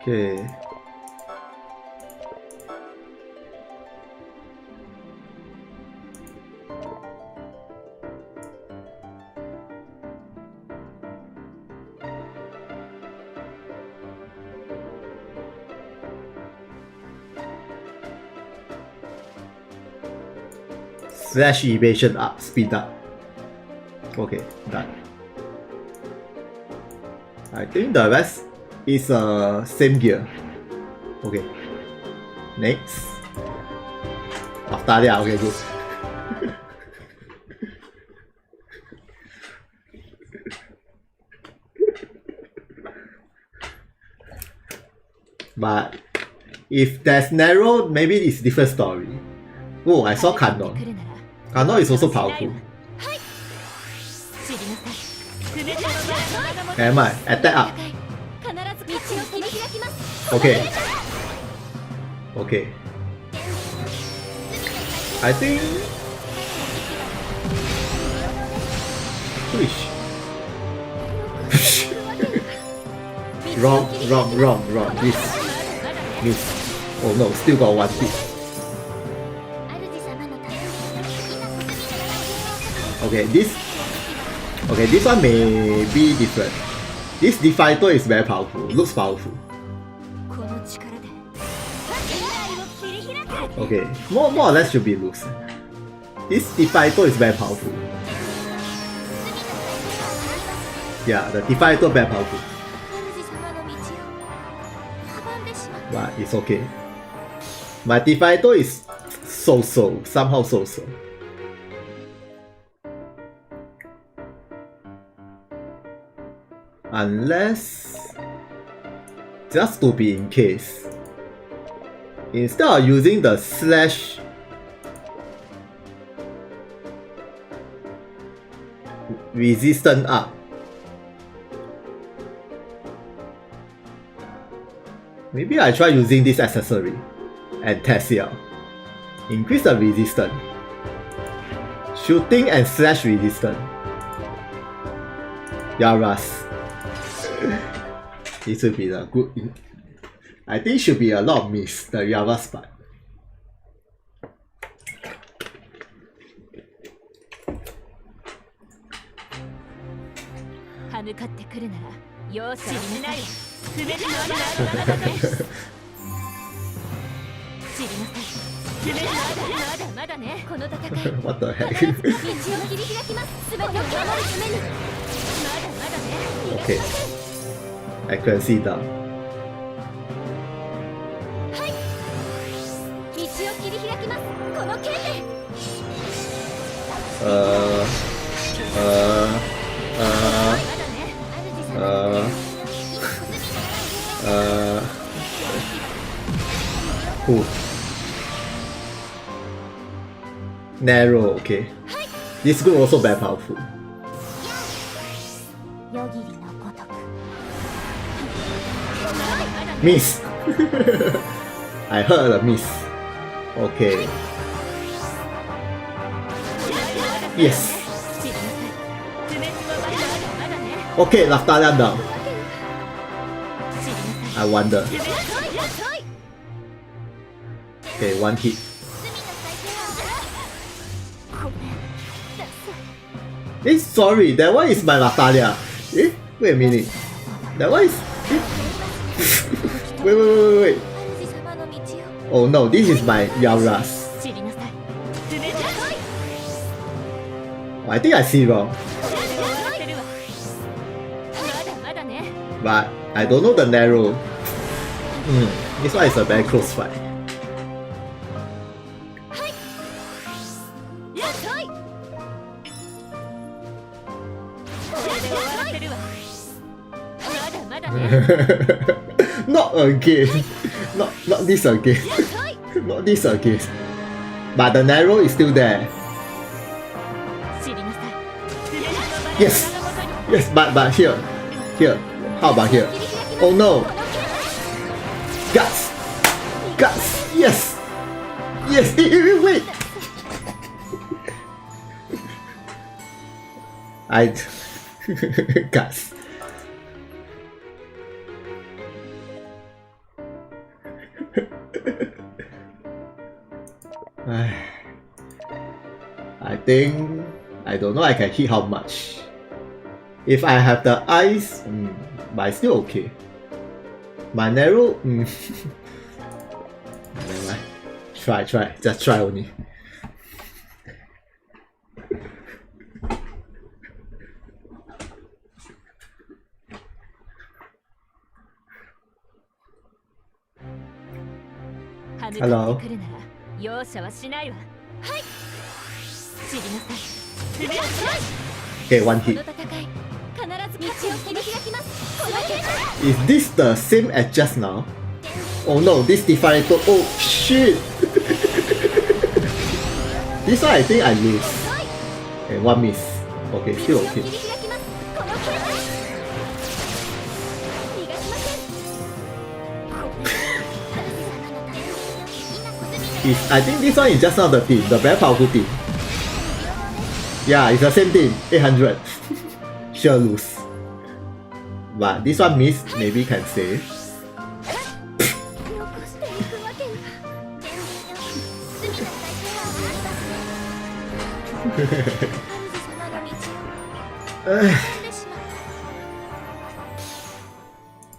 Okay. Slash evasion up, speed up. Okay, done. I think the rest is same gear. Okay. Next. Laftalia, okay, good. But if there's narrow, maybe it's different story. Oh, I saw Kanon. Kanon is also powerful. Never mind, attack up. Okay. Okay. I think... Wrong. Miss. Oh no, still got one hit. Okay, this one may be different. This Defighter is very powerful, looks powerful. Okay, more or less should be loose. This Defighter is very powerful. Yeah, the Defiator very powerful. 主様の道を阻んでしまった But it's okay. My Defiator is so-so, somehow so-so. Unless... just to be in case. Instead of using the slash... resistance up. Maybe I try using this accessory and test here. Increase the resistance. Shooting and slash resistance. Yaras. This will be the good. I think should be a lot of miss, the Yaras part. 歯向かってくるなら容赦はしないわ不滅のあだ知りなさい不滅のあだまだねこの戦い What the heck? 道を切り開きます全てを守るためにまだまだね Okay. I can see that. はい道を切り開きますこの剣で Cool. Narrow, okay. This group also very powerful. よぎりのごとく Miss! I heard a miss. Okay. Yes. Okay, Laftalia down. I wonder. Okay, one hit. Eh, sorry, that one is my Laftalia. Eh, wait a minute. That one is... wait. Oh no, this is my Yaras. I think I see wrong. But I don't know the narrow. This one is a very close fight. Not again. Not this again. Not this again. But the narrow is still there. Yes. Yes, but here. Here. How about here? Oh no. Guts. Guts. Yes. Yes. Wait. I guts. I think I don't know I can hit how much. If I have the eyes, but it's still okay. My narrow, never mind. Try, just try only. Hello. Okay, one hit. Is this the same as just now? Oh no, this Defiator. Oh shit! This one I think I lose. Okay, one miss. Okay, still okay. I think this one is just not the team, the very powerful team. Yeah, it's the same team, 800. Sure lose. But this one miss, maybe can save.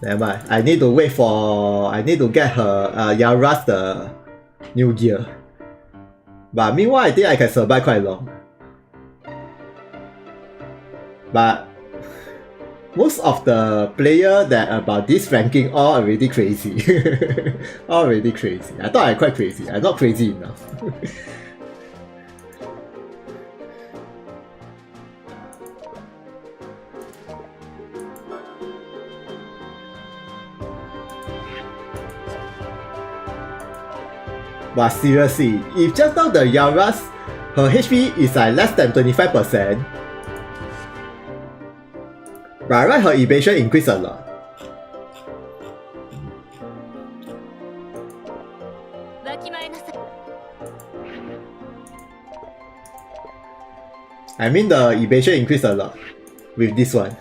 Never mind. I need to wait for... I need to get her Yaras the new gear. But meanwhile, I think I can survive quite long. But most of the player that about this ranking are already crazy. Already crazy. I thought I'm quite crazy. I'm not crazy enough. But seriously, if just now the Yara's, her HP is like less than 25%, but right, her evasion increased a lot. I mean the evasion increased a lot with this one.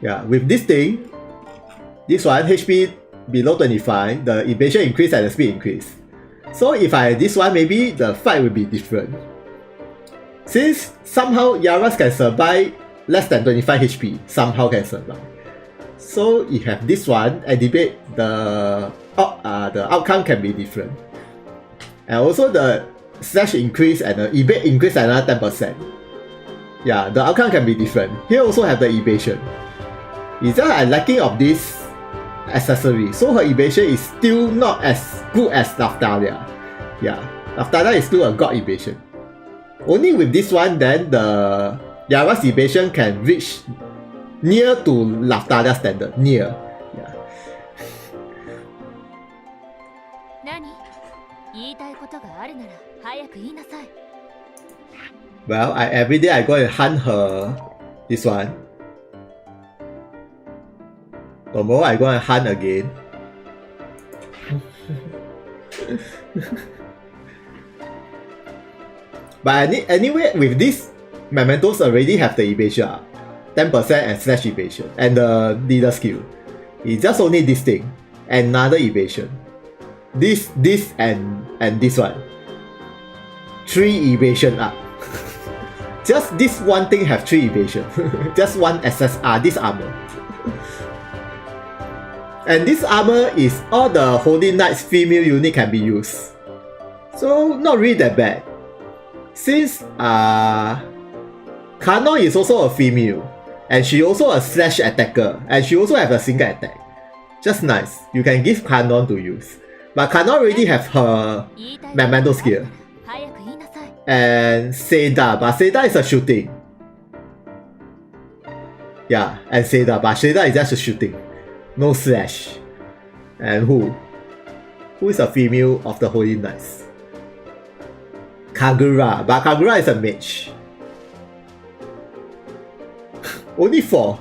Yeah, with this thing, this one HP below 25, the evasion increase and the speed increase. So if I had this one, maybe the fight will be different. Since somehow Yaras can survive less than 25 HP, somehow can survive. So if you have this one and debate, the outcome can be different. And also the slash increase and the evade increase another 10%. Yeah, the outcome can be different. Here also have the evasion. It's just I'm lacking of this accessory, so her evasion is still not as good as Laftalia. Yeah, Laftalia is still a god evasion. Only with this one, then the Yara's evasion can reach near to Laftalia standard. Near. Yeah. Well, every day I go and hunt her. This one. Tomorrow I go and hunt again. But anyway, with this, Mementos already have the evasion up. 10% and slash evasion. And the leader skill. It's just only this thing. Another evasion. This and this one. 3 evasion up. Just this one thing have 3 evasion. Just one SSR, this armor. And this armor is all the Holy Knight's female unit can be used. So not really that bad. Since Kanon is also a female. And she also a slash attacker. And she also have a single attack. Just nice. You can give Kanon to use. But Kanon already have her Memento skill. And Seda. But Seda is a shooting. Yeah, and Seda. But Seda is just a shooting. No slash. And who? Who is a female of the Holy Knights? Kagura. But Kagura is a mage. Only 4.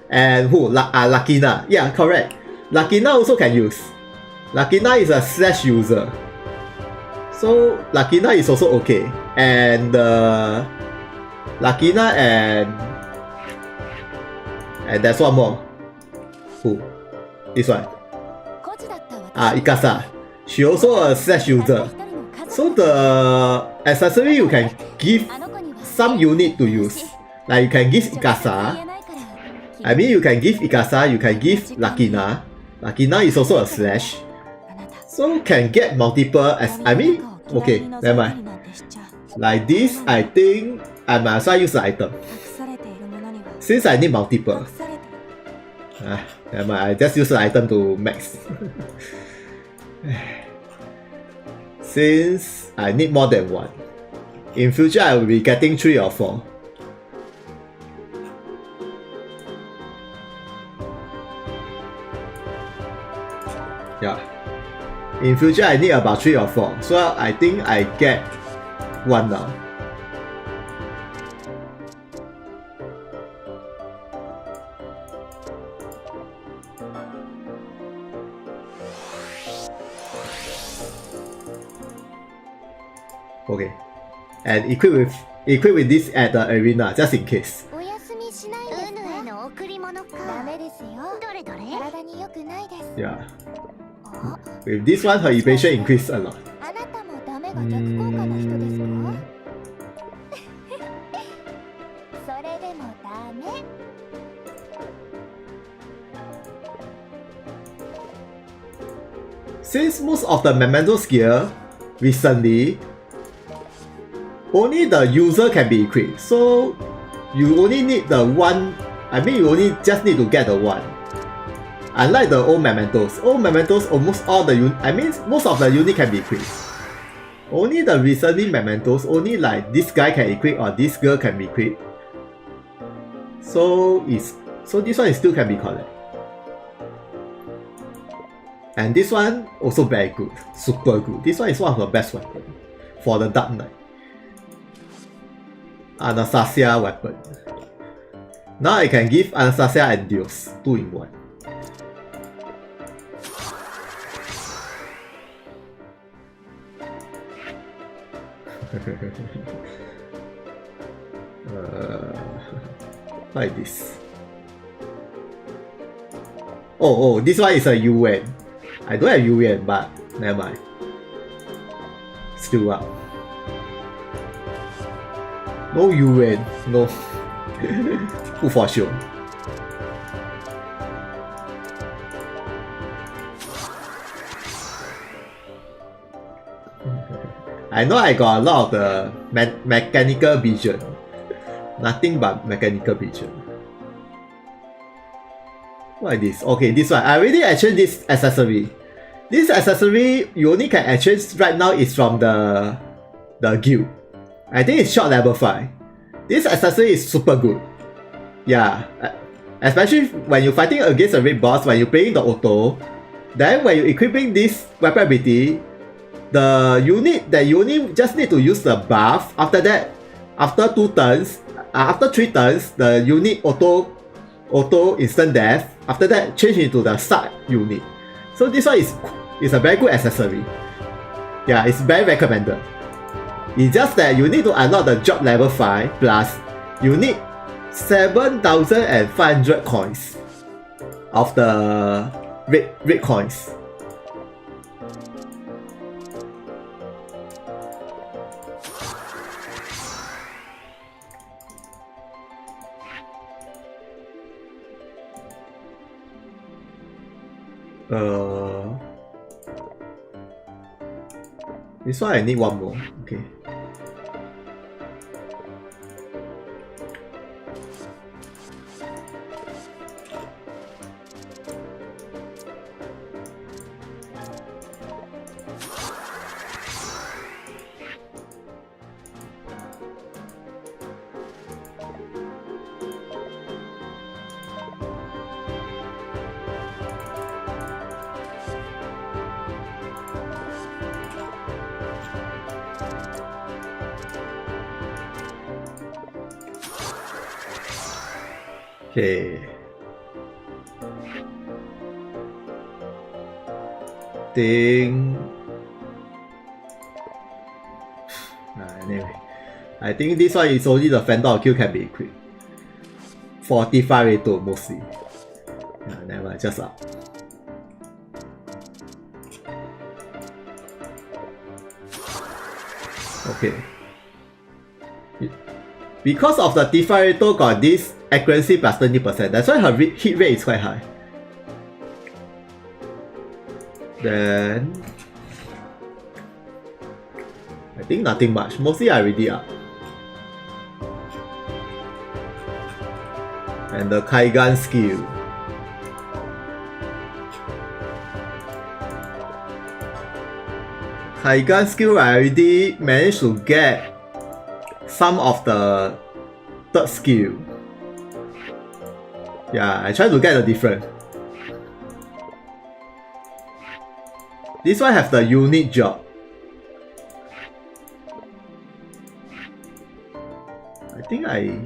And who? Lakina. Yeah, correct. Lakina also can use. Lakina is a slash user. So Lakina is also okay. And Lakina and there's one more. Who? This one. Ikasa. She also a slash user. So the accessory you can give some unit to use. Like you can give Ikasa. I mean you can give Ikasa, you can give Lakina. Lakina is also a slash. So can get multiple as I mean okay, never mind. Like this, I think I might as well use the item. Since I need multiple. Never mind, I just use the item to max. Since I need more than 1. In future, I will be getting 3 or 4. Yeah. In future, I need about 3 or 4. So I think I get 1 now. Okay. And equip with this at the arena, just in case. Yeah. With this one, her evasion increased a lot. Since most of the Memento skill recently, only the user can be equipped. So you only need the one I mean, you only just need to get the one. Unlike the old mementos, almost all the most of the unit can be equipped. Only the recently mementos, only like this guy can equip or this girl can be equipped. So this one is still can be collected. And this one also very good, super good. This one is one of the best weapons for the Dark Knight. Anastasia weapon. Now I can give Anastasia and Dios 2 in 1. Like this. Oh, this one is a UN. I don't have UN, but never mind. Still up. No UN, no. Who for sure. I know I got a lot of the mechanical vision. Nothing but mechanical vision. What is this? Okay, this one. I already exchanged this accessory. This accessory you only can exchange right now is from the guild. I think it's short level 5. This accessory is super good. Yeah. Especially when you're fighting against a raid boss, when you're playing the auto. Then when you're equipping this weapon ability, the unit that you only just need to use the buff. After that, after 2 turns, after 3 turns, the unit auto instant death. After that, change into the start unit. So this one is a very good accessory. Yeah, it's very recommended. It's just that you need to unlock the job level 5 plus you need 7,500 coins of the red coins. This one I need one more. Okay. Okay. Anyway, I think this one is only the Phantom Q can be equipped. 45 Reto mostly. Never mind, just up. Okay. Because of the Tifareto got this accuracy plus 20%, that's why her hit rate is quite high. Then I think nothing much. Mostly I already up. And the Kaigan skill. Kaigan skill I already managed to get some of the third skill. Yeah, I try to get the different. This one have the unique job. I think I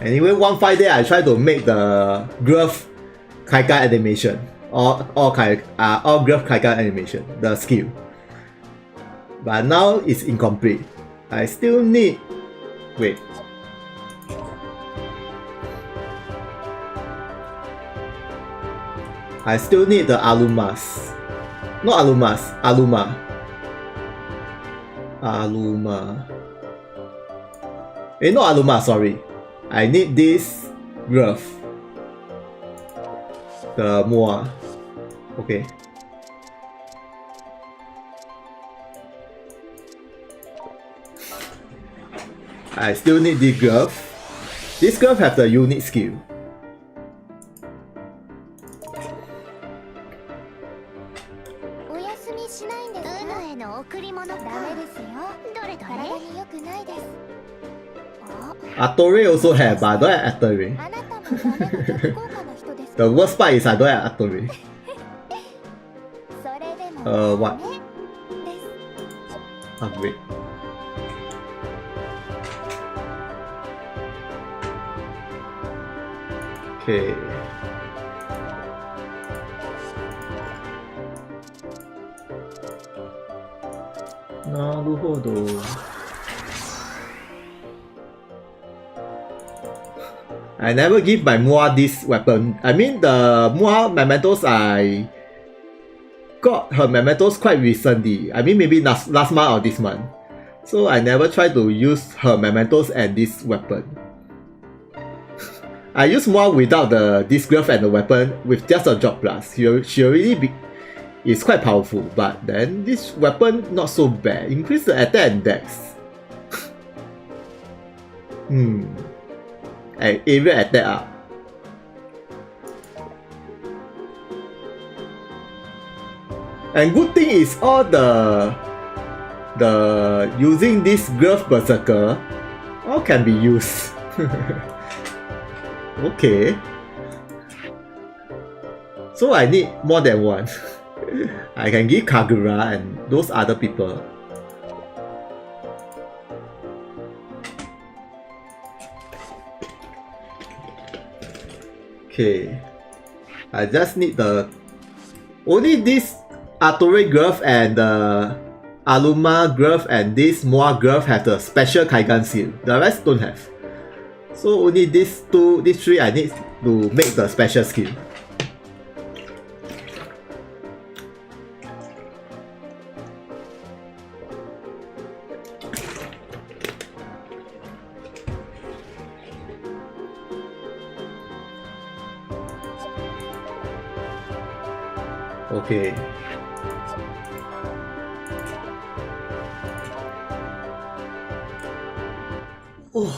Anyway, one fight day I try to make the Growth Kaikan animation. All Growth Kaikan animation, the skill. But now it's incomplete. I still need... Wait. I still need the Alumas. Not Alumas, Aluma. Not Aluma, sorry. I need this Growth. The Moa. Okay. I still need this glove. This glove has the unique skill. お休みしないんですか？への贈り物ダメですよ。どれどれ？体に良くないです。Atore also have, but I don't have Atore. あなたもダメな逆効果の人です。The worst part is I don't have Atore. それでも What? です。 Upgrade. Okay. Naruhodo. I never give my Mua this weapon. I mean the Mua mementos I got her mementos quite recently. I mean maybe last month or this month. So I never try to use her mementos and this weapon. I use Mua without the this glove and the weapon with just a drop plus. She already is quite powerful, but then this weapon not so bad. Increase the attack and dex. Area attack up. And good thing is all the using this glove berserker all can be used. Okay. So I need more than one. I can give Kagura and those other people. Okay. I just need the only this Atore glove and the Aluma glove and this Moa glove have the special Kaigan seal. The rest don't have. So only these three I need to make the special skill. Okay. Oh.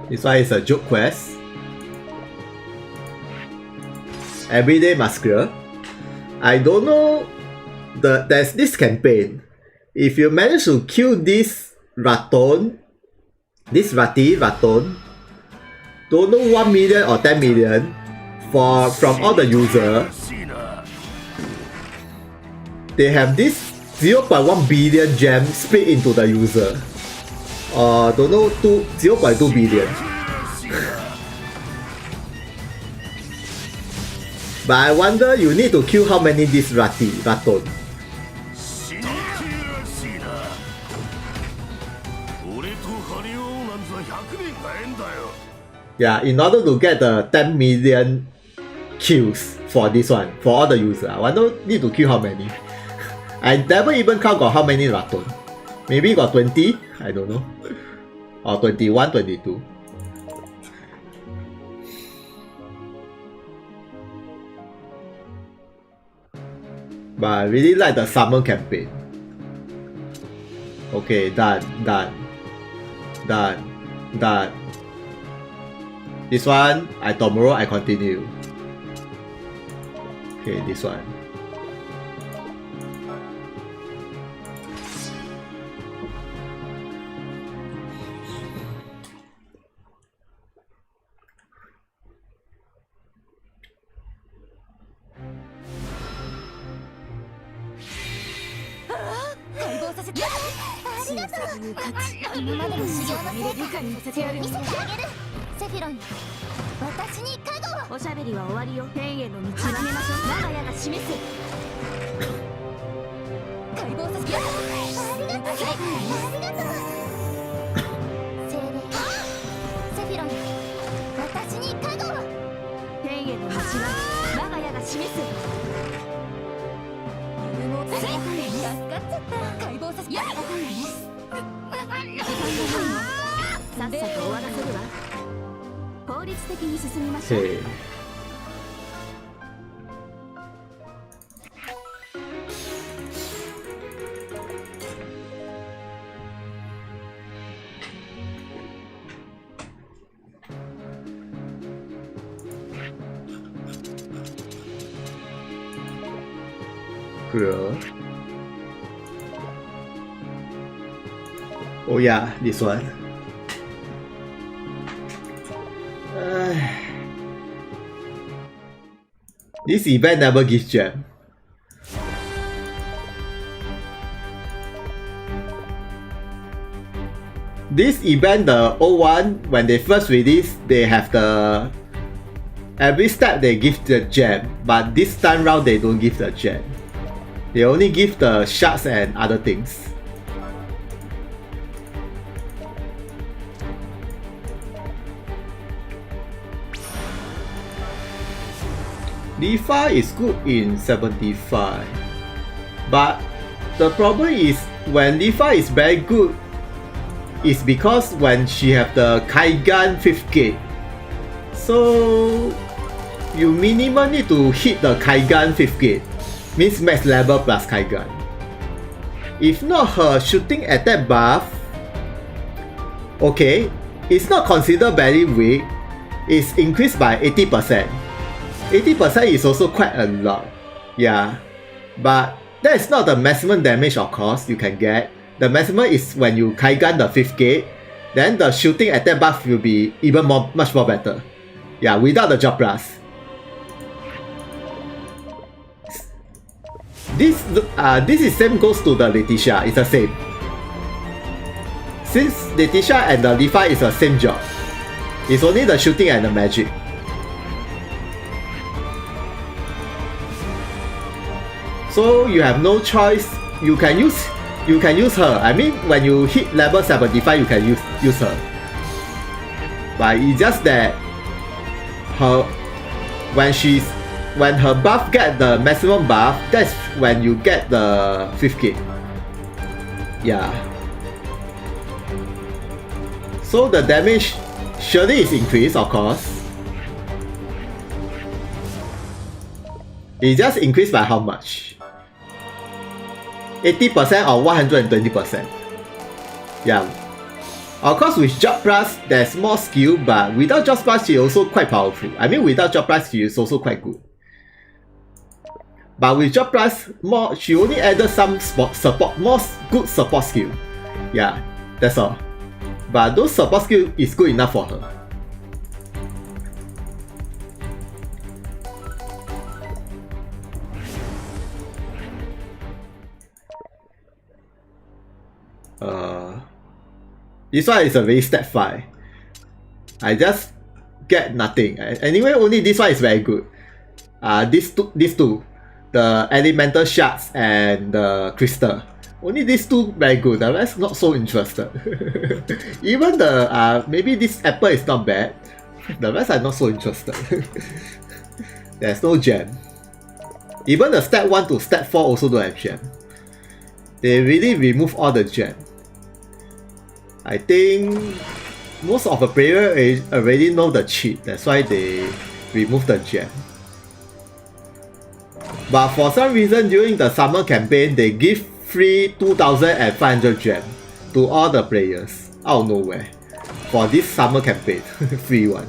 This one is a joke quest. Everyday Massacre. I don't know. There's this campaign. If you manage to kill this Raton, don't know 1 million or 10 million from all the users, they have this 0.1 billion gem split into the user. Don't know 0.2 billion. But I wonder you need to kill how many this Raton. Yeah, in order to get the 10 million kills for this one, for all the users. I wonder need to kill how many. I never even count got how many Raton. Maybe got 20? I don't know. Or 21, 22. But I really like the summer campaign. Okay, done. This one, tomorrow I continue. Okay, this one. Okay. Sakura. Oh yeah, this one. This event never gives gem. This event, the old one, when they first release, they have the every step they give the gem, but this time round they don't give the gem. They only give the shards and other things. D5 is good in 75, but the problem is when D5 is very good is because when she have the Kaigan 5th gate, so you minimum need to hit the Kaigan 5th gate, means max level plus Kaigan. If not, her shooting attack buff, okay, it's not considered very weak, it's increased by 80%. 80% is also quite a lot, yeah, but that is not the maximum damage of course you can get. The maximum is when you Kaigan the 5th gate, then the shooting attack buff will be even much more better. Yeah, without the job plus. This is same goes to the Letitia, it's the same. Since Letitia and the Levi is the same job, it's only the shooting and the magic. So you have no choice. You can use her. I mean, when you hit level 75, you can use her. But it's just that when her buff get the maximum buff, that's when you get the 5th gate. Yeah. So the damage surely is increased, of course. It just increased by how much? 80% or 120%. Yeah. Of course, with Job Plus, there's more skill, but without Job Plus, she's also quite powerful. I mean, without Job Plus, she is also quite good. But with Job Plus, she only added some support, more good support skill. Yeah, that's all. But those support skill is good enough for her. This one is a very stat 5. I just get nothing. Anyway, only this one is very good. These two, the elemental shards and the crystal. Only these two very good. The rest not so interested. Even the maybe this apple is not bad. The rest are not so interested. There's no gem. Even the stat 1 to stat 4 also don't have gem. They really remove all the gem. I think most of the players already know the cheat, that's why they remove the gem. But for some reason during the summer campaign, they give free 2,500 gem to all the players out of nowhere for this summer campaign. Free one.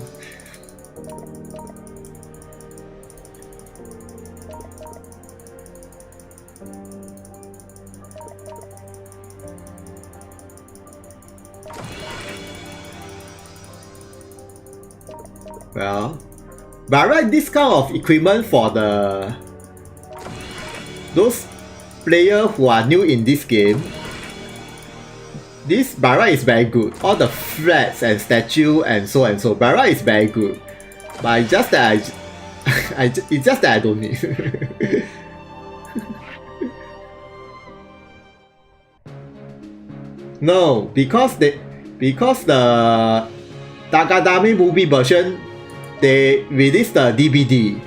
Well, but right, this kind of equipment for those players who are new in this game, this Bara is very good. All the flats and statue and so Bara is very good. But it's just that it's just that I don't need. No, because the Tagadame movie version, they released the DVD.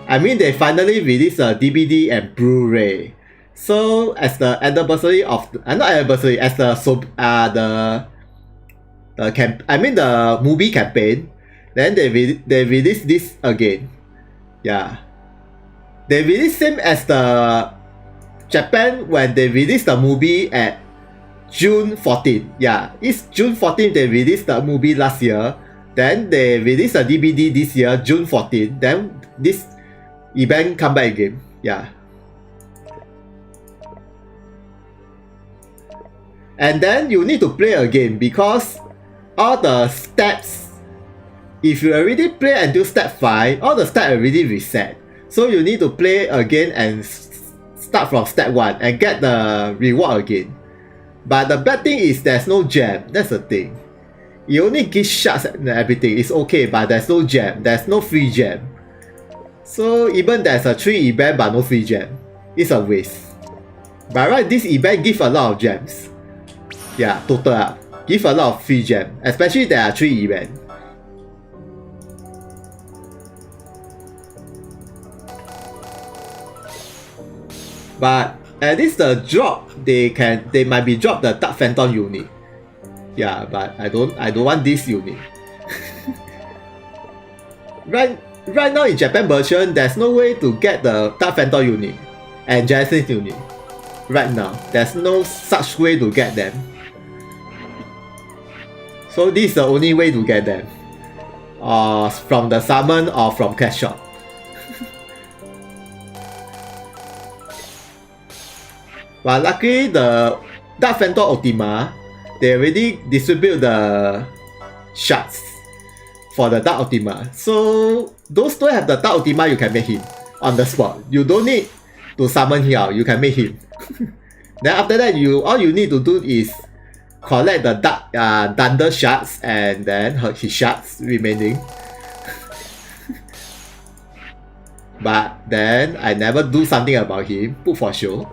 I mean, they finally released the DVD and Blu-ray. So as the anniversary of not anniversary, as the movie campaign, then they released this again. Yeah, they released same as the Japan when they released the movie at June 14. Yeah, it's June 14 they released the movie last year. Then they released a DVD this year, June 14. Then this event come back again. Yeah. And then you need to play again because all the steps, if you already play until step 5, all the steps already reset. So you need to play again and start from step 1 and get the reward again. But the bad thing is there's no gem. That's the thing. You only give shots and everything. It's okay, but there's no gem. There's no free gem. So even there's a 3 event but no free gem, it's a waste. But right, this event gives a lot of gems. Yeah, total up. Give a lot of free gem. Especially there are 3 events. But at least the drop, they might be drop the Dark Phantom unit. Yeah, but I don't want this unit. Right now in Japan version, there's no way to get the Dark Phantom unit and Genesis unit. Right now, there's no such way to get them. So this is the only way to get them. From the summon or from cash shop. But luckily the Dark Phantom Ultima, they already distribute the shards for the Dark Ultima. So those don't have the Dark Ultima, you can make him on the spot. You don't need to summon him out, you can make him. Then after that, all you need to do is collect the Dark Thunder shards and then his shards remaining. But then I never do something about him, put for show.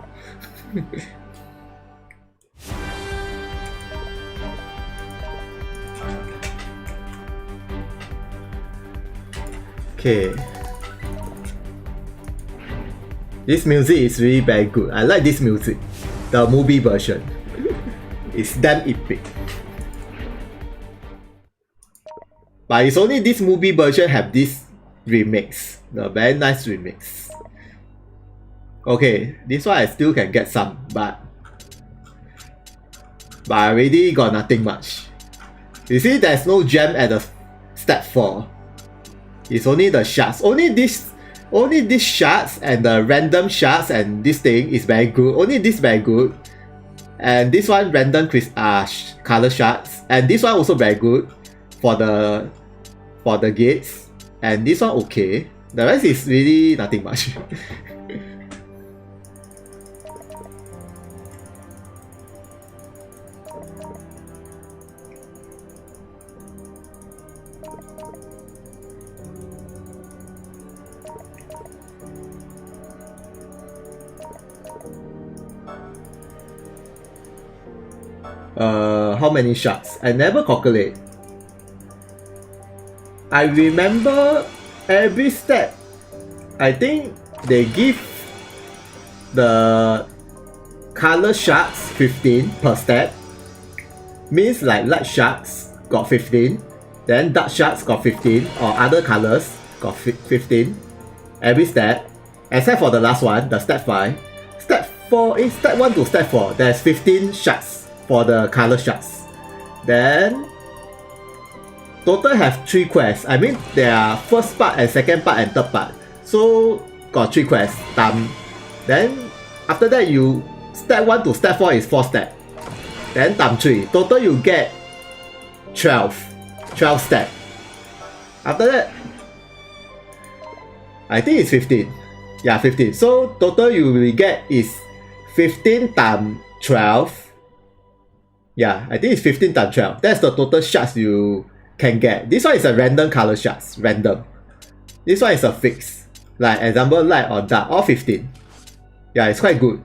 Okay. This music is really very good. I like this music. The movie version. It's damn epic. But it's only this movie version have this remix. The very nice remix. Okay, this one I still can get some, but I already got nothing much. You see, there's no gem at the step 4. It's only the shards. Only these shards and the random shards and this thing is very good. Only this very good. And this one random color shards. And this one also very good for the gates. And this one okay. The rest is really nothing much. How many shots? I never calculate. I remember every step. I think they give the color shots 15 per step. Means like light shots got 15, then dark shots got 15, or other colors got 15 every step, except for the last one, the step 5. Step 4 is step 1 to step 4. There's 15 shots for the color shots. Then total have 3 quests. I mean there are first part and second part and third part. So got 3 quests. Then after that you step 1 to step 4 is 4 steps. Then times 3. Total you get 12 steps. After that I think it's 15. Yeah, 15. So total you will get is 15 times 12. Yeah, I think it's 15 times 12. That's the total shards you can get. This one is a random color shards. Random. This one is a fix. Like example light or dark. All 15. Yeah, it's quite good.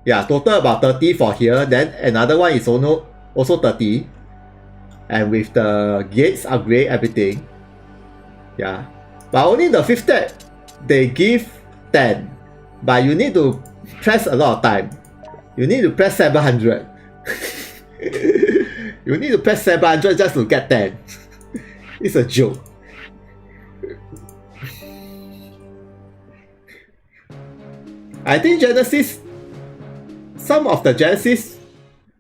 Yeah, total about 30 for here. Then another one is also 30. And with the gates upgrade, everything. Yeah. But only the 5th step, they give 10. But you need to press a lot of time. You need to press 700. You need to press 700 just to get 10. It's a joke. I think Genesis, some of the Genesis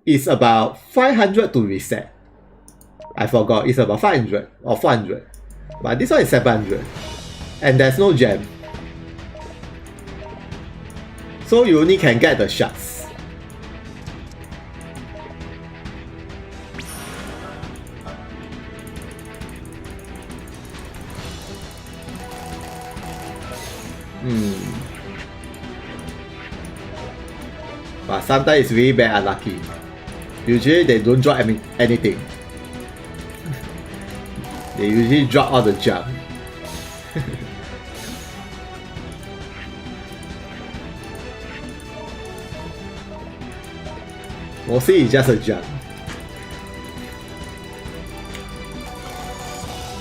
is about 500 to reset. I forgot, it's about 500 or 400. But this one is 700. And there's no gem. So you only can get the shards. But sometimes it's really bad unlucky. Usually they don't drop anything. They usually drop all the junk. Mostly it's just a junk.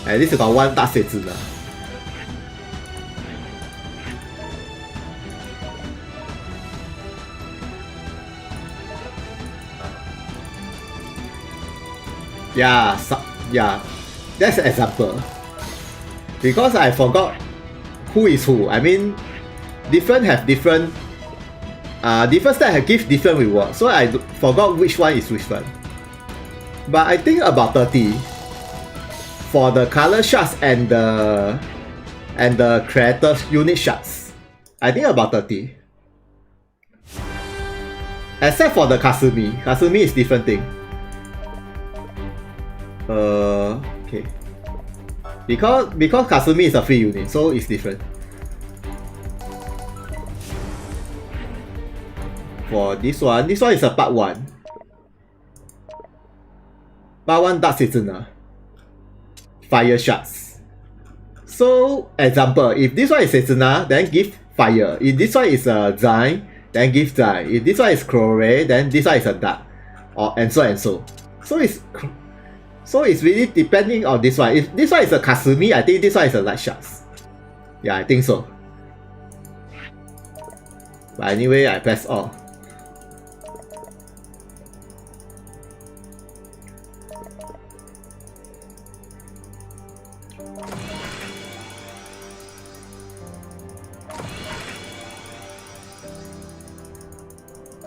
At least you got one 大水子呢。Yeah, yeah, that's an example. Because I forgot who is who. I mean, different have different stat have give different reward. So I forgot which one is which one. But I think about 30 for the color shards and the creator's unit shards. I think about 30. Except for the Kasumi. Kasumi is different thing. Okay. Because Kasumi is a free unit, so it's different. For this one is a part 1. Part 1 Dark Seasoner. Fire shards. So, example, if this one is Seasoner, then give fire. If this one is a Zine, then give Zine. If this one is Chlore, then this one is a Dark. And so and so. So it's really depending on this one. If this one is a Kasumi, I think this one is a light shards. Yeah, I think so. But anyway, I press all.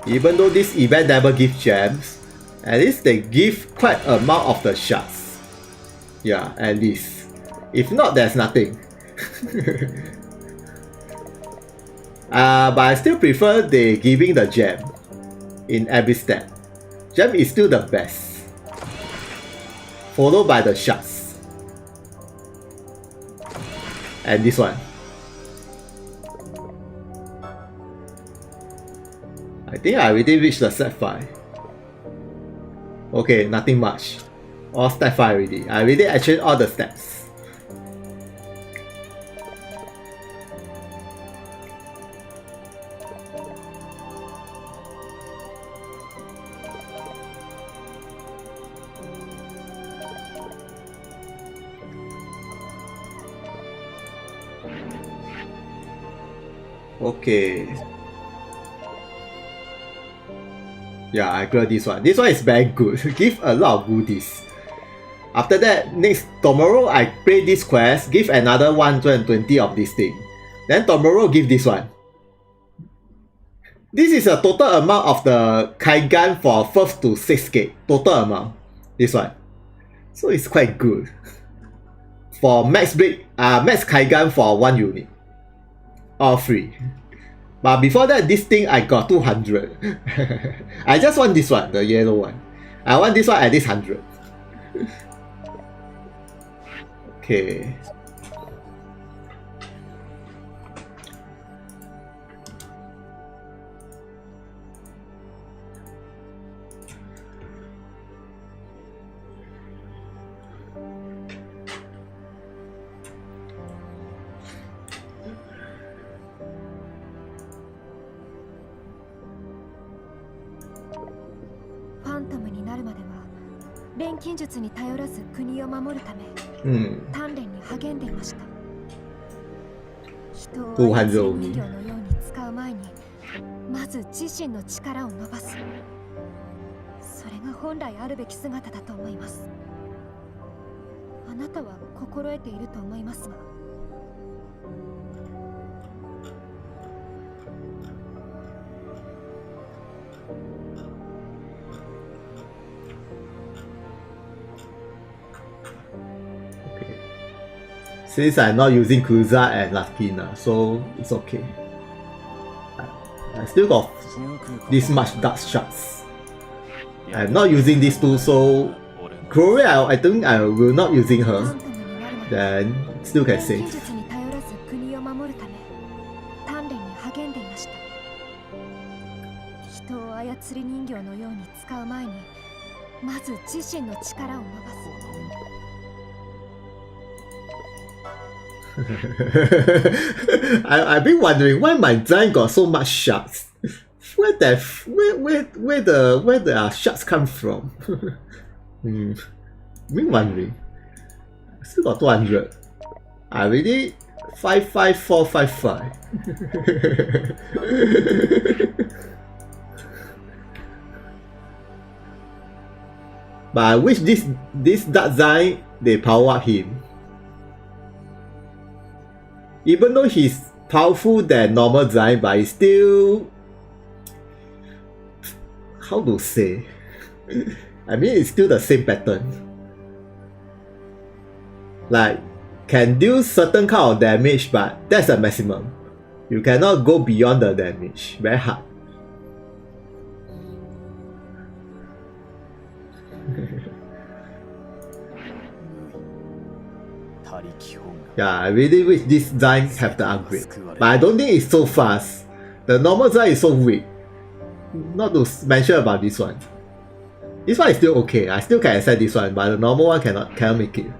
Even though this event never gives gems, at least they give quite a amount of the shards. Yeah, at least. If not, there's nothing. But I still prefer they giving the gem in every step. Gem is still the best. Followed by the shards. And this one. I think I already reached the step 5. Okay, nothing much. All step 5 already. I already achieved all the steps. Okay. Yeah, I clear this one. This one is very good. Give a lot of goodies. After that, tomorrow I play this quest, give another 120 of this thing. Then tomorrow give this one. This is a total amount of the Kaigan for 1st to 6th gate. Total amount. This one. So it's quite good. For max Kaigan for 1 unit. All free. But before that, this thing I got 200. I just want this one, the yellow one. I want this one at least 100. Okay. Since I'm not using Kuza and Latkina, so it's okay. I still got this much dark shards. I'm not using these two, so Chloe, I think I will not using her. Then still can save. 鍛錬に励んでいました。人を操り人形のように使う前にまず自身の力を伸ばす。I've been wondering why my design got so much shards. Where the shards come from? Been wondering. Still got 200. I really 55455. But I wish this dark design they power up him. Even though he's powerful than normal design, but he's still, how to say? I mean, it's still the same pattern. Like, can do certain kind of damage, but that's the maximum. You cannot go beyond the damage. Very hard. Yeah, I really wish this design have the upgrade. But I don't think it's so fast. The normal design is so weak. Not to mention about this one. This one is still okay. I still can accept this one, but the normal one cannot make it.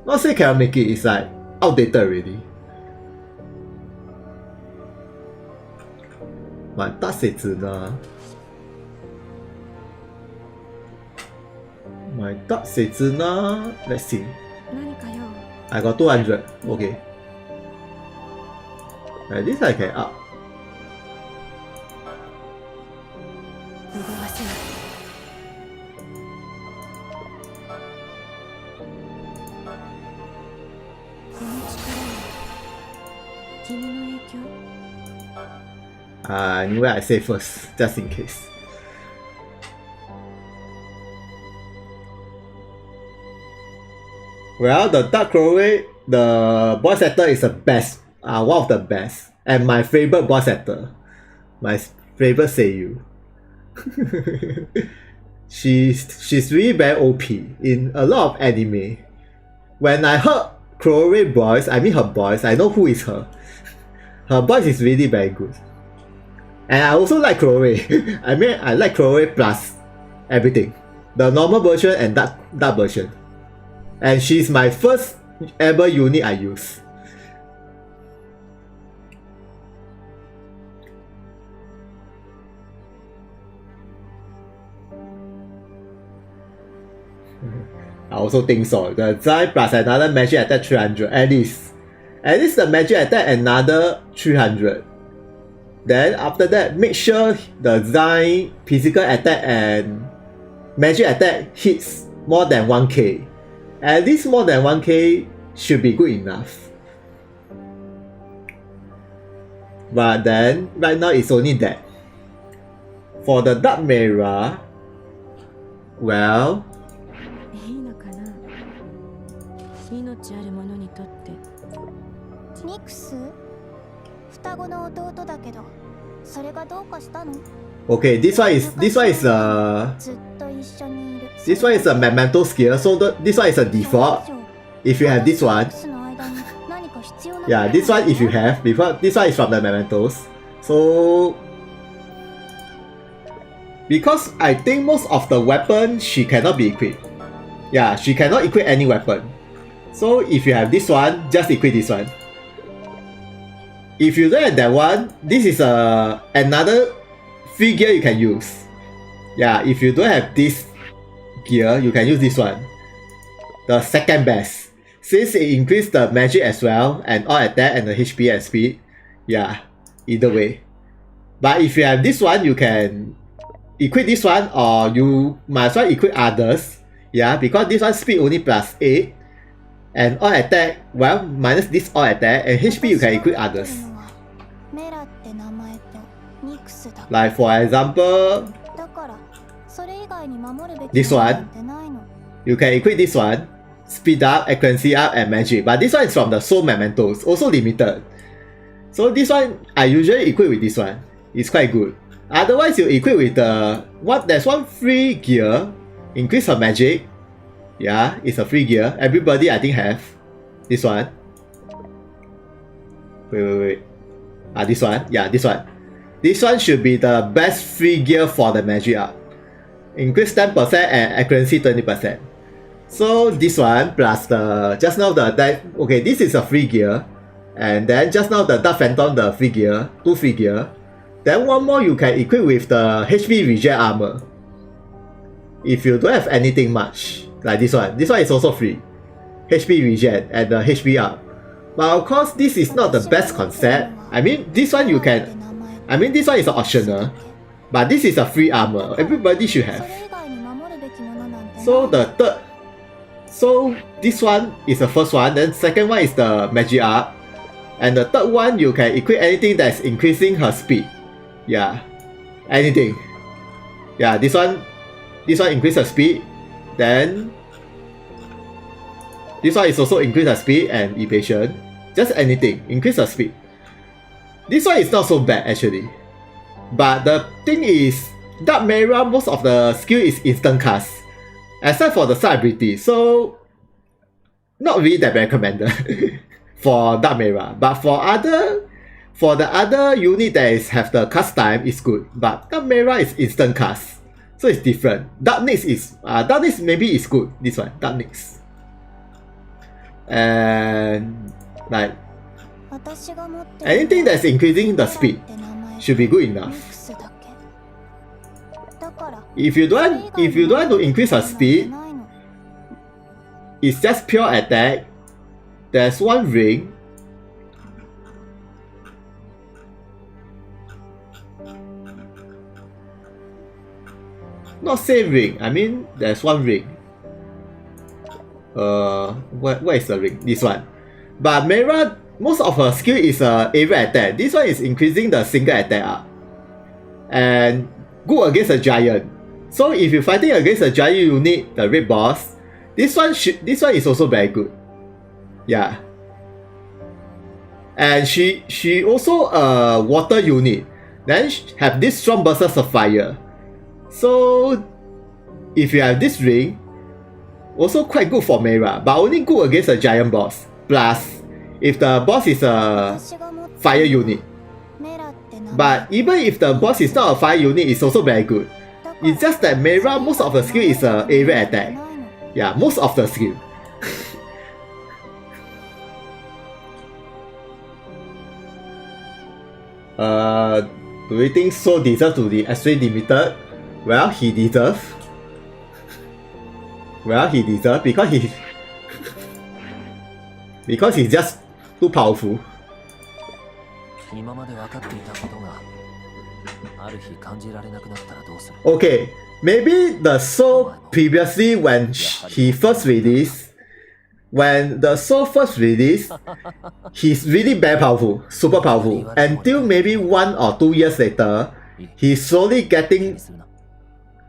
Not say cannot make it, it's like outdated already. But 大谁知呢 My dark 谁知呢 Let's see. 何か用？ I got 200. Okay. This I can up. 動かせない。この力は君の影響？ Anyway, I say first, just in case. Well, the Dark Crowley, the voice actor is the best, one of the best, and my favorite voice actor, my favorite Seiyu. she's really very OP in a lot of anime. When I heard Crowley voice, I mean her voice, I know who is her. Her voice is really very good. And I also like Crowley. I mean, I like Crowley plus everything. The normal version and dark version. And she's my first ever unit I use. I also think so. The design plus another magic attack 300 at least. At least the magic attack another 300. Then after that, make sure the design physical attack and magic attack hits more than 1k. At least more than 1k should be good enough. But then, right now it's only that. For the Dark Mirror, well... いいのかな？命ある者にとって。ニクス？双子の弟だけど、それがどうかしたの？ Okay, this one is a memento skill, so this one is a default. If you have this one, yeah, this one if you have, because this one is from the mementos. So because I think most of the weapon she cannot be equipped. Yeah, she cannot equip any weapon. So if you have this one, just equip this one. If you don't have that one, this is another free gear you can use. Yeah, if you don't have this gear, you can use this one. The second best. Since it increases the magic as well, and all attack and the HP and speed. Yeah, either way. But if you have this one, you can equip this one, or you might as well equip others. Yeah, because this one speed only plus 8. And all attack, well, minus this all attack, and HP you can equip others. Like for example, this one, you can equip this one, speed up, accuracy up, and magic. But this one is from the soul mementos, also limited. So this one, I usually equip with this one. It's quite good. Otherwise, you equip with there's one free gear, increase her magic. Yeah, it's a free gear. Everybody I think have this one. Wait. This one. Yeah, this one. This one should be the best free gear for the magic up. Increase 10% and accuracy 20%. So this one plus the just now the that okay, this is a free gear. And then just now the Dark Phantom, the free gear, 2 free gear. Then one more you can equip with the HP reject armor. If you don't have anything much, like this one is also free. HP regen and the HP up. But of course, this is not the best concept. I mean, this one you can. I mean, this one is optional, but this is a free armor. Everybody should have. So the third. So this one is the first one. Then second one is the magic up, and the third one you can equip anything that's increasing her speed. Yeah, anything. Yeah, this one increase her speed. Then this one is also increase her speed and evasion. Just anything, increase her speed. This one is not so bad actually. But the thing is, Dark Mera, most of the skill is instant cast. Except for the side ability. So not really that recommended for Dark Mera. But for the other unit that have the cast time is good. But Dark Mera is instant cast. So it's different. Darkness maybe is good. This one, Darkness. And like anything that's increasing the speed should be good enough. If you don't want to increase her speed, it's just pure attack. There's one ring. Not say ring, I mean there's one ring. Where is the ring? This one. But Mera, most of her skill is area attack. This one is increasing the single attack up. And good against a giant. So if you're fighting against a giant unit, the red boss, this one is also very good. Yeah. And she also a water unit. Then have this strong bursts of fire. So if you have this ring, also quite good for Mera, but only good against a giant boss. Plus, if the boss is a fire unit. But even if the boss is not a fire unit, it's also very good. It's just that Mera, most of the skill is area attack. Yeah, most of the skill. Do we think So deserve to be extreme limited? Well, he deserves. Well, he deserves because he's just too powerful. Okay, maybe the soul previously when he first released, he's really very powerful, super powerful. Until maybe 1 or 2 years later, he's slowly getting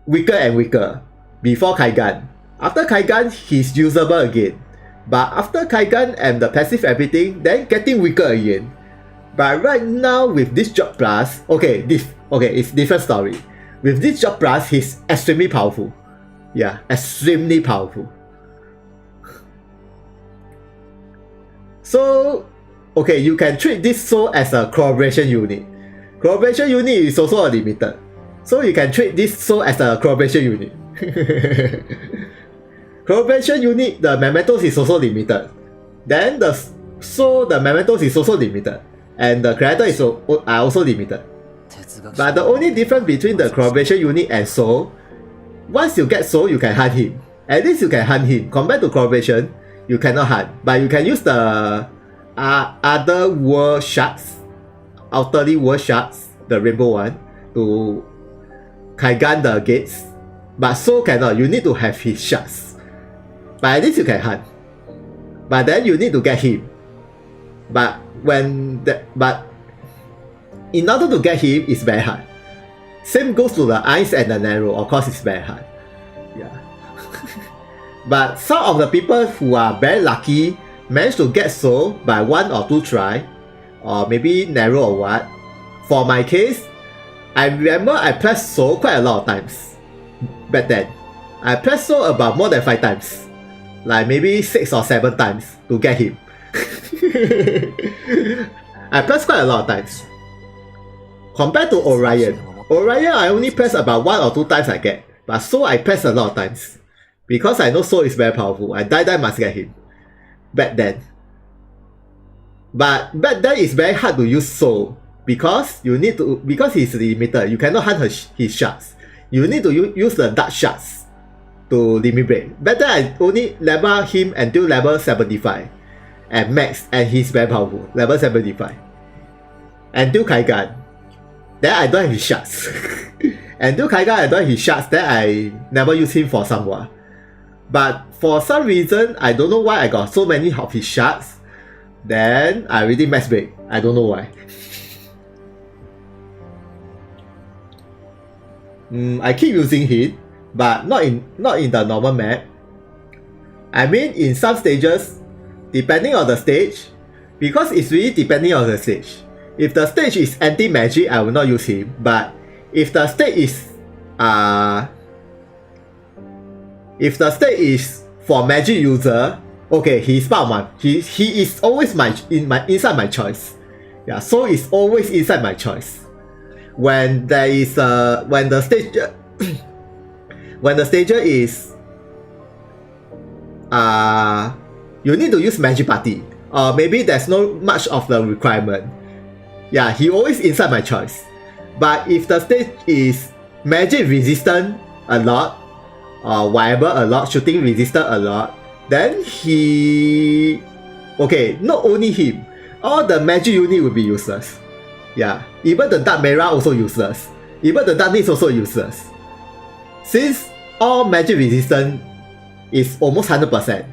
weaker and weaker before Kaigan. After Kaigan, he's usable again. But after Kaigan and the passive everything, then getting weaker again. But right now with this job plus, it's different story. With this job plus, he's extremely powerful. Yeah, extremely powerful. So, okay, you can treat this soul as a collaboration unit. Collaboration unit is also a limited. So you can treat this soul as a collaboration unit. Collaboration unit, the mementos is also limited. Then the mementos is also limited. And the character is also limited. But the only difference between the collaboration unit and soul, once you get soul, you can hunt him. At least you can hunt him. Compared to collaboration, you cannot hunt. But you can use the other world shards, outerly world shards, the rainbow one, to Kaigan the gates. But soul cannot. You need to have his shards. But at least you can hunt. But then you need to get him. But in order to get him, it's very hard. Same goes to the eyes and the narrow. Of course, it's very hard. Yeah. But some of the people who are very lucky manage to get soul by 1 or 2 try, or maybe narrow or what. For my case, I remember I pressed soul quite a lot of times. Back then, I pressed soul about more than 5 times. Like maybe 6 or 7 times to get him. I pressed quite a lot of times. Compared to Orion, I only press about 1 or 2 times I get. But Soul I press a lot of times. Because I know Soul is very powerful. I die must get him. Back then. But back then it's very hard to use Soul. Because he's limited. You cannot hunt his shards. You need to use the dark shards to limit break. Back then I only level him until level 75. At max, and he's very powerful. Level 75. Until Kaigan. Then I don't have his shards. Until Kaigan I don't have his shards, then I never use him for some while. But for some reason, I don't know why I got so many of his shards. Then I really max break. I don't know why. I keep using him, but not in the normal map. I mean in some stages, depending on the stage, because it's really depending on the stage. If the stage is anti-magic, I will not use him. But if the stage is for magic user, okay, he's part of my he is always inside my choice. Yeah, so it's always inside my choice. When there is when the stager is you need to use magic party, or maybe there's no much of the requirement. Yeah, he always inside my choice. But if the stage is magic resistant a lot, or whatever a lot, shooting resistant a lot, then he, okay, not only him, all the magic unit will be useless. Yeah, even the Dark Mera also useless. Even the Darkness also useless. Since all magic resistance is almost 100%.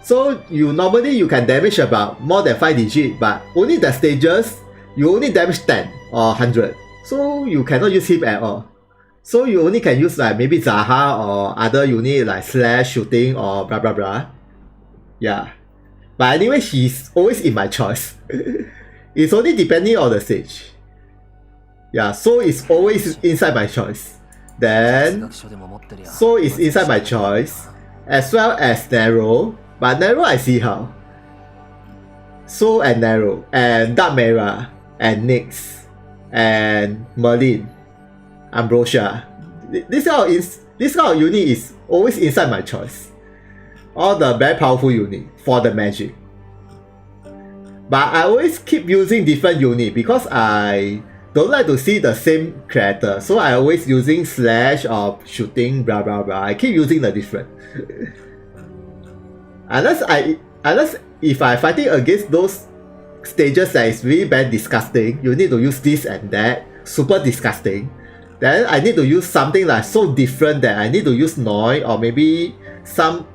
So you can damage about more than 5 digits, but only the stages, you only damage 10 or 100. So you cannot use him at all. So you only can use like maybe Zaha or other unit like slash, shooting or blah blah blah. Yeah. But anyway, he's always in my choice. It's only depending on the stage. Yeah, so it's always inside my choice. Then, so it's inside my choice, as well as Narrow. But Narrow I see how. So and Narrow, and Dark Mera, and Nyx, and Merlin, Ambrosia. This kind of unit is always inside my choice. All the very powerful unit for the magic. But I always keep using different unit because I don't like to see the same character. So I always using slash or shooting blah blah blah. I keep using the different. unless if I fighting against those stages that is really bad disgusting, you need to use this and that, super disgusting. Then I need to use something like so different that I need to use Noi or maybe some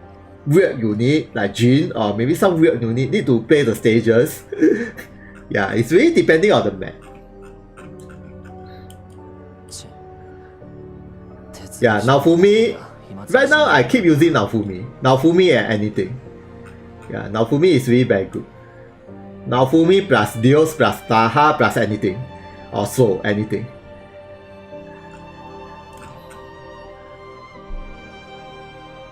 weird unit like Jin or maybe some weird unit need to play the stages. Yeah, it's really depending on the map. Yeah, Naofumi. Right now I keep using Naofumi and anything. Yeah, Naofumi is really very good. Naofumi plus Dios plus Taha plus anything. Or so, anything.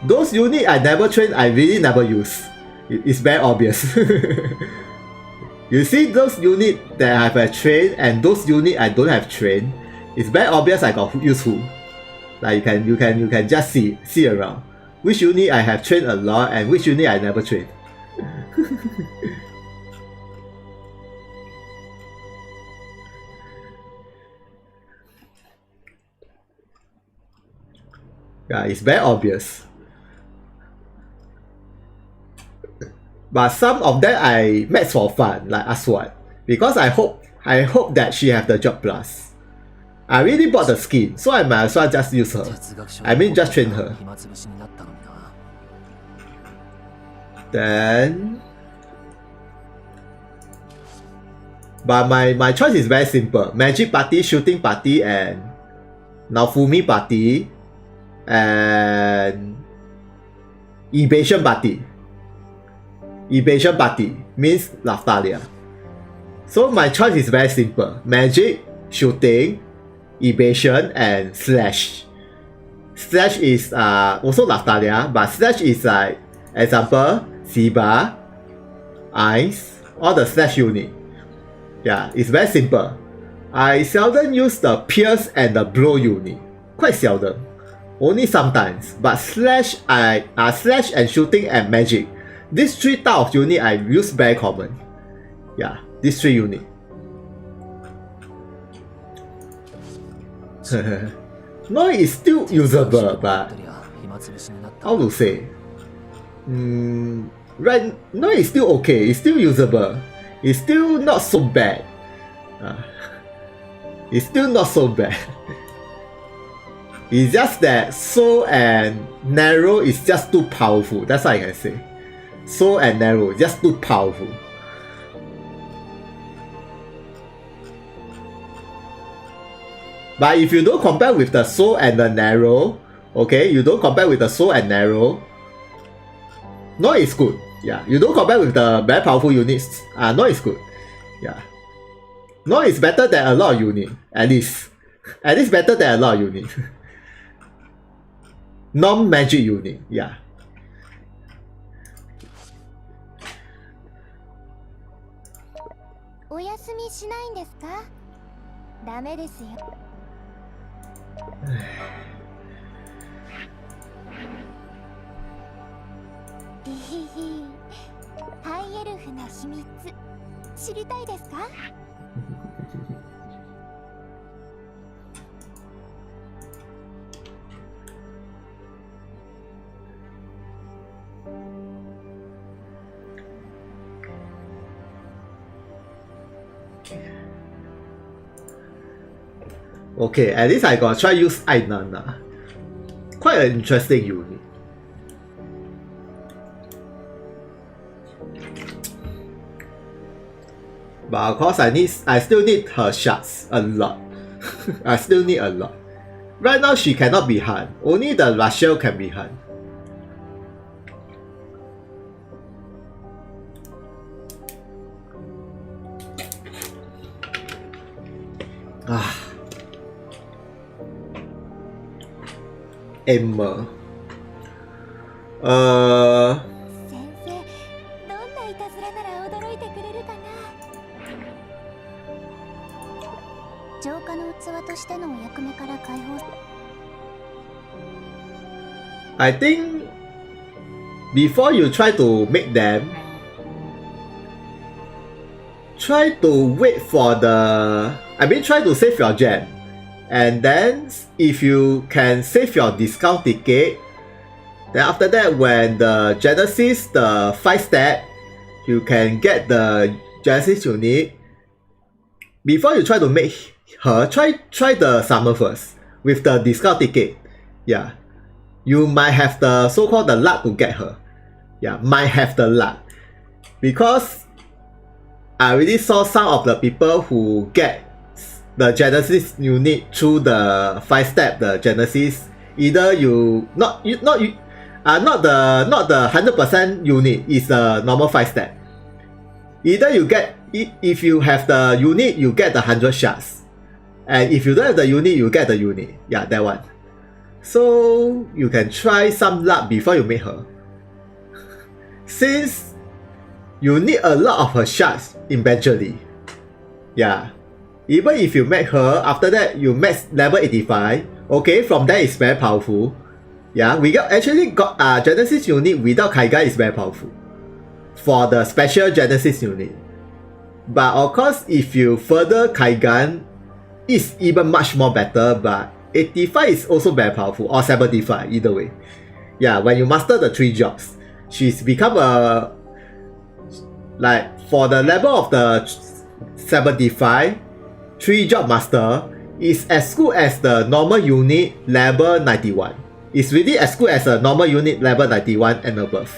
Those units I never train, I really never use. It's very obvious. You see those units that I have trained and those units I don't have trained, it's very obvious I got use who. Like you can just see around which unit I have trained a lot and which unit I never trained. Yeah, it's very obvious. But some of them I max for fun, like Aswad, because I hope that she have the job plus. I really bought the skin, so I might as well just use her. I mean just train her. Then, but my choice is very simple: magic party, shooting party, and Naofumi party, and evasion party. Evasion party means Laftalia. So my choice is very simple: magic, shooting, evasion, and slash. Slash is also Laftalia, but slash is like example Siba, Ice, all the slash unit. Yeah, it's very simple. I seldom use the pierce and the blow unit. Quite seldom. Only sometimes. But slash and shooting and magic. These 3 type of unit I use very common. Yeah, these 3 unit. No, it's still usable, but how to say? Right, no, it's still okay. It's still usable. It's still not so bad. It's still not so bad. It's just that soul and narrow is just too powerful. That's what I can say. Soul and narrow, just too powerful. But if you don't compare with the soul and the narrow, okay, you don't compare with the soul and narrow, no, it's good. Yeah, you don't compare with the very powerful units. No, it's good. Yeah, no, it's better than a lot of unit. At least better than a lot of unit. Non-magic unit. Yeah. お休みしないんですか？ダメですよ。ハイエルフの秘密知りたいですか？Okay, at least I gotta try use Ainana. Quite an interesting unit. But of course I still need her shards a lot. I still need a lot. Right now she cannot be hunt. Only the Rachel can be hunt. Emma. 先生、どんないたずらなら驚いてくれるかな。浄化の器としてのお役目から解放。I think before you try to make them, try to wait for try to save your gem. And then if you can save your discount ticket, then after that when the Genesis, the 5-step, you can get the Genesis unit. Before you try to make her, try the summer first with the discount ticket. Yeah. You might have the so-called the luck to get her. Yeah, might have the luck. Because I already saw some of the people who get the Genesis unit through the 5-step, the Genesis. Either not the 100% unit is the normal 5-step. Either you get, if you have the unit, you get the 100 shards. And if you don't have the unit, you get the unit. Yeah, that one. So you can try some luck before you make her. Since you need a lot of her shards eventually. Yeah. Even if you make her, after that you max level 85. Okay, from there it's very powerful. Yeah, we actually got Genesis unit without Kaiga is very powerful. For the special Genesis unit. But of course, if you further Kaigan, it's even much more better, but 85 is also very powerful, or 75, either way. Yeah, when you master the 3 jobs, she's become for the level of the 75, 3 job master is as good as the normal unit level 91. It's really as good as a normal unit level 91 and above.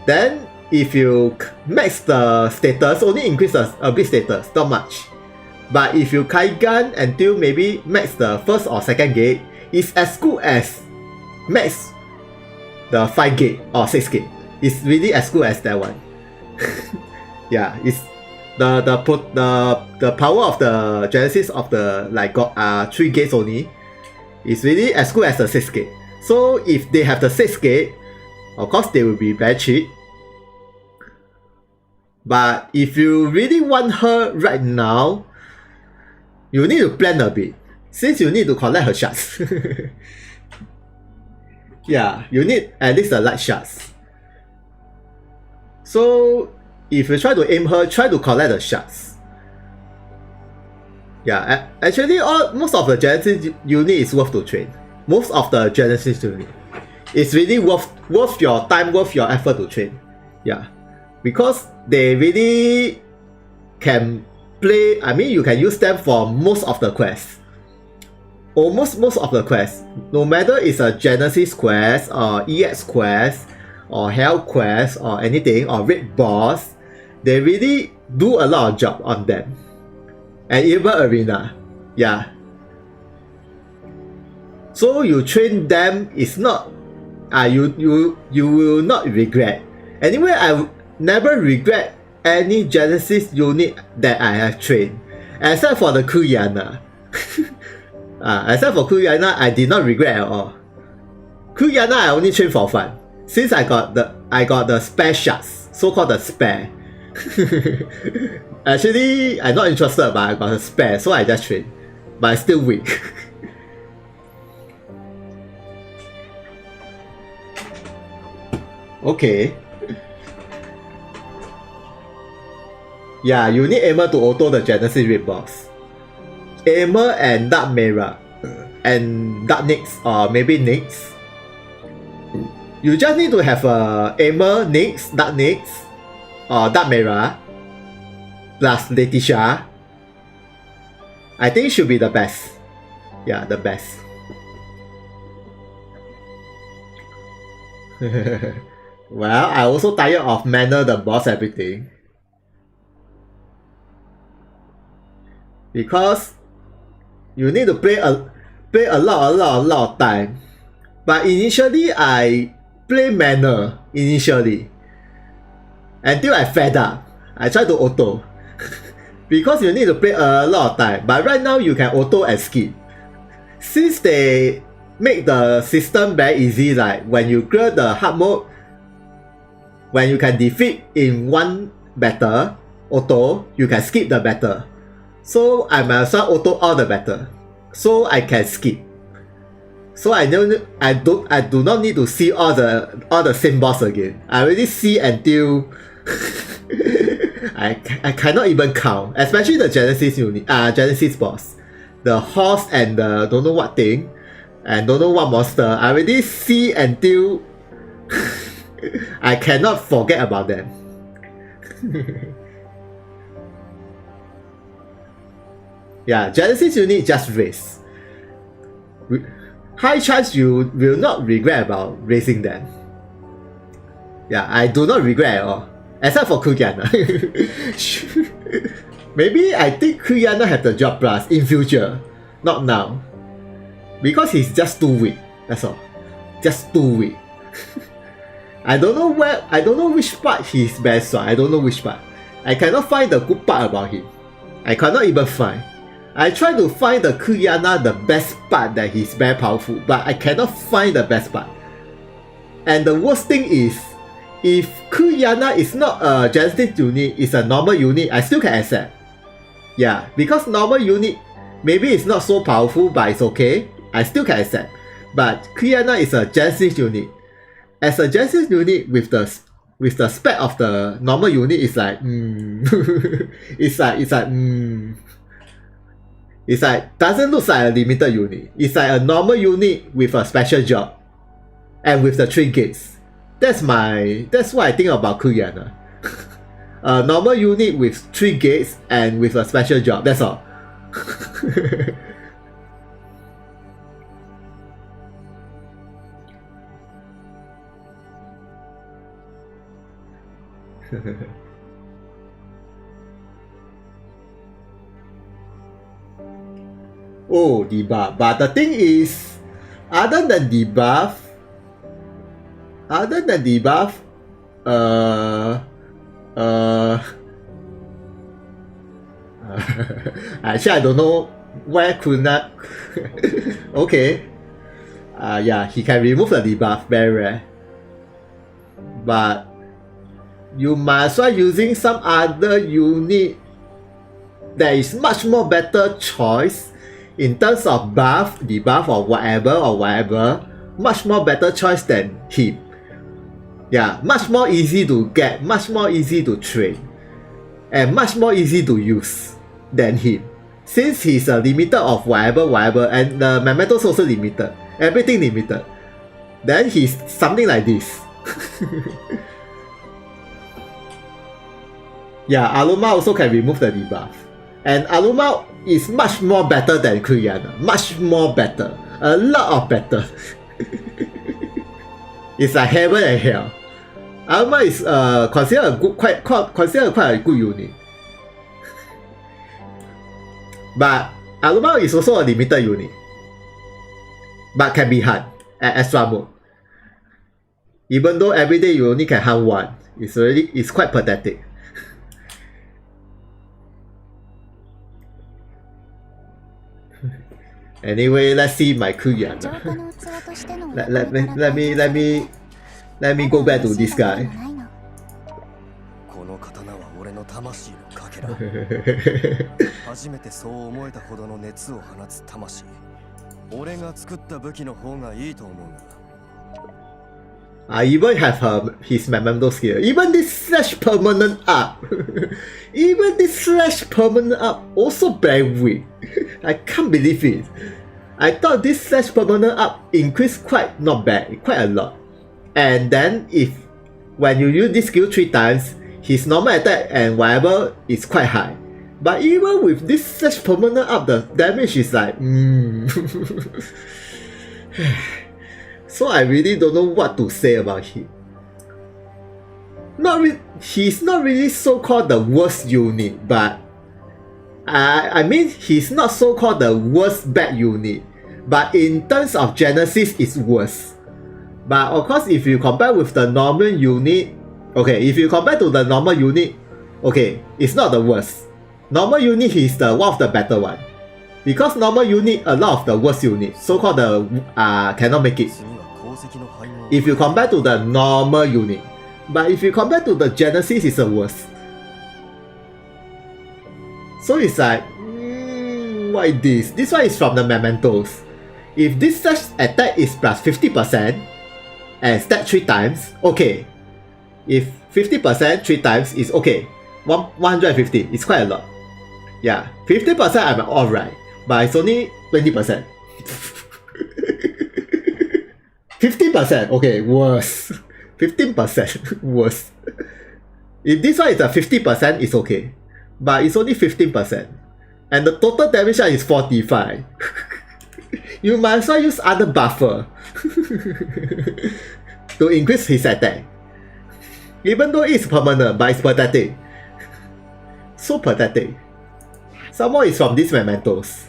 Then, if you max the status, only increase a bit status, not much. But if you Kaigan until maybe max the first or second gate, it's as good as max the 5 gate or 6 gate. It's really as good as that one. Yeah, it's the power of the Genesis of the 3 gates only is really as good as the 6 gate. So if they have the 6 gate, of course they will be very cheap. But if you really want her right now, You need to plan a bit, since you need to collect her shards. Yeah, you need at least a light shards. So if you try to aim her, try to collect the shards. Yeah, actually most of the Genesis unit is worth to train. Most of the Genesis unit. It's really worth your time, worth your effort to train. Yeah. Because they really can play, I mean you can use them for most of the quests. Almost most of the quests. No matter it's a Genesis quest or EX quest or Hell quest or anything or Raid boss, they really do a lot of job on them. And even arena. Yeah. So you train them is not you will not regret. Anyway, I never regret any Genesis unit that I have trained. Except for the Kuyana. Except for Kuyana, I did not regret at all. Kuyana I only trained for fun. Since I got the spare shards, so called the spare. Actually, I'm not interested, but I got a spare, so I just train. But I'm still weak. Okay. Yeah, you need Aimer to auto the Genesis Raid boss. Aimer and Dark Mirror. And Dark Nyx, or maybe Nyx. You just need to have Aimer, Nyx, Dark Nyx, or Dark Mirror, plus Letitia. I think it should be the best. Yeah, the best. Well, I also tired of manner the boss everything. Because you need to play a lot of time. But initially I play manner initially. Until I fed up. I try to auto. Because you need to play a lot of time. But right now you can auto and skip. Since they make the system very easy, like when you clear the hard mode, when you can defeat in one battle, auto, you can skip the battle. So I might as well auto all the battle. So I can skip. So I do not need to see all the same boss again. I already see until I cannot even count. Especially the Genesis unit, Genesis boss. The horse and the don't know what thing and don't know what monster. I already see until I cannot forget about them. Yeah, Genesis unit just race. High chance you will not regret about racing them. Yeah, I do not regret at all. Except for Kuyana. Maybe I think Kuyana have the job plus in future. Not now. Because he's just too weak. That's all. Just too weak. I don't know which part he's best on. I don't know which part. I cannot find the good part about him. I cannot even find. I try to find the Kuyana the best part that he's very powerful, but I cannot find the best part. And the worst thing is, if Kuyana is not a Genesis unit, it's a normal unit, I still can accept. Yeah, because normal unit, maybe it's not so powerful, but it's okay. I still can accept. But Kuyana is a Genesis unit. As a Genesis unit with the spec of the normal unit, it's like it's like doesn't look like a limited unit. It's like a normal unit with a special job. And with the 3 gates. That's what I think about Kuyana. A normal unit with 3 gates and with a special job. That's all. Oh, debuff. But the thing is, other than debuff, actually I don't know where Kuna. Okay. Yeah, he can remove the debuff, very rare. But you might as well using some other unit there is much more better choice in terms of buff, debuff or whatever, much more better choice than him. Yeah, much more easy to get, much more easy to train, and much more easy to use than him. Since he's a limiter of whatever, and the mementos also limited, everything limited, then he's something like this. Yeah, Aluma also can remove the debuff. And Aluma is much more better than Kriana. Much more better. A lot of better. It's like heaven and hell. Aluma is considered quite a good unit. But Aluma is also a limited unit. But can be hunt at extra mode. Even though every day you only can hunt one, it's quite pathetic. Anyway, let's see my Kuyan. Let me go back to this guy. この刀は俺の魂のかけら。初めてそう思えたほどの熱を放つ魂。俺が作った武器の方がいいと思うが。I even have his memento skill. Even this slash permanent up. Even this slash permanent up also very weak. I can't believe it. I thought this slash permanent up increased quite not bad, quite a lot. And then when you use this skill 3 times, his normal attack and whatever is quite high. But even with this slash permanent up, the damage is like So I really don't know what to say about him. He's not really so-called the worst unit, but I mean he's not so-called the worst bad unit. But in terms of Genesis, it's worse. But of course, if you compare with the normal unit, okay, if you compare to the normal unit, okay, it's not the worst. Normal unit is one of the better one. Because normal unit, a lot of the worst unit, so-called the cannot make it. If you compare to the normal unit. But if you compare to the Genesis, it's the worst. So it's like, why this? This one is from the mementos. If this such attack is plus 50% and stat 3 times, okay. If 50% 3 times is okay. 150 is quite a lot. Yeah, 50% I'm alright, but it's only 20%. 50%, okay, worse. 15% worse. If this one is a 50%, it's okay. But it's only 15%. And the total damage is 45. You might as well use other buffer to increase his attack. Even though it's permanent, but it's pathetic. So pathetic. Some more is from these mementos.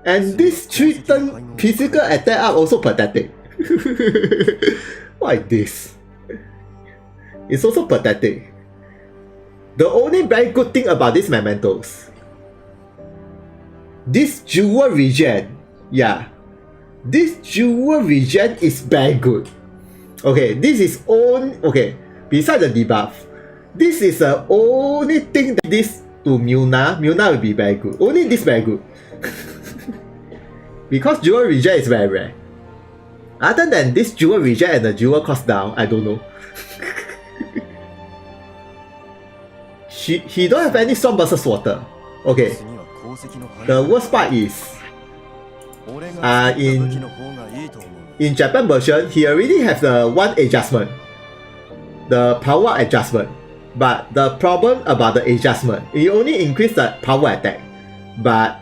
And this 3-turn physical attack are also pathetic. Why this? It's also pathetic. The only very good thing about these mementos, this jewel regen, yeah, this jewel regen is very good. Okay, this is okay, besides the debuff, this is the only thing that this to Muna will be very good. Only this very good. Because jewel regen is very rare. Other than this jewel regen and the jewel cost down, I don't know. He don't have any storm versus water. Okay. The worst part is in Japan version, he already has the one adjustment, the power adjustment. But the problem about the adjustment, it only increased the power attack. But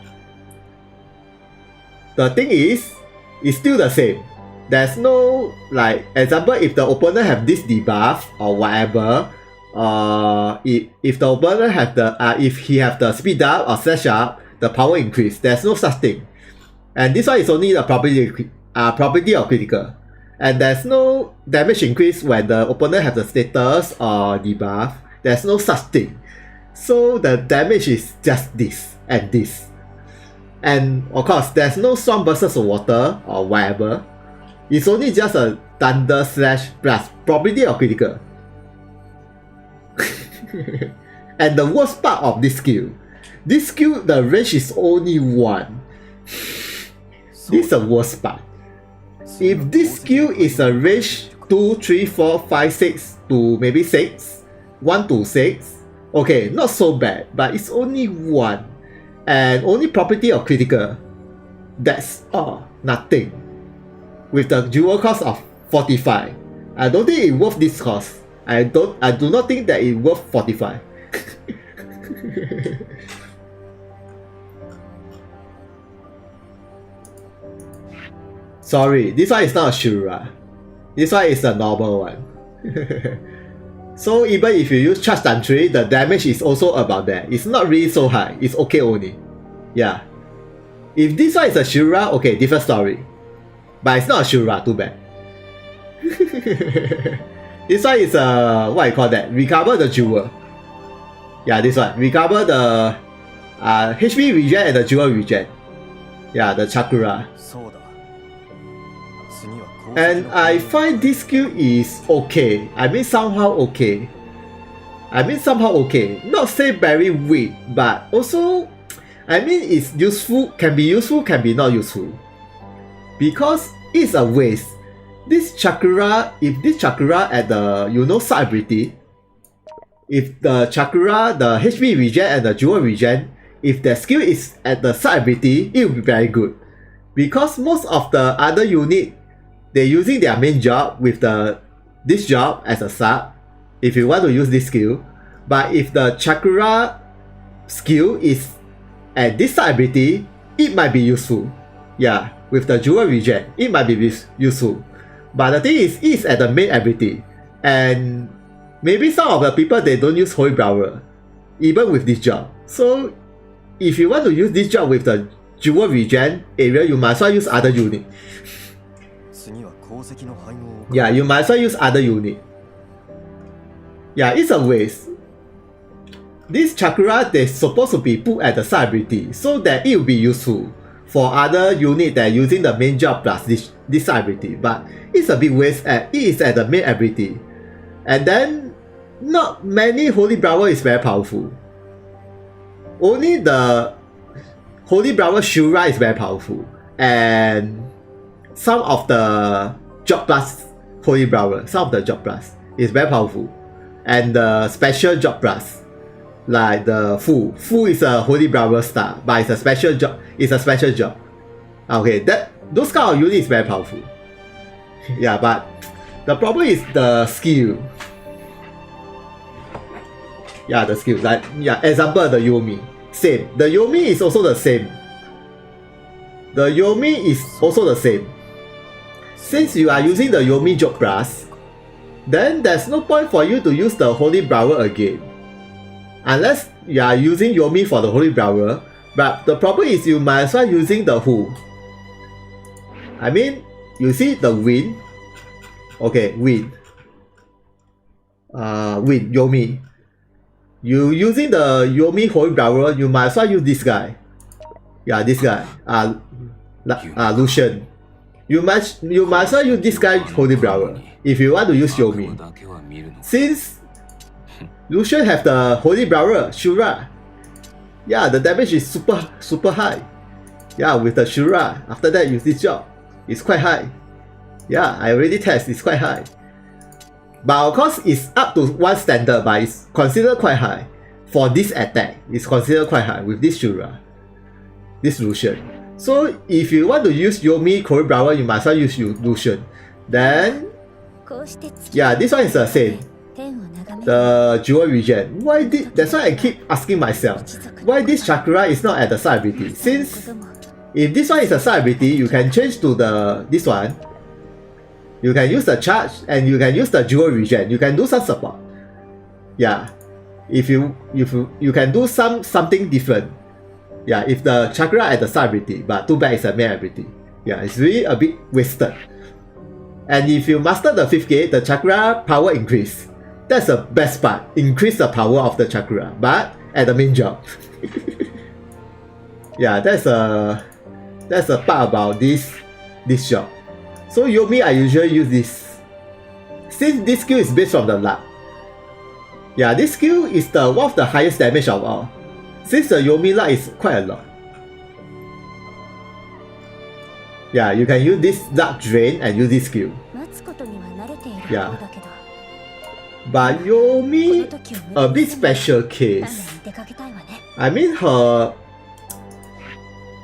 the thing is, it's still the same. There's no, like, example, if the opponent have this debuff or whatever, if the opponent have the if he have the speed up or slash up, the power increase. There's no such thing. And this one is only the property of critical. And there's no damage increase when the opponent have the status or debuff. There's no such thing. So the damage is just this and this. And of course, there's no storm versus water or whatever. It's only just a thunder slash plus property of critical. And the worst part of this skill, the range is only 1. This is the worst part. If this skill is a range 2, 3, 4, 5, 6 to maybe 6, 1 to 6, okay, not so bad, but it's only 1. And only property of critical. That's all, nothing. With the dual cost of 45. I don't think it's worth this cost. I do not think that it's worth 45. Sorry, this one is not a Shura. This one is a normal one. So even if you use charge times 3, the damage is also about that. It's not really so high. It's okay only. Yeah. If this one is a Shura, okay, different story. But it's not a Shura, too bad. This one is what you call that? Recover the jewel. Yeah, this one. Recover the HP regen and the jewel regen. Yeah, the Chakra. And I find this skill is okay. I mean somehow okay. Not say very weak, but also I mean it's useful, can be useful, can be not useful. Because it's a waste. This chakra, if this chakra at the side ability, if the chakra, the HP regen and the jewel regen, if the skill is at the side ability, it will be very good. Because most of the other unit, they're using their main job with this job as a sub, if you want to use this skill. But if the chakra skill is at this side ability, it might be useful. Yeah, with the jewel regen, it might be useful. But the thing is, it's at the main ability. And maybe some of the people, they don't use Holy Brower, even with this job. So if you want to use this job with the jewel regen area, you might as well use other unit. Yeah, you might as well use other unit. Yeah, it's a waste. This chakra, they're supposed to be put at the side ability so that it will be useful for other unit that are using the main job plus this side ability. But it's a big waste. It is at the main ability. And then not many Holy Brower is very powerful. Only the Holy Brower Shura is very powerful. And some of the Job Plus Holy Brower, some of the Job Plus is very powerful. And the special Job Plus, like the Fu is a Holy Brower star, but it's a special job. Okay, those kind of units is very powerful. Yeah, but the problem is the skill. Yeah, the skill. Like, yeah, example, the Yomi. Same. The Yomi is also the same. Since you are using the Yomi Job Plus, then there's no point for you to use the Holy Brower again. Unless you are using Yomi for the Holy Brower. But the problem is you might as well using the Who. I mean, you see the Wind. Okay, Wind. Wind, Yomi. You using the Yomi Holy Brower, you might as well use this guy. Yeah, this guy. Lucian. You might as well use this guy Holy Brower if you want to use Yomi. Since Lucian have the Holy Brower, Shura. Yeah, the damage is super high. Yeah, with the Shura. After that, use this job. It's quite high. Yeah, I already test. It's quite high. But of course, it's up to one standard, but it's considered quite high. For this attack, it's considered quite high with this Shura. This Lucian. So if you want to use Yomi Holy Brower, you might as well use Lucian. Then, yeah, this one is the same. The jewel regen. That's why I keep asking myself, why this chakra is not at the side ability? Since if this one is a side ability, you can change to this one. You can use the charge and you can use the jewel regen. You can do some support. Yeah, if you can do something different. Yeah, if the chakra at the side ability, but too bad it's a main ability. Yeah, it's really a bit wasted. And if you master the 5th gate, the chakra power increase. That's the best part. Increase the power of the chakra, but at the main job. Yeah, that's a part about this job. So Yomi, I usually use this. Since this skill is based on the luck. Yeah, this skill is the one of the highest damage of all. Since the Yomi Luck is quite a lot. Yeah, you can use this Luck Drain and use this skill. Yeah. But Yomi, a bit special case. I mean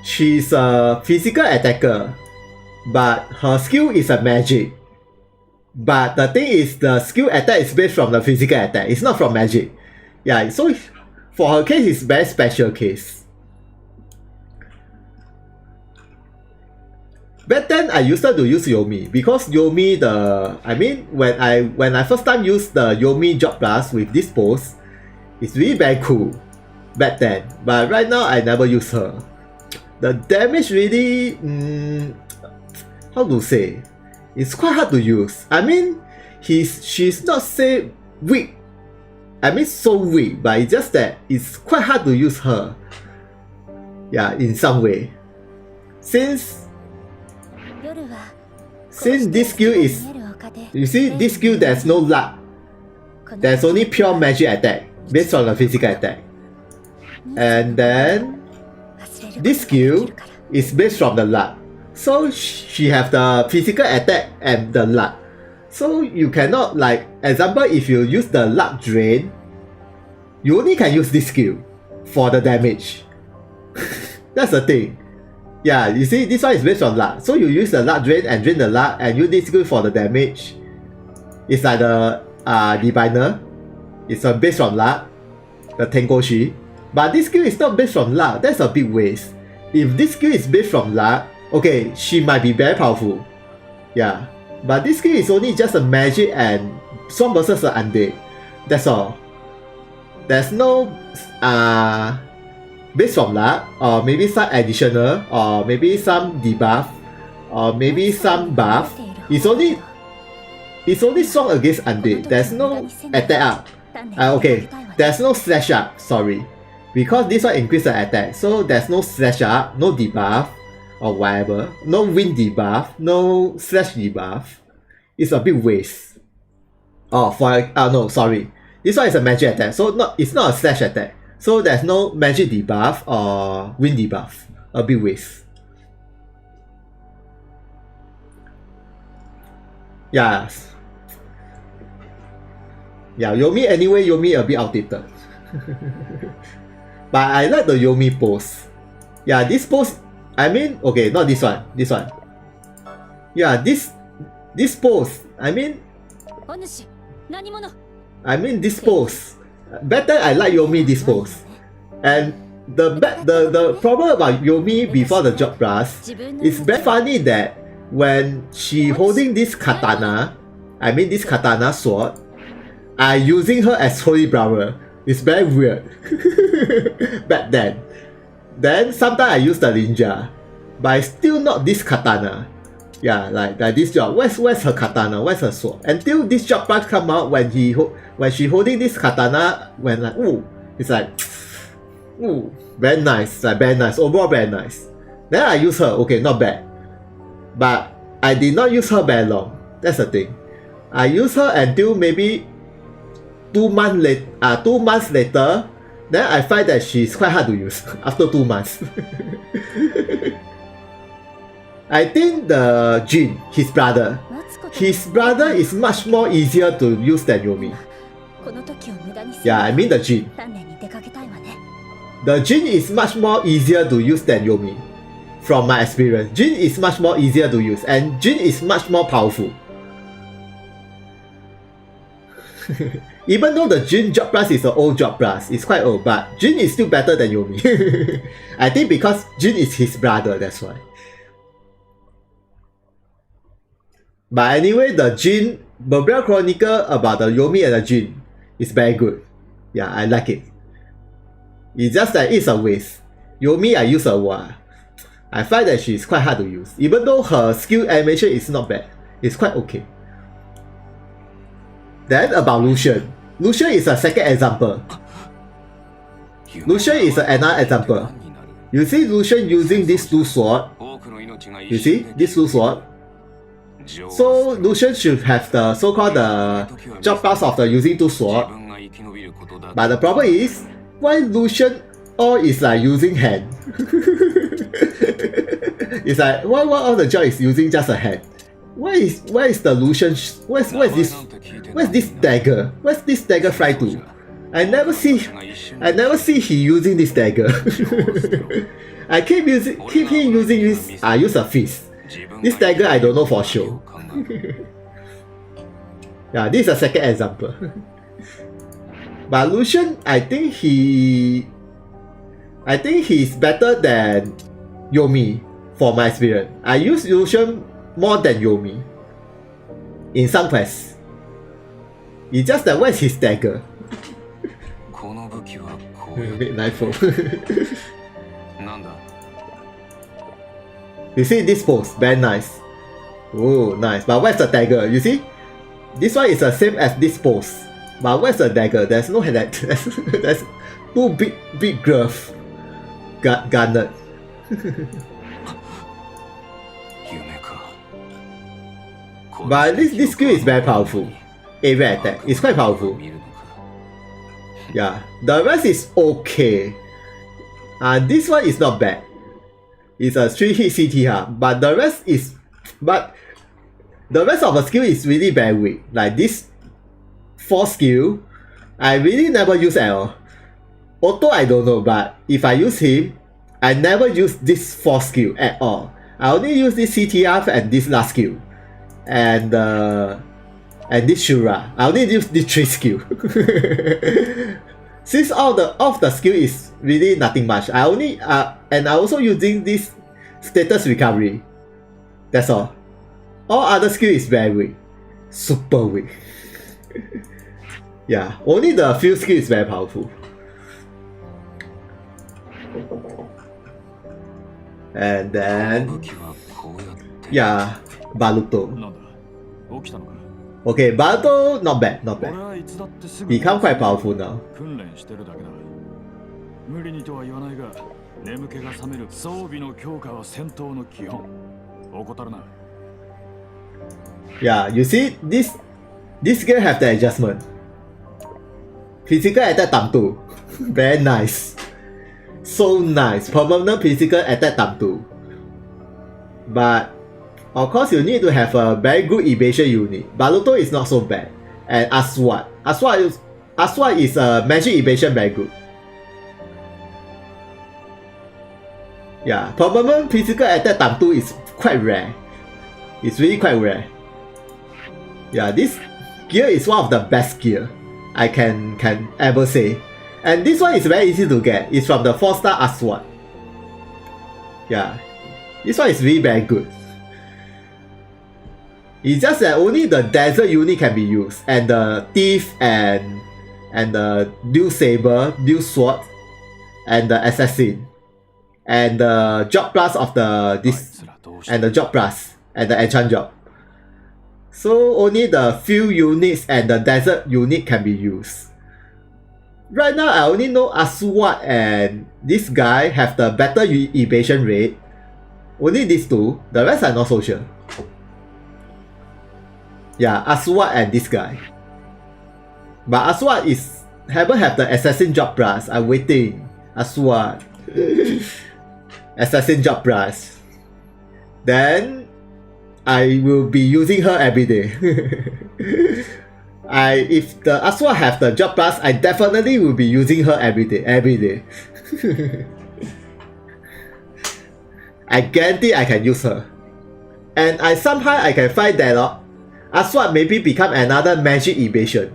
she's a physical attacker, but her skill is a magic. But the thing is, the skill attack is based from the physical attack. It's not from magic. Yeah, so for her case, it's very special case. Back then, I used to use Yomi because Yomi when I first time used the Yomi Job Blast with this pose, it's really very cool back then. But right now, I never use her. The damage really, how to say? It's quite hard to use. I mean, she's not say weak. I mean so weak, but it's just that it's quite hard to use her. Yeah, in some way. Since this skill is, you see, this skill there's no luck. There's only pure magic attack based on the physical attack. And then this skill is based from the luck. So she have the physical attack and the luck. So you cannot, like, example, if you use the luck drain, you only can use this skill for the damage. That's the thing. Yeah, you see, this one is based on luck. So you use the luck drain and drain the luck and use this skill for the damage. It's like the diviner. It's based on luck. The Tengoshi. But this skill is not based on luck. That's a big waste. If this skill is based from luck, okay, she might be very powerful. Yeah. But this skill is only just a magic and strong versus the undead. That's all. There's no based from luck, or maybe some additional, or maybe some debuff, or maybe some buff. It's only strong against undead. There's no attack up. Okay, there's no slash up, sorry. Because this one increases the attack, so there's no slash up, no debuff, or whatever. No wind debuff, no slash debuff. It's a big waste. Oh, no, sorry. This one is a magic attack, so it's not a slash attack. So there's no magic debuff or wind debuff. A big waste. Yeah. Yeah, Yomi anyway, Yomi a bit outdated. But I like the Yomi pose. Yeah, this pose, I mean, okay, not this one, this one. Yeah, this pose, I mean this pose. Better I like Yomi this pose. And the problem about Yomi before the Job Blast is very funny that when she holding this katana, I mean this katana sword, I using her as Holy Brother. It's very weird. Back then. Then sometimes I use the ninja, but it's still not this katana. Yeah, like this job. Where's her katana? Where's her sword? Until this Job Blast come out when she holding this katana, when like it's like very nice, like very nice. Overall very nice. Then I use her, okay, not bad. But I did not use her very long. That's the thing. I use her until maybe 2 months later, then I find that she's quite hard to use after 2 months. I think the Jin, his brother is much more easier to use than Yomi. Yeah, I mean the Jin. The Jin is much more easier to use than Yomi. From my experience, Jin is much more easier to use, and Jin is much more powerful. Even though the Jin Job Blast is an old Job Blast, it's quite old, but Jin is still better than Yomi. I think because Jin is his brother, that's why. But anyway, the Jin, Barbarian Chronicle about the Yomi and the Jin is very good. Yeah, I like it. It's just that it's a waste. Yomi, I use a while. I find that she's quite hard to use. Even though her skill animation is not bad, it's quite okay. Then about Lucian. Lucian is a second example. Lucian is another example. You see Lucian using these two swords. You see? These two swords. So Lucian should have the so-called job pass of the using two sword. But the problem is, why Lucian all is like using hand? It's like why all the job is using just a hand? Where is the Lucian? Where's this dagger? Where's this dagger fly to? I never see he using this dagger. I keep him using this. I use a fist. This dagger I don't know for sure. Yeah, this is a second example. But Lucian, I think he's better than Yomi for my experience. I use Lucian more than Yomi in some quests. It's just that where's his dagger? Big nightfall. You see this pose, very nice. Oh, nice. But where's the dagger? You see? This one is the same as this pose. But where's the dagger? There's no head. There's two big glove garnet. But this skill is very powerful. Area attack. It's quite powerful. Yeah. The rest is okay. This one is not bad. It's a 3-hit CTR. But the rest of the skill is really very weak. Like this 4 skill, I really never use at all. Auto I don't know, but if I use him, I never use this 4 skill at all. I only use this CTR and this last skill. And this Shura. I only use this 3 skill. Since all of the skill is really nothing much, I also using this status recovery. That's all. All other skill is very weak. Super weak. Yeah, only the few skill is very powerful. And then yeah, Baruto. Okay, Baruto not bad. Become quite powerful now. Yeah, you see this girl have the adjustment. Physical attack time 2. Very nice. So nice. Permanent physical attack time 2. But of course you need to have a very good evasion unit. Baruto is not so bad. And Aswad is a magic evasion very good. Yeah, permanent physical attack time 2 is quite rare. It's really quite rare. Yeah, this gear is one of the best gear I can ever say. And this one is very easy to get. It's from the 4-star Aswad. Yeah, this one is really very good. It's just that only the desert unit can be used, and the thief and the dual saber, dual sword, and the assassin, and the job plus of the job plus and the enchant job. So only the few units and the desert unit can be used. Right now I only know Aswad and this guy have the better evasion rate. Only these two, the rest are not so sure. Yeah, Aswad and this guy. But Aswad haven't have the assassin job plus. I'm waiting. Aswad. Assassin job plus. Then I will be using her every day. If the Aswad have the job plus, I definitely will be using her every day. I guarantee I can use her. And somehow I can find that Aswad maybe become another magic evasion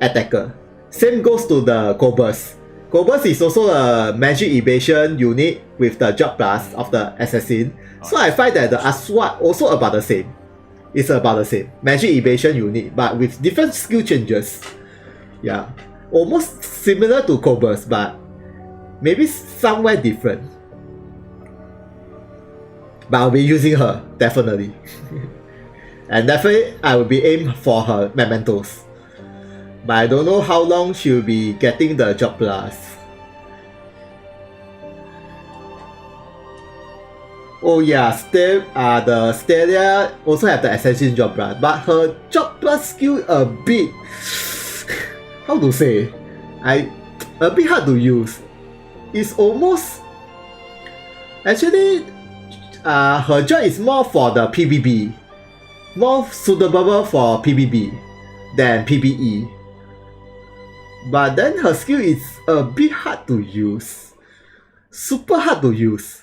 attacker. Same goes to the Cobus. Cobus is also a magic evasion unit with the job plus of the assassin. So I find that the Aswad also about the same. It's about the same. Magic evasion unit, but with different skill changes. Yeah. Almost similar to Cobus, but maybe somewhere different. But I'll be using her, definitely. And definitely I will be aimed for her mementos. But I don't know how long she'll be getting the job plus. Oh yeah, the Stelia also have the Ascension Job Blast, but her Job Blast skill a bit, how to say, a bit hard to use. It's almost, actually, her job is more for the PvP, more suitable for PvP than PvE. But then her skill is a bit hard to use, super hard to use.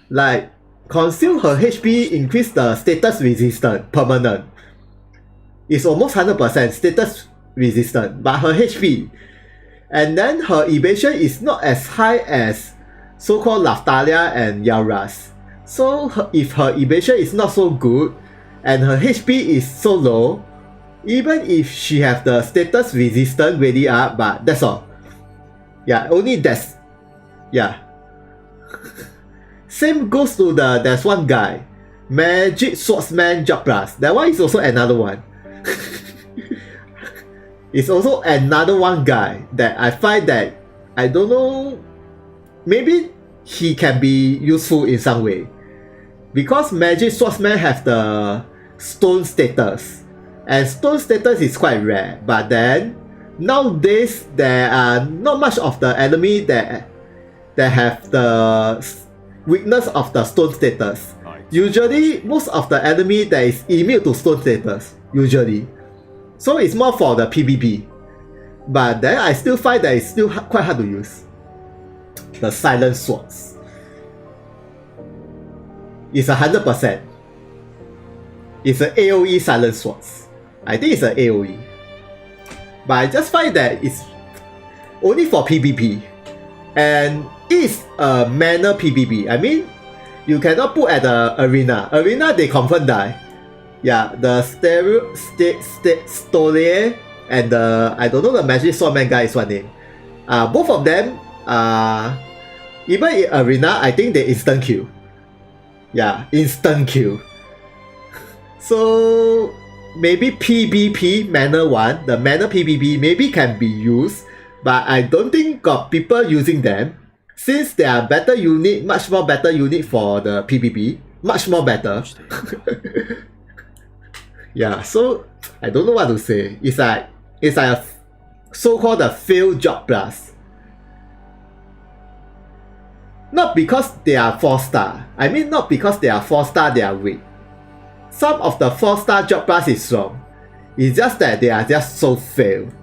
Like, consume her HP, increase the status resistance permanent. It's almost 100% status resistant, but her HP. And then her evasion is not as high as so-called Laftalia and Yaras. So if her evasion is not so good, and her HP is so low, even if she have the status resistance ready up, but that's all. Yeah, only that's, yeah. Same goes to there's one guy, Magic Swordsman Job Blast. That one is also another one. It's also another one guy that I find that, I don't know, maybe he can be useful in some way. Because Magic Swordsman have the stone status. And stone status is quite rare. But then, nowadays, there are not much of the enemy that have the weakness of the stone status. Usually, most of the enemy that is immune to stone status. Usually. So it's more for the PvP. But then I still find that it's still quite hard to use. The Silent Swords. It's 100%. It's an AoE Silent Swords. I think it's an AoE. But I just find that it's only for PvP. And it's a mana PvP. I mean, you cannot put at the arena. Arena, they confirm die. Yeah, the Stole and the, I don't know the Magic Swordman guy is one name. Both of them, even in arena, I think they instant kill. Yeah, instant kill. So maybe PvP mana 1, the mana PvP maybe can be used, but I don't think got people using them. Since they are better unit, much more better unit for the PvP, much more better. Yeah, so I don't know what to say. It's like a so-called a failed Job Blast. Not because they are 4-star. I mean, not because they are 4-star they are weak. Some of the 4-star Job Blast is strong. It's just that they are just so failed.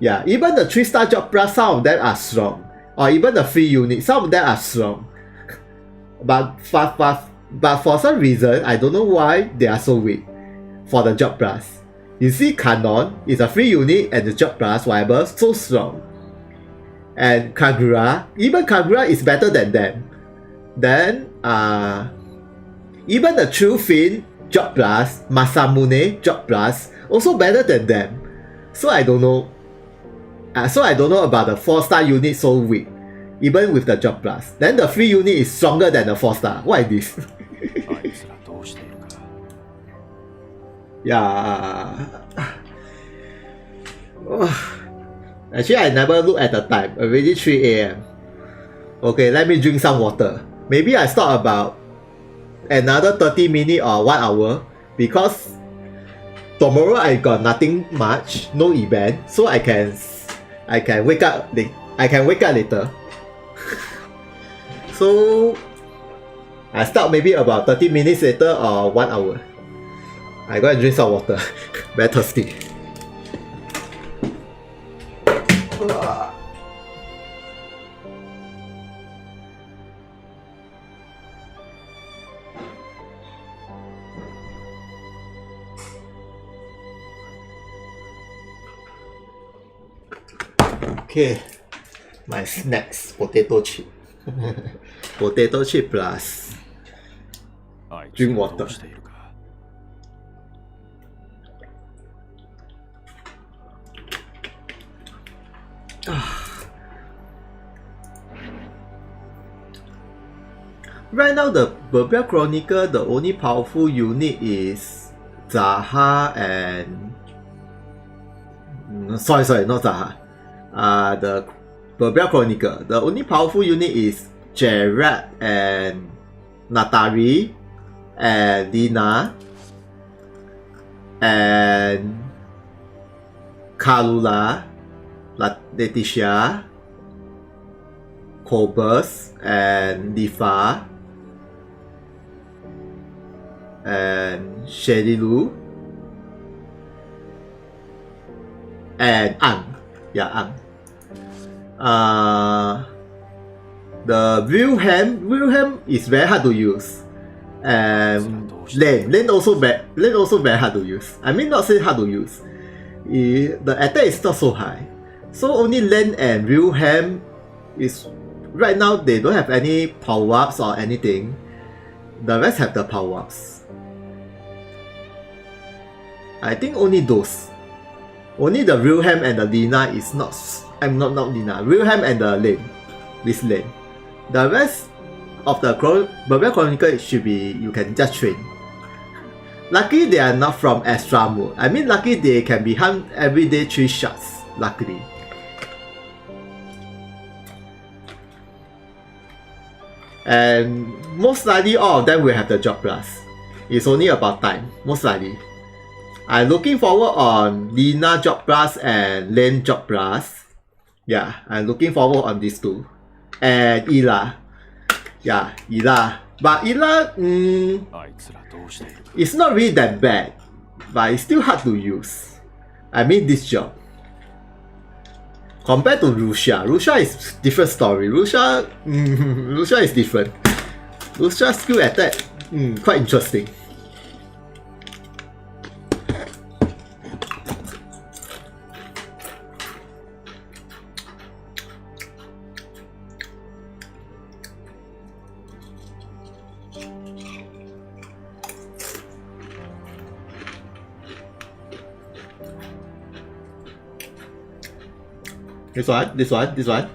Yeah, even the 3-star Job Blast, some of them are strong. Or even the free unit, some of them are strong. But for some reason, I don't know why they are so weak for the Job Blast. You see, Canon is a free unit and the Job Blast, whatever, so strong. And Kagura, even Kagura is better than them. Then, even the True Fin Job Blast, Masamune Job Blast, also better than them. So I don't know. So I don't know about the 4-star unit so weak, even with the Job Blast. Then the free unit is stronger than the 4-star. What is this? Yeah. Actually, I never look at the time. Already 3 AM. Okay, let me drink some water. Maybe I stop about another 30 minutes or 1 hour, because tomorrow I got nothing much, no event, so I can wake up. I can wake up later. So I start maybe about 30 minutes later or 1 hour. I go and drink some water. Very thirsty. Okay, my snacks, potato chip. Potato chip plus drink water. Right now, the Berbia Chronicle, the only powerful unit is Zaha and... Sorry, not Zaha. The Berbia Chronicle, the only powerful unit is Gerard and Natari, and Lina, and Kalula, Letitia, Cobus, and Lifa, and Shedilu, and Ang. Yeah, Ang. The Wilhelm is very hard to use. And Lane also very hard to use. I mean, not say hard to use. The attack is not so high. So only Lane and Wilhelm is right now they don't have any power-ups or anything. The rest have the power-ups. I think only those. Only the Wilhelm and the Lina is not. I'm not Lina. Wilhelm and the Lane. This Lane. The rest of the Barbarian Chronicle should be you can just train. Luckily they are not from extra mode. I mean luckily they can be hunt everyday 3 shots. Luckily. And most likely all of them will have the job plus. It's only about time. Most likely. I'm looking forward on Lina job plus and Lane job plus. Yeah, I'm looking forward on these two. And Ila. Yeah, Ila. But Ila, it's not really that bad. But it's still hard to use. I mean this job. Compared to Lucia. Lucia is different story. Lucia is different. Lucia's skill attack, quite interesting. This one.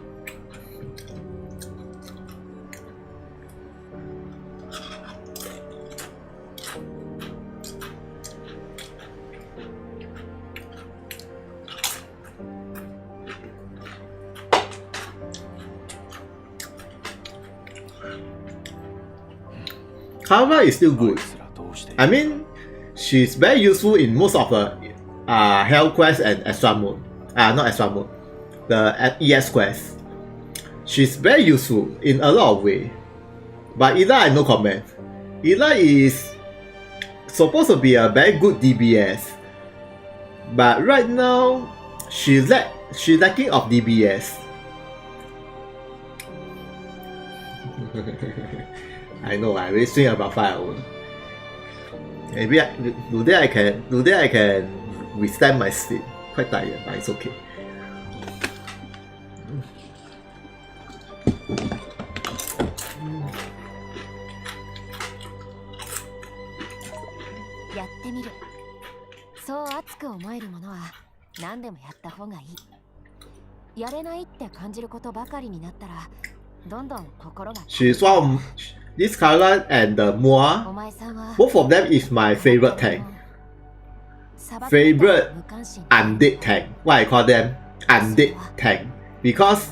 Kara is still good. I mean, she's very useful in most of the Hell quest and extra mode. Not extra mode. The ES quest. She's very useful in a lot of ways. But Ila, I no comment. Ila is supposed to be a very good DBS. But right now, she's lacking of DBS. I know, I will swing about 5 hours. Maybe today I can withstand my sleep. Quite tired, but it's okay. She's one of this Kara and the Moa. Both of them is my favorite tank. Favorite undead tank. Why I call them undead tank? Because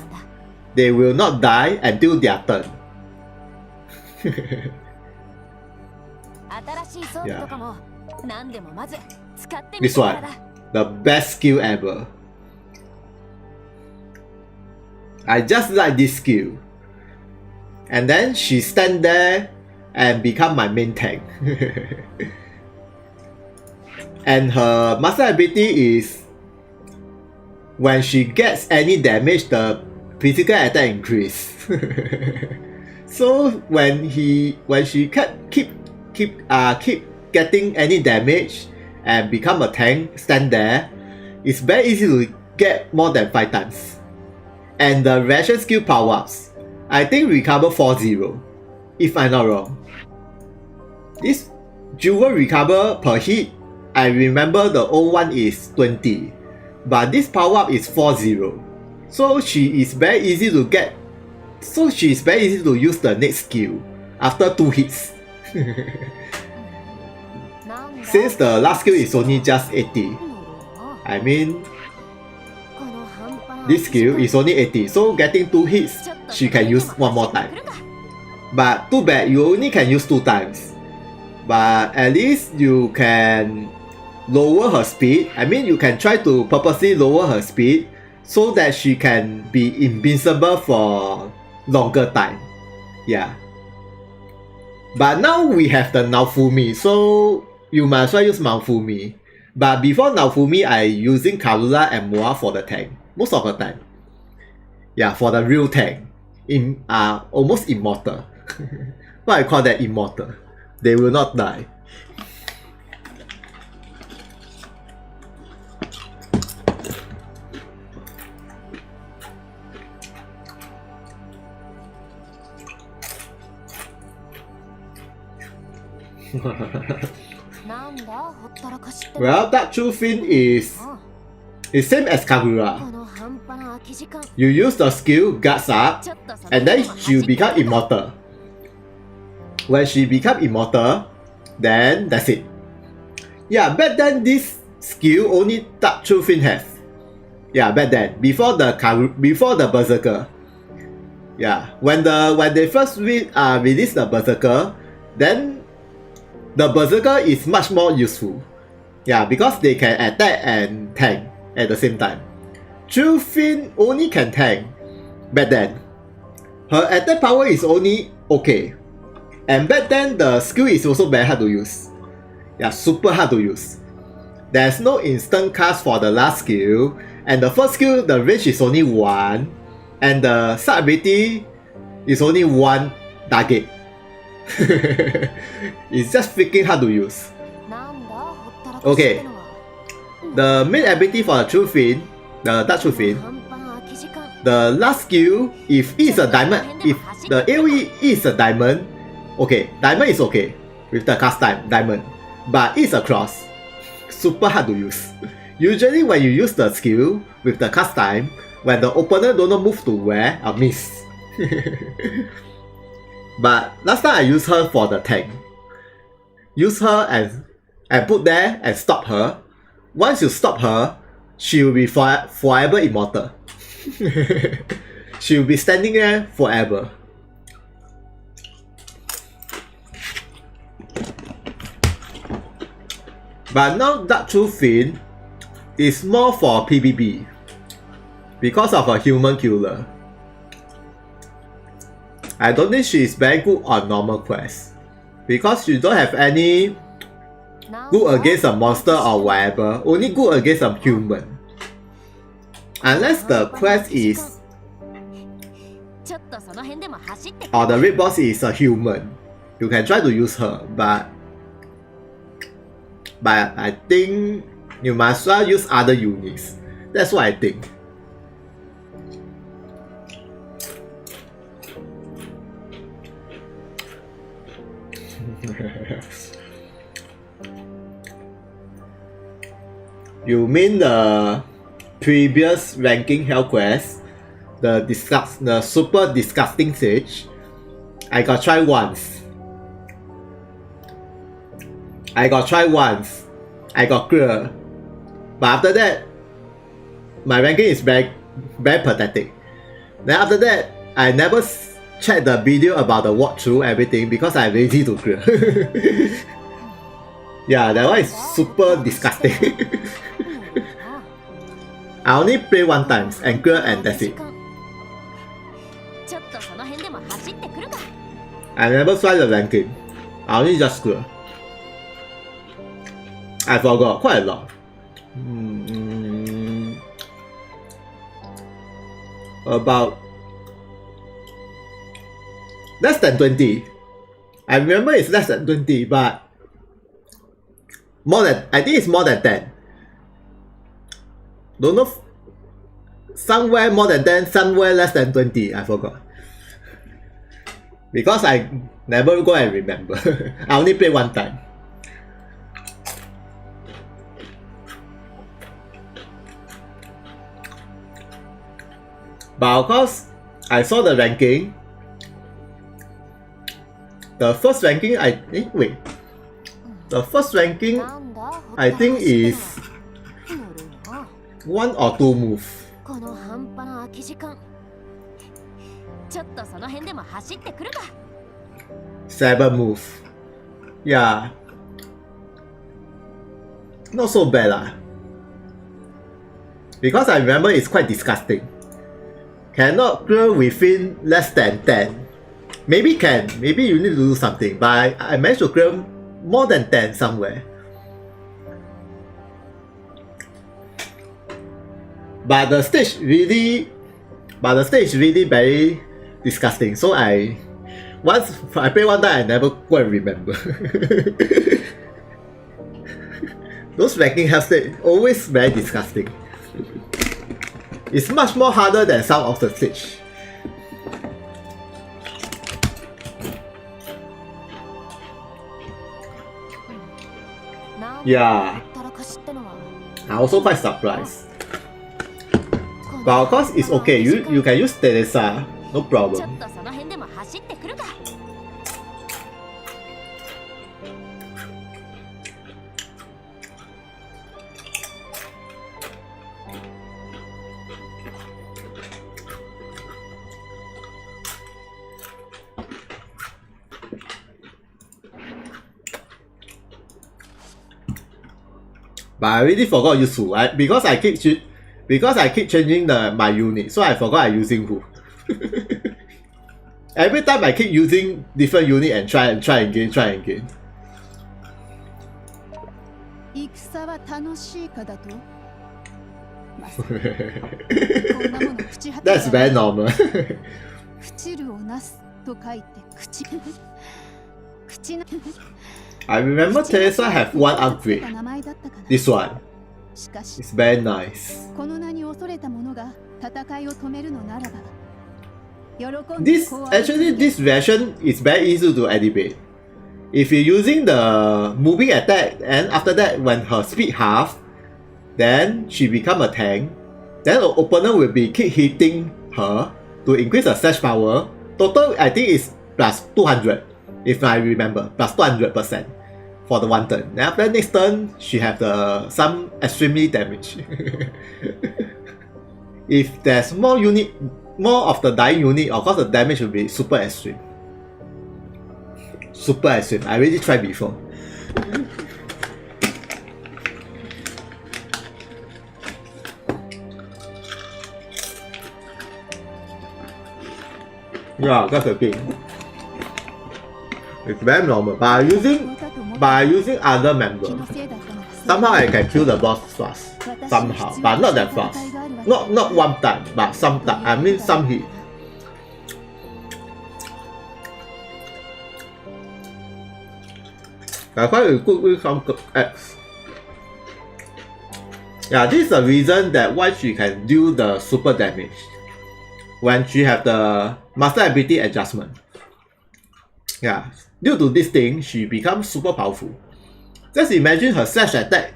they will not die until their turn. Yeah. This one, the best skill ever. I just like this skill. And then she stand there and become my main tank. And her master ability is when she gets any damage, the physical attack increase. So when she keep getting any damage and become a tank, stand there, it's very easy to get more than 5 times. And the reaction skill power-ups, I think recover 4-0, if I'm not wrong. This jewel recover per hit, I remember the old one is 20, but this power-up is 4-0. So she is very easy to get. So she is very easy to use the next skill after 2 hits. Since the last skill is only just 80, I mean, this skill is only 80, so getting 2 hits, she can use one more time. But too bad, you only can use 2 times. But at least you can lower her speed. I mean, you can try to purposely lower her speed so that she can be invincible for longer time. Yeah. But now we have the Naofumi, so you might as well use Naofumi. But before Naofumi, I using Karula and Moa for the tank. Most of the time. Yeah, for the real tank. Almost immortal. Why I call that immortal? They will not die. Well, that true fin is same as Kagura. You use the skill Guts Up, and then she become immortal. When she become immortal, then that's it. Yeah, back then this skill only that true fin has. Yeah, back then before the Berserker. Yeah, when they first release the Berserker, then the Berserker is much more useful. Yeah, because they can attack and tank at the same time. True Fin only can tank back then. Her attack power is only okay. And back then the skill is also very hard to use. Yeah, super hard to use. There's no instant cast for the last skill. And the first skill, the range is only 1. And the sub ability is only 1 target. It's just freaking hard to use. Okay. The main ability for the True Fin, the Dark True Fin, the last skill, if it is a diamond, if the AoE is a diamond, okay, diamond is okay with the cast time, diamond. But it's a cross. Super hard to use. Usually when you use the skill with the cast time, when the opponent don't move to where, I'll miss. But last time I used her for the tank. Use her and put there and stop her. Once you stop her, she will be forever immortal. She will be standing there forever. But now Dark True Fin is more for PvP because of a human killer. I don't think she is very good on normal quests because she don't have any good against a monster or whatever, only good against a human. Unless the quest is or the raid boss is a human, you can try to use her, but I think you must well use other units. That's what I think. You mean the previous ranking hell quest, the super disgusting sage? I got try once. I got clear. But after that, my ranking is very pathetic. Then after that, I never checked the video about the walkthrough everything because I'm lazy to clear. Yeah, that one is super disgusting. I only play one time and clear and that's it. I never try the ranking. I only just clear. I forgot quite a lot. About less than 20. I remember it's less than 20, but I think it's more than 10. Don't know, somewhere more than 10, somewhere less than 20, I forgot. Because I never go and remember. I only play one time. But of course, I saw the ranking. The first ranking the first ranking I think is 1 or 2 move. 7 move. Yeah. Not so bad lah. Because I remember it's quite disgusting. Cannot clear within less than 10. Maybe can. Maybe you need to do something. But I managed to clear more than 10 somewhere. But the stage really very disgusting. So once I play one time, I never go and remember. Those ranking health stage always very disgusting. It's much more harder than some of the stage. Yeah, I'm also quite surprised. But of course, it's okay. You can use Teresa, no problem. But I really forgot to use who. Because I keep changing my unit, so I forgot I'm using who. Every time I keep using different unit and try again. 戦は楽しいかだと That's very normal. 朽ちるをなすと書いて朽ちな I remember Teresa have one upgrade. This one. It's very nice. この名に恐れた者が戦いを止めるのならば This version is very easy to activate. If you're using the moving attack, and after that when her speed half, then she become a tank. Then the opponent will be keep hitting her to increase her slash power. Total I think is plus 200, if I remember, plus 200% for the one turn. Then after next turn, she have some extremely damage. If there's more of the dying unit, of course the damage will be super extreme. Super extreme. I already tried before. Yeah, that's the thing. It's very normal. By using other members, somehow I can kill the boss fast. Somehow, but not that fast. Not one time, but some time. I mean some hit. I find it good with some X. Yeah, this is the reason that why she can do the super damage when she have the master ability adjustment. Yeah, due to this thing, she becomes super powerful. Just imagine her slash attack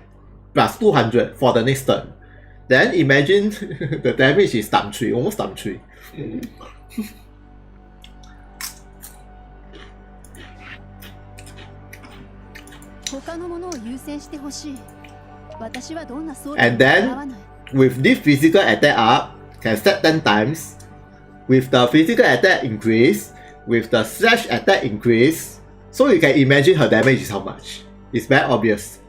plus 200 for the next turn. Then imagine the damage is times 3, almost times 3. And then, with this physical attack up, can set 10 times. With the physical attack increase, with the slash attack increase, so you can imagine her damage is how much. It's very obvious.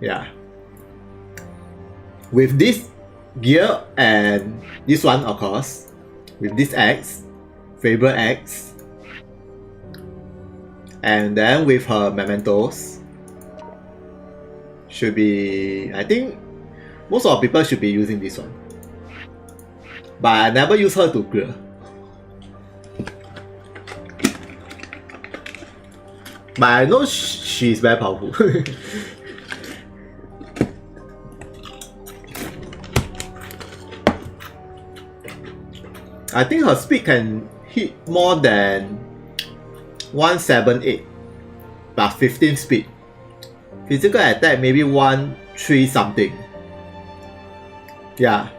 Yeah. With this gear and this one, of course, with this X, Faber X, and then with her mementos, should be, I think most of the people should be using this one. But I never use her to clear. But I know she's very powerful. I think her speed can hit more than 178 plus 15 speed. Physical attack maybe 1-3 something. Yeah.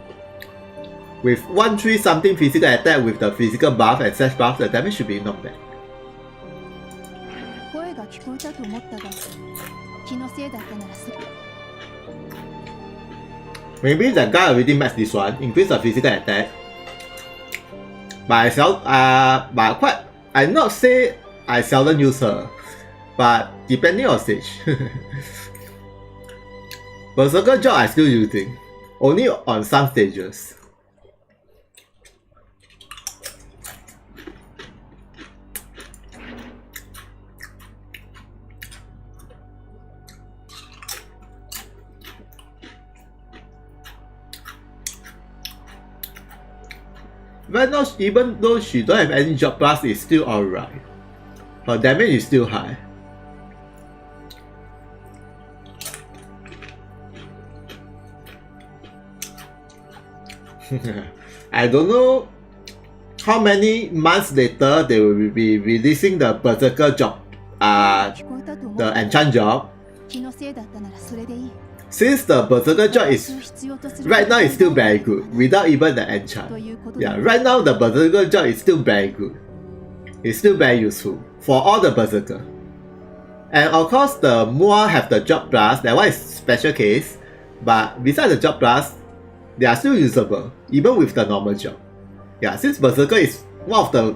With 1-3 something physical attack with the physical buff and slash buff, the damage should be not bad. Maybe the guy already matched this one, increase the physical attack. I not say I seldom use her, but depending on stage. Berserker job I still using, only on some stages. Right now, even though she don't have any job plus, it's still alright. Her damage is still high. I don't know how many months later they will be releasing the Berserker job, the enchant job. Since the Berserker job is right now is still very good without even the enchant. Yeah, right now the Berserker job is still very good. It's still very useful for all the Berserker. And of course the Moa have the job plus, that one is special case. But besides the job plus, they are still usable, even with the normal job. Yeah, since Berserker is one of the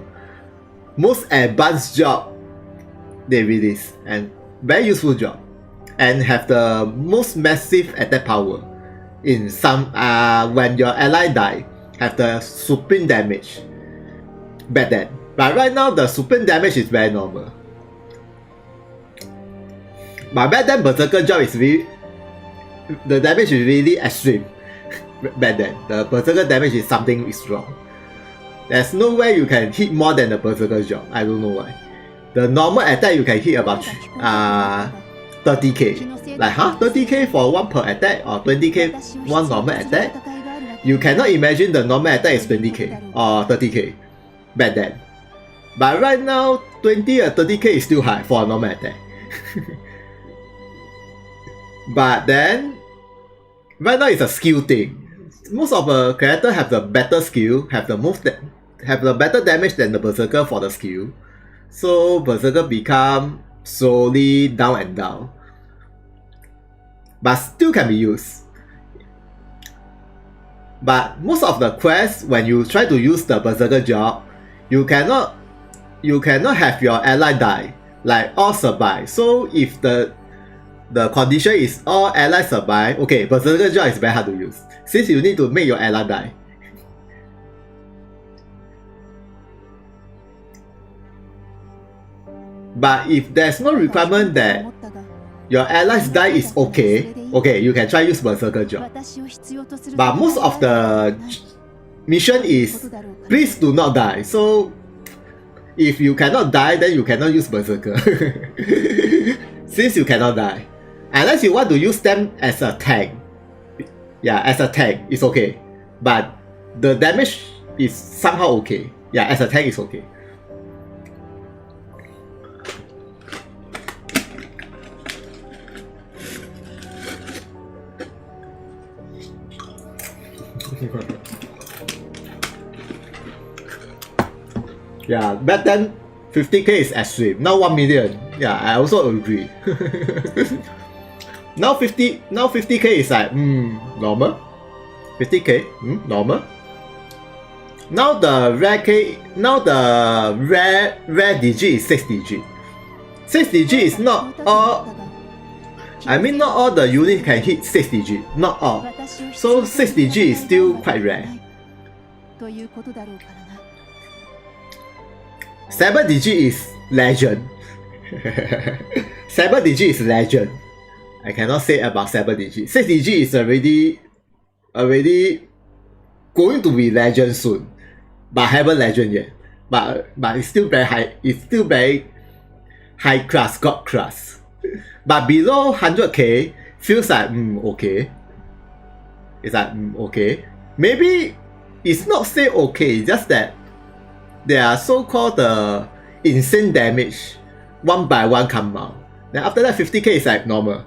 most advanced job they release and very useful job. And have the most massive attack power in some when your ally die, have the supreme damage back then. But right now the supreme damage is very normal. But back then Berserker job is really, the damage is really extreme. Back then the Berserker damage is something strong. There's no way you can hit more than the Berserker job. I don't know why. The normal attack you can hit about 30k. Like 30k for one per attack or 20k one normal attack? You cannot imagine the normal attack is 20k or 30k back then. But right now 20 or 30k is still high for a normal attack. But then right now it's a skill thing. Most of the characters have the better skill, have the better damage than the Berserker for the skill. So Berserker become slowly down and down, but still can be used. But most of the quests, when you try to use the Berserker job, you cannot have your ally die, like all survive. So if the condition is all allies survive, okay, Berserker job is very hard to use, since you need to make your ally die. But if there's no requirement that your allies die is okay, you can try use Berserker job. But most of the mission is please do not die. So if you cannot die, then you cannot use Berserker. Since you cannot die, unless you want to use them as a tank. Yeah, as a tank it's okay, but the damage is somehow okay. Yeah, as a tank is okay. Yeah, back then 50k is extreme. Now 1 million. Yeah, I also agree. Now 50k is like normal. 50k normal. Now the rare digit is 6 digit. 6 digit is not all. I mean not all the units can hit 6 digit. Not all. So 6 digit is still quite rare. 7 digit is legend. 7 digit is legend. I cannot say about 7 digit. 6 digit is already going to be legend soon, but haven't legend yet. But it's still very high. It's still very high class, god class. But below 100k feels like okay. It's like okay. Maybe it's not say okay. It's just that there are so-called insane damage one by one come out. Then after that 50k is like normal.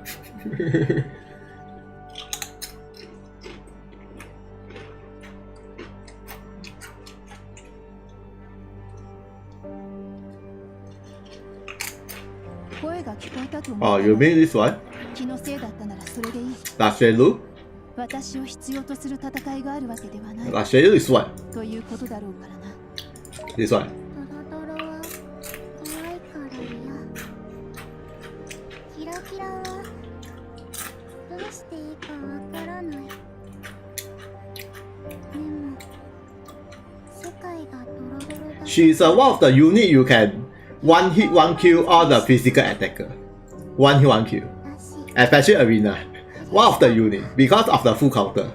Oh, you mean this one? Rashelu? Rashelu is what? This one. ドロドロは怖いから嫌。キラキラはどうしていいかわからない。でも世界がドロドロだ。 She's one of the unit you can one hit one kill all the physical attacker. One hit one kill. だし Especially arena. One of the unit because of the full counter.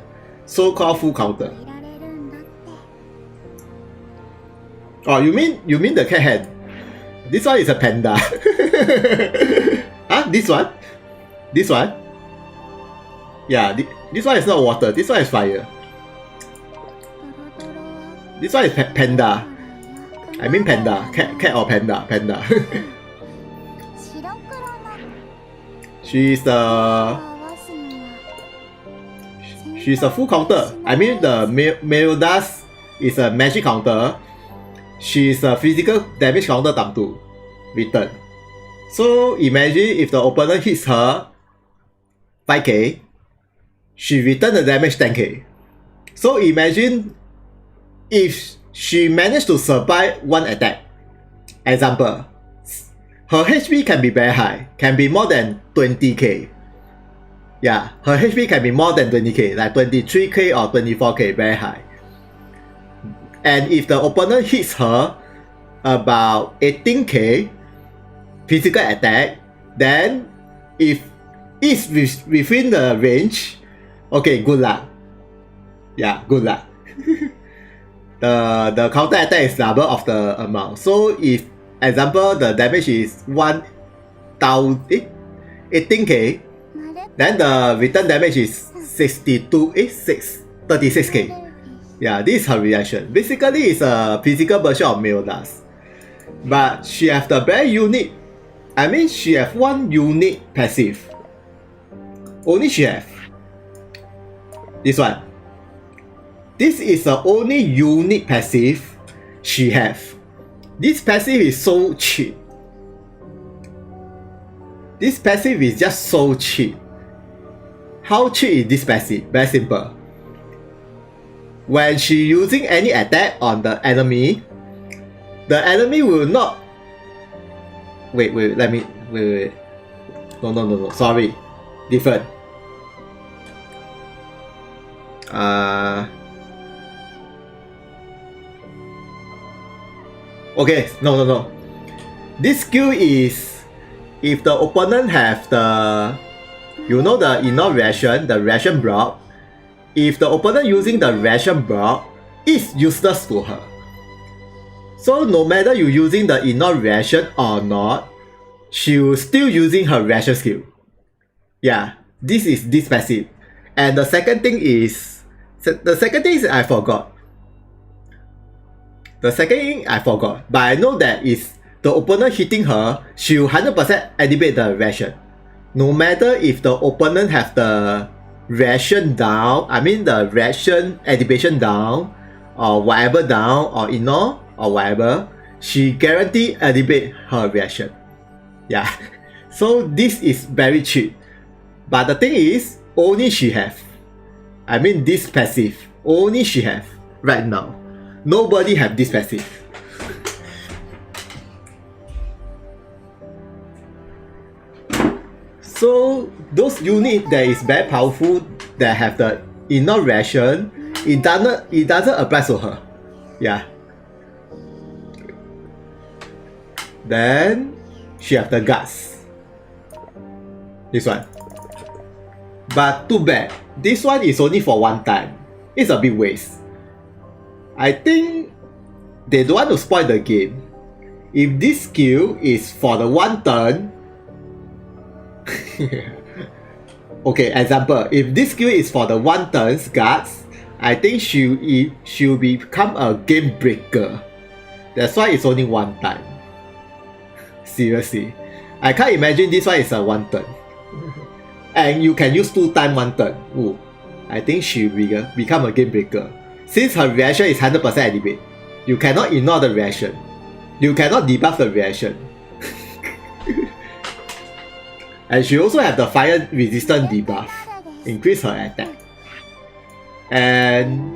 So called full counter. いられるんだって。 Oh, you mean the cat head? This one is a panda. Huh? This one? This one? Yeah, this one is not water. This one is fire. ドロドロは This one is panda. 嫌。 I mean panda. Cat or panda. Panda. 白黒の She's the 合わすのは she's a full counter. I mean the Meldas is a magic counter. She's a physical damage counter times 2. Return. So imagine if the opponent hits her 5k, she return the damage 10k. So imagine if she managed to survive one attack. Example, her HP can be very high, can be more than 20k. Yeah, her HP can be more than 20k, like 23k or 24k, very high. And if the opponent hits her about 18k physical attack, then if it's within the range, okay, good luck. Yeah, good luck. The counter attack is double of the amount. So if example the damage is 18k, まる then the return damage is 36k. Yeah, this is her reaction. Basically, it's a physical version of Meldas. But she have the very unique. I mean, she have one unique passive. Only she have. This one. This is the only unique passive she have. This passive is so cheap. This passive is just so cheap. How cheap is this passive? Very simple. When she using any attack on the enemy will not. Wait, let me. Wait. No. Sorry. Different. Okay, no. This skill is if the opponent have the, the inner reaction, the reaction block. If the opponent using the reaction block, it's useless to her. So no matter you using the inner reaction or not, she will still using her reaction skill. Yeah, this is this passive. And the second thing is I forgot. But I know that is the opponent hitting her, she will 100% activate the reaction. No matter if the opponent have the reaction down, I mean the reaction activation down, or whatever down, or ignore, or whatever, she guarantee activate her reaction. Yeah. So this is very cheap. But the thing is, only she have. I mean this passive, only she have right now. Nobody have this passive. So those units that is very powerful, that have the inner reaction, it doesn't apply to her. Yeah. Then she have the guts. This one. But too bad. This one is only for one time. It's a big waste. I think they don't want to spoil the game. If this skill is for the one turn. Okay, example. If this skill is for the one turn's guards, I think she'll become a game breaker. That's why it's only one time. Seriously. I can't imagine this one is a one turn. And you can use 2 times one turn. Ooh, I think she will become a game breaker. Since her reaction is 100% activate, you cannot ignore the reaction. You cannot debuff the reaction. And she also have the fire resistant debuff. Increase her attack. And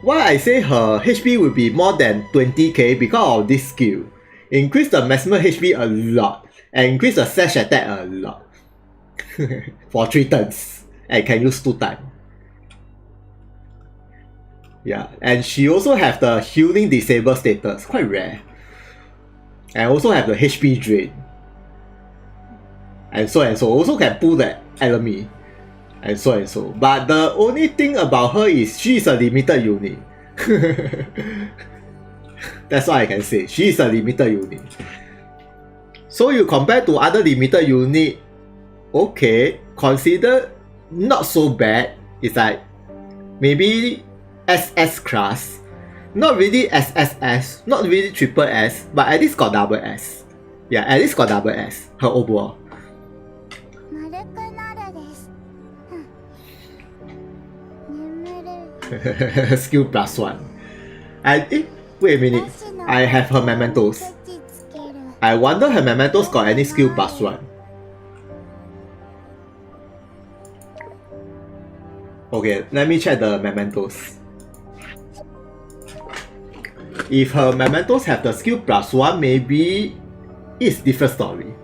why I say her HP will be more than 20k because of this skill. Increase the maximum HP a lot and increase the slash attack a lot for 3 turns and can use 2 times. Yeah, and she also have the healing disable status, quite rare. And also have the HP drain. And so. Also can pull the enemy. And so. But the only thing about her is she is a limited unit. That's all I can say. She is a limited unit. So you compare to other limited unit, okay, consider not so bad. It's like maybe SS class. Not really SSS, not really triple S, but at least got double S. Yeah, at least got double S, her overall. Skill +1. Wait a minute. I have her mementos. I wonder her mementos got any skill +1. Okay, let me check the mementos. If her mementos have the skill +1, maybe it's different story.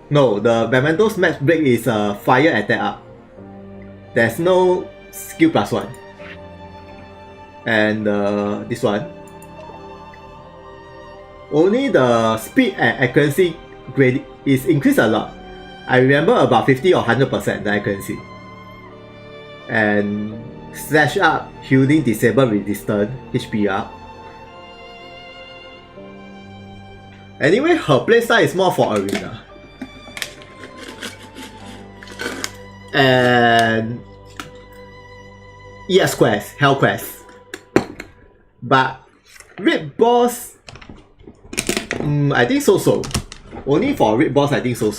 No, the mementos match break is a fire attack up. There's no skill +1. And this one, only the speed and accuracy grade is increased a lot. I remember about 50 or 100% the accuracy. And slash up, healing disable resistance, HP up. Anyway, her playstyle is more for arena. And ES quest, Hell quest. But Raid boss, I think so. Only for Raid boss, I think so.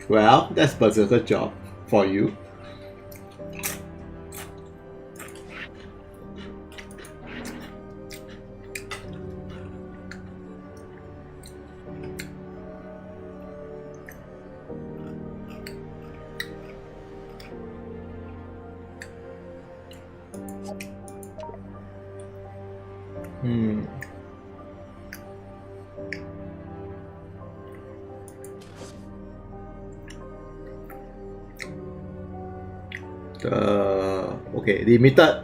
Well, that's Berserker job for you. Okay, limited,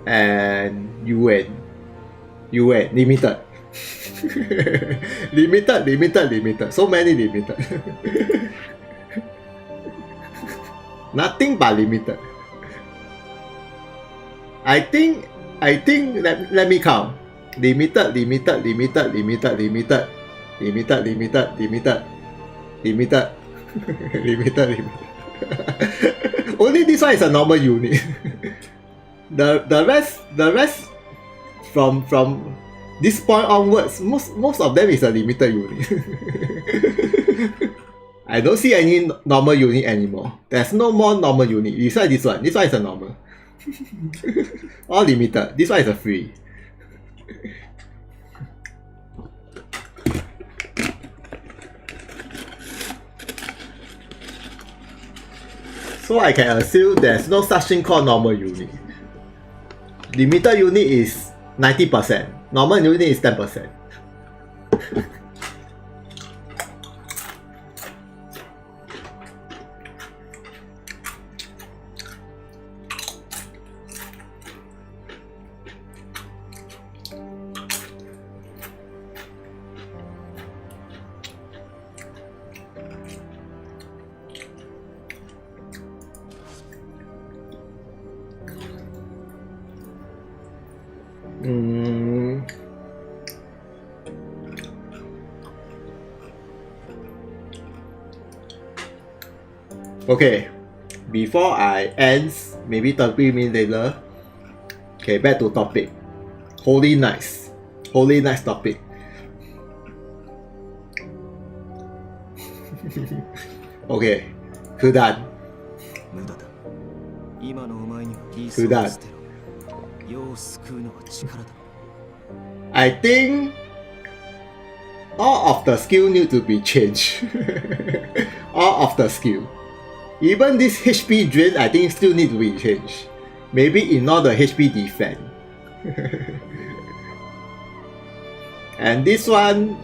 and UN, limited. limited. So many limited. Nothing but limited. I think. Let me count. Limited. Only this one is a normal unit. the rest from this point onwards, most of them is a limited unit. I don't see any normal unit anymore. There's no more normal unit besides this one. This one is a normal. All limited. This one is a free. So I can assume there's no such thing called normal unit. Limited unit is 90%. Normal unit is 10%. Okay, before I end, maybe 30 minutes later. Okay, back to topic. Holy Knights. Holy Knights topic. Okay, 九段。無駄だ。今のお前には言い九段。捨てろ。世を救うのは力だ。I think all of the skill need to be changed. All of the skill. Even this HP drain, I think still need to be changed. Maybe ignore the HP defense. And this one,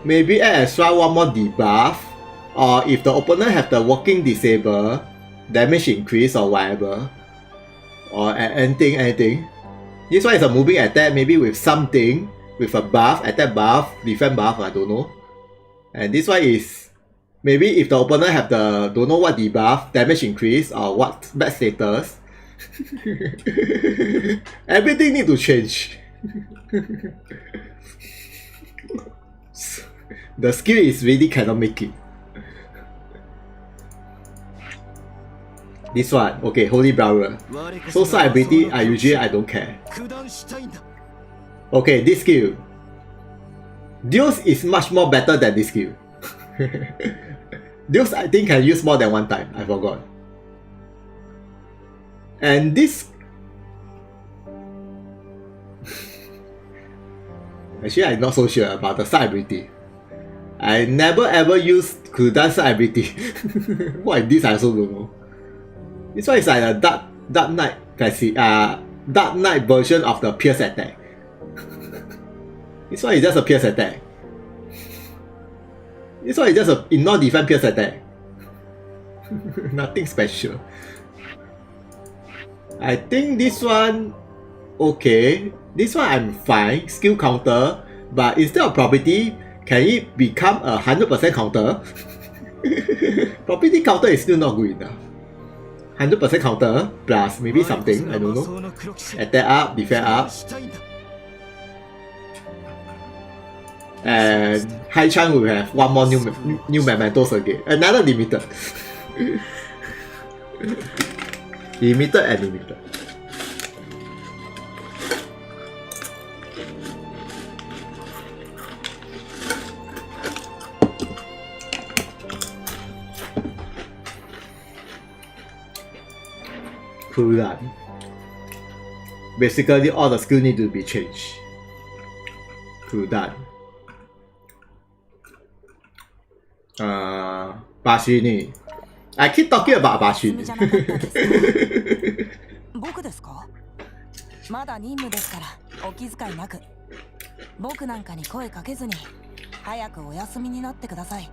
maybe add extra one more debuff. Or if the opponent have the walking disable, damage increase or whatever. Or anything. This one is a moving attack, maybe with something, with a buff, attack buff, defense buff, I don't know. And this one is, maybe if the opponent have the, don't know what debuff, damage increase, or what bad status. Everything need to change. The skill is really cannot make it. This one, okay, Holy Brawler. So side ability, I don't care. Okay, this skill. Deus is much more better than this skill. Deus I think can use more than one time, I forgot. And this... Actually, I'm not so sure about the side ability. I never ever used Kudan side ability. What is this, I also don't know. This one is like a Dark Knight Dark Knight version of the Pierce attack. This one is just a Pierce attack. This one is just a ignore defense Pierce attack. Nothing special. I think this one okay. This one I'm fine. Skill counter, but instead of property, can it become a 100% counter? Property counter is still not good enough. 100% counter plus maybe something, I don't know. Attack up, defense up. And high chance will have one more new mementos again. Another limited. Limited and limited. Cooldown. Basically, all the skills need to be changed. Cooldown. Bashini. I keep talking about Bashini. 僕ですか？まだ任務ですからお気遣いなく。僕なんかに声かけずに早くお休みになってください。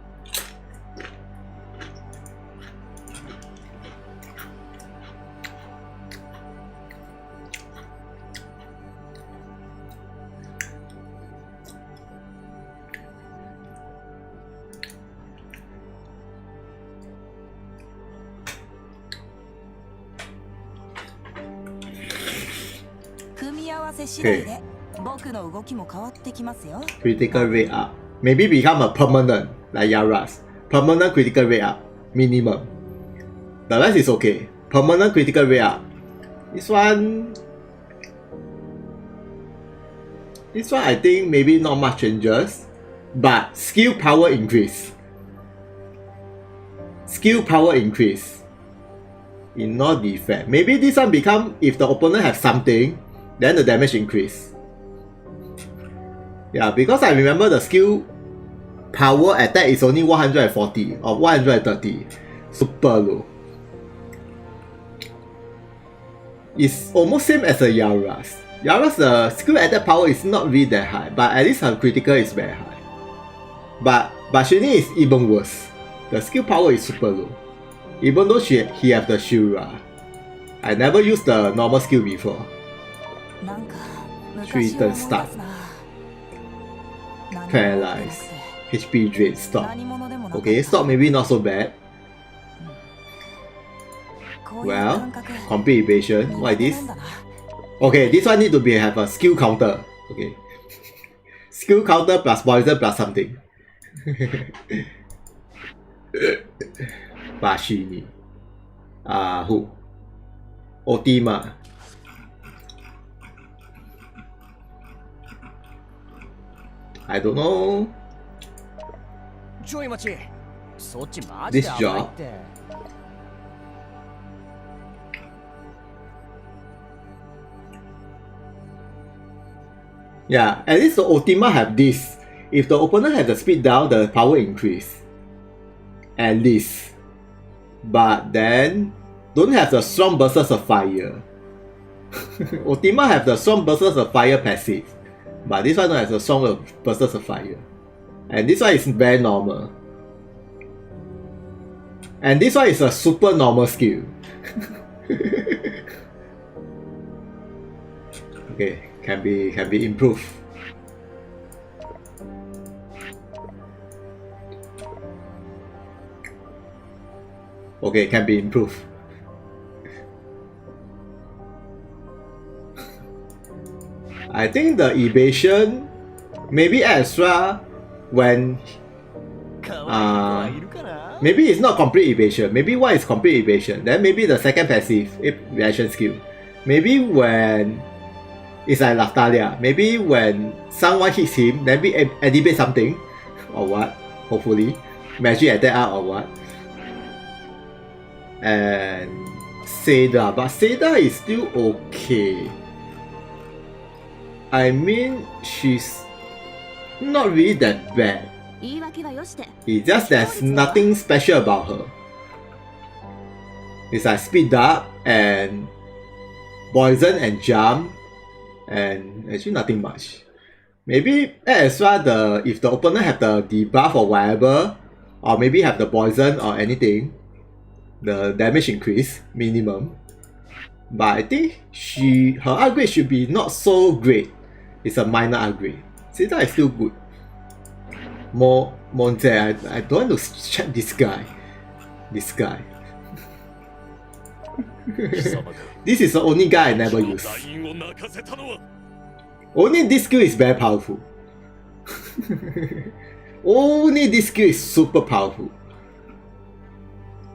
Okay. 僕の動きも変わってきますよ。 Critical rate up. Maybe become a permanent, like Yaras. Permanent critical rate up. Minimum. The rest is okay. Permanent critical rate up. This one I think maybe not much changes. But skill power increase. Skill power increase. In no defense. Maybe this one become, if the opponent have something, then the damage increase. Yeah, because I remember the skill power attack is only 140 or 130. Super low. It's almost same as a Yara's. Yara's skill attack power is not really that high, but at least her critical is very high. But Bashini is even worse. The skill power is super low. Even though he have the Shura. I never used the normal skill before. 3 turn start. Paralyze. HP drain. Stop. Okay, stop maybe not so bad. Well, complete evasion. What is this? Okay, this one need to have a skill counter. Okay. Skill counter plus poison plus something. Bashini. Who? Otima. I don't know. ちょい待ち。そっちマジ This で危ないっ job. て。Yeah, at least the Ultima have this. If the opponent has the speed down, the power increase. At least. But then, don't have the strong bursts of fire. Ultima have the strong bursts of fire passive. But this one has the strong bursts of fire. And this one is very normal. And this one is a super normal skill. Okay, can be improved. Okay, can be improved. I think the evasion maybe extra when maybe it's not complete evasion. Maybe one is complete evasion. Then maybe the second passive reaction skill. Maybe when it's like Laftalia. Maybe when someone hits him, then we activate something or what. Hopefully, magic attack out or what. And Seda, but Seda is still okay. I mean, she's not really that bad. It's just there's nothing special about her. It's like speed up and poison and jump, and actually nothing much. Maybe as well if the opponent have the debuff or whatever, or maybe have the poison or anything, the damage increase minimum. But I think her upgrade should be not so great. It's a minor upgrade. Seda is still good. Monte, I don't want to check this guy. This guy. This is the only guy I never use. Only this skill is very powerful. Only this skill is super powerful.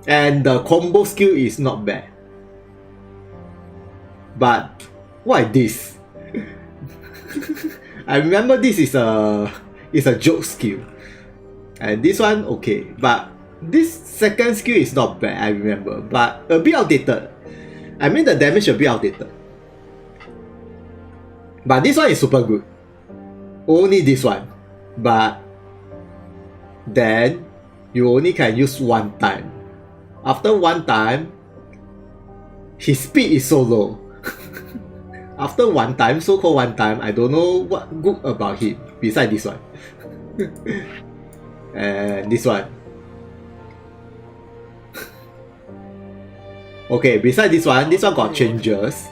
And the combo skill is not bad. But what is this? I remember this is a joke skill. And this one okay. But this second skill is not bad, I remember. But a bit outdated. I mean the damage a bit outdated. But this one is super good. Only this one. But then you only can use one time. After one time, his speed is so low. After one time, so-called one time, I don't know what good about him besides this one. And this one. Okay, besides this one got changes.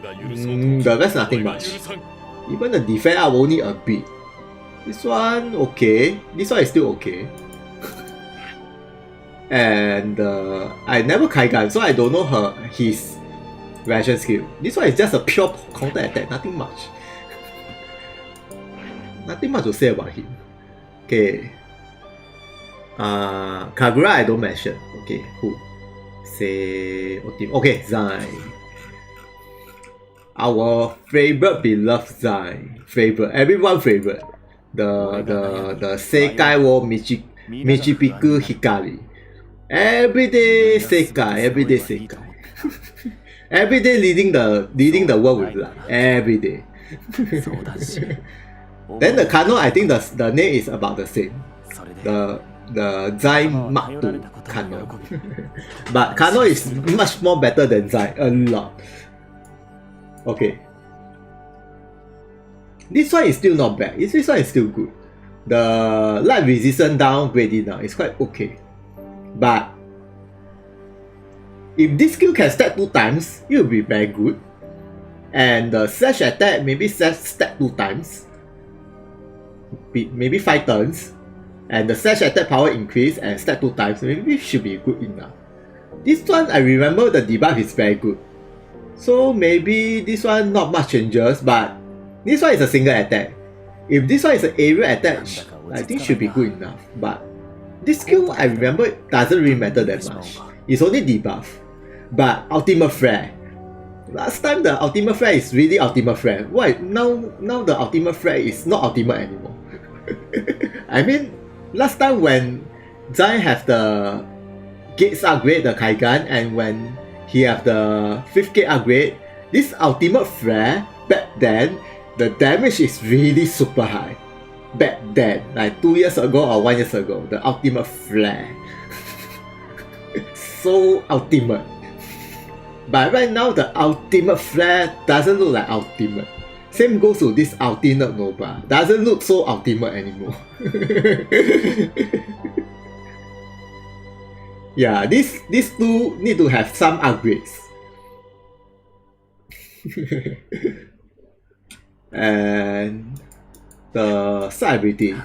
The rest nothing much. Even the defense up only a bit. This one okay. This one is still okay. And I never Kaigan, so I don't know his reaction skill. This one is just a pure counter attack, nothing much. Nothing much to say about him. Okay. Kagura I don't mention. Okay, who? Say okay, Zai. Our favorite beloved Zai. Favorite. Everyone favorite. The Seikai wo Michipiku Hikari. Everyday Seikai. Every day leading the world with light. Every day. Then the Kano, I think the name is about the same. The Zai Mark II Kano. But Kano is much more better than Zai. A lot. Okay. This one is still not bad. This one is still good. The light resistance downgraded now is quite okay. But if this skill can stack 2 times, it will be very good. And the slash attack maybe stack 2 times. Maybe 5 turns. And the slash attack power increase and stack 2 times, maybe it should be good enough. This one I remember the debuff is very good. So maybe this one not much changes, but this one is a single attack. If this one is an area attack, I think should be good enough. But this skill I remember doesn't really matter that much. It's only debuff. But ultimate flare. Last time the ultimate flare is really ultimate flare. Why now the ultimate flare is not ultimate anymore? I mean, last time when Zai have the gates upgrade, the Kaigan, and when he have the 5th gate upgrade, this ultimate flare back then, the damage is really super high. Back then, like 2 years ago or 1 year ago, the ultimate flare. So ultimate. But right now, the ultimate flare doesn't look like ultimate. Same goes to this alternate Nova. Doesn't look so ultimate anymore. Yeah, these two need to have some upgrades. And the side ability.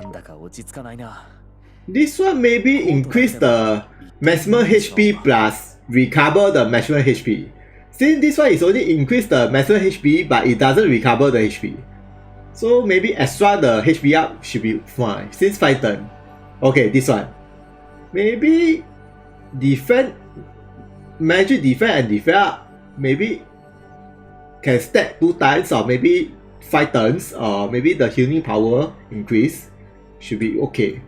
This one maybe increase the maximum HP plus recover the maximum HP. Since this one is only increase the maximum HP but it doesn't recover the HP. So maybe extra the HP up should be fine. Since 5 turn. Okay, this one. Maybe defend, magic defend and defend up. Maybe can stack 2 times or maybe 5 turns, or maybe the healing power increase. Should be okay.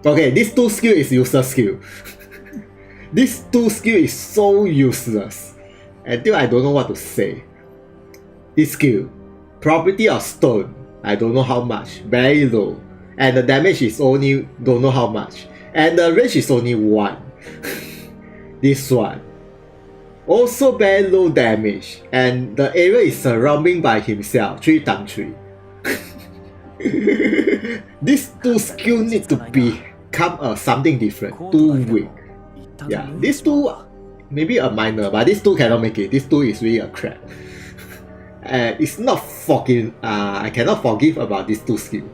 Okay, this 2 skill is useless skill. This 2 skill is so useless. Until I don't know what to say. This skill. Property of stone. I don't know how much. Very low. And the damage is only don't know how much. And the range is only 1. This one. Also very low damage. And the area is surrounding by himself. 3 times 3. These 2 skills need to become something different. Too weak. Yeah, these 2 maybe a minor, but these 2 cannot make it. This 2 is really a crap. It's not fucking. I cannot forgive about these 2 skills.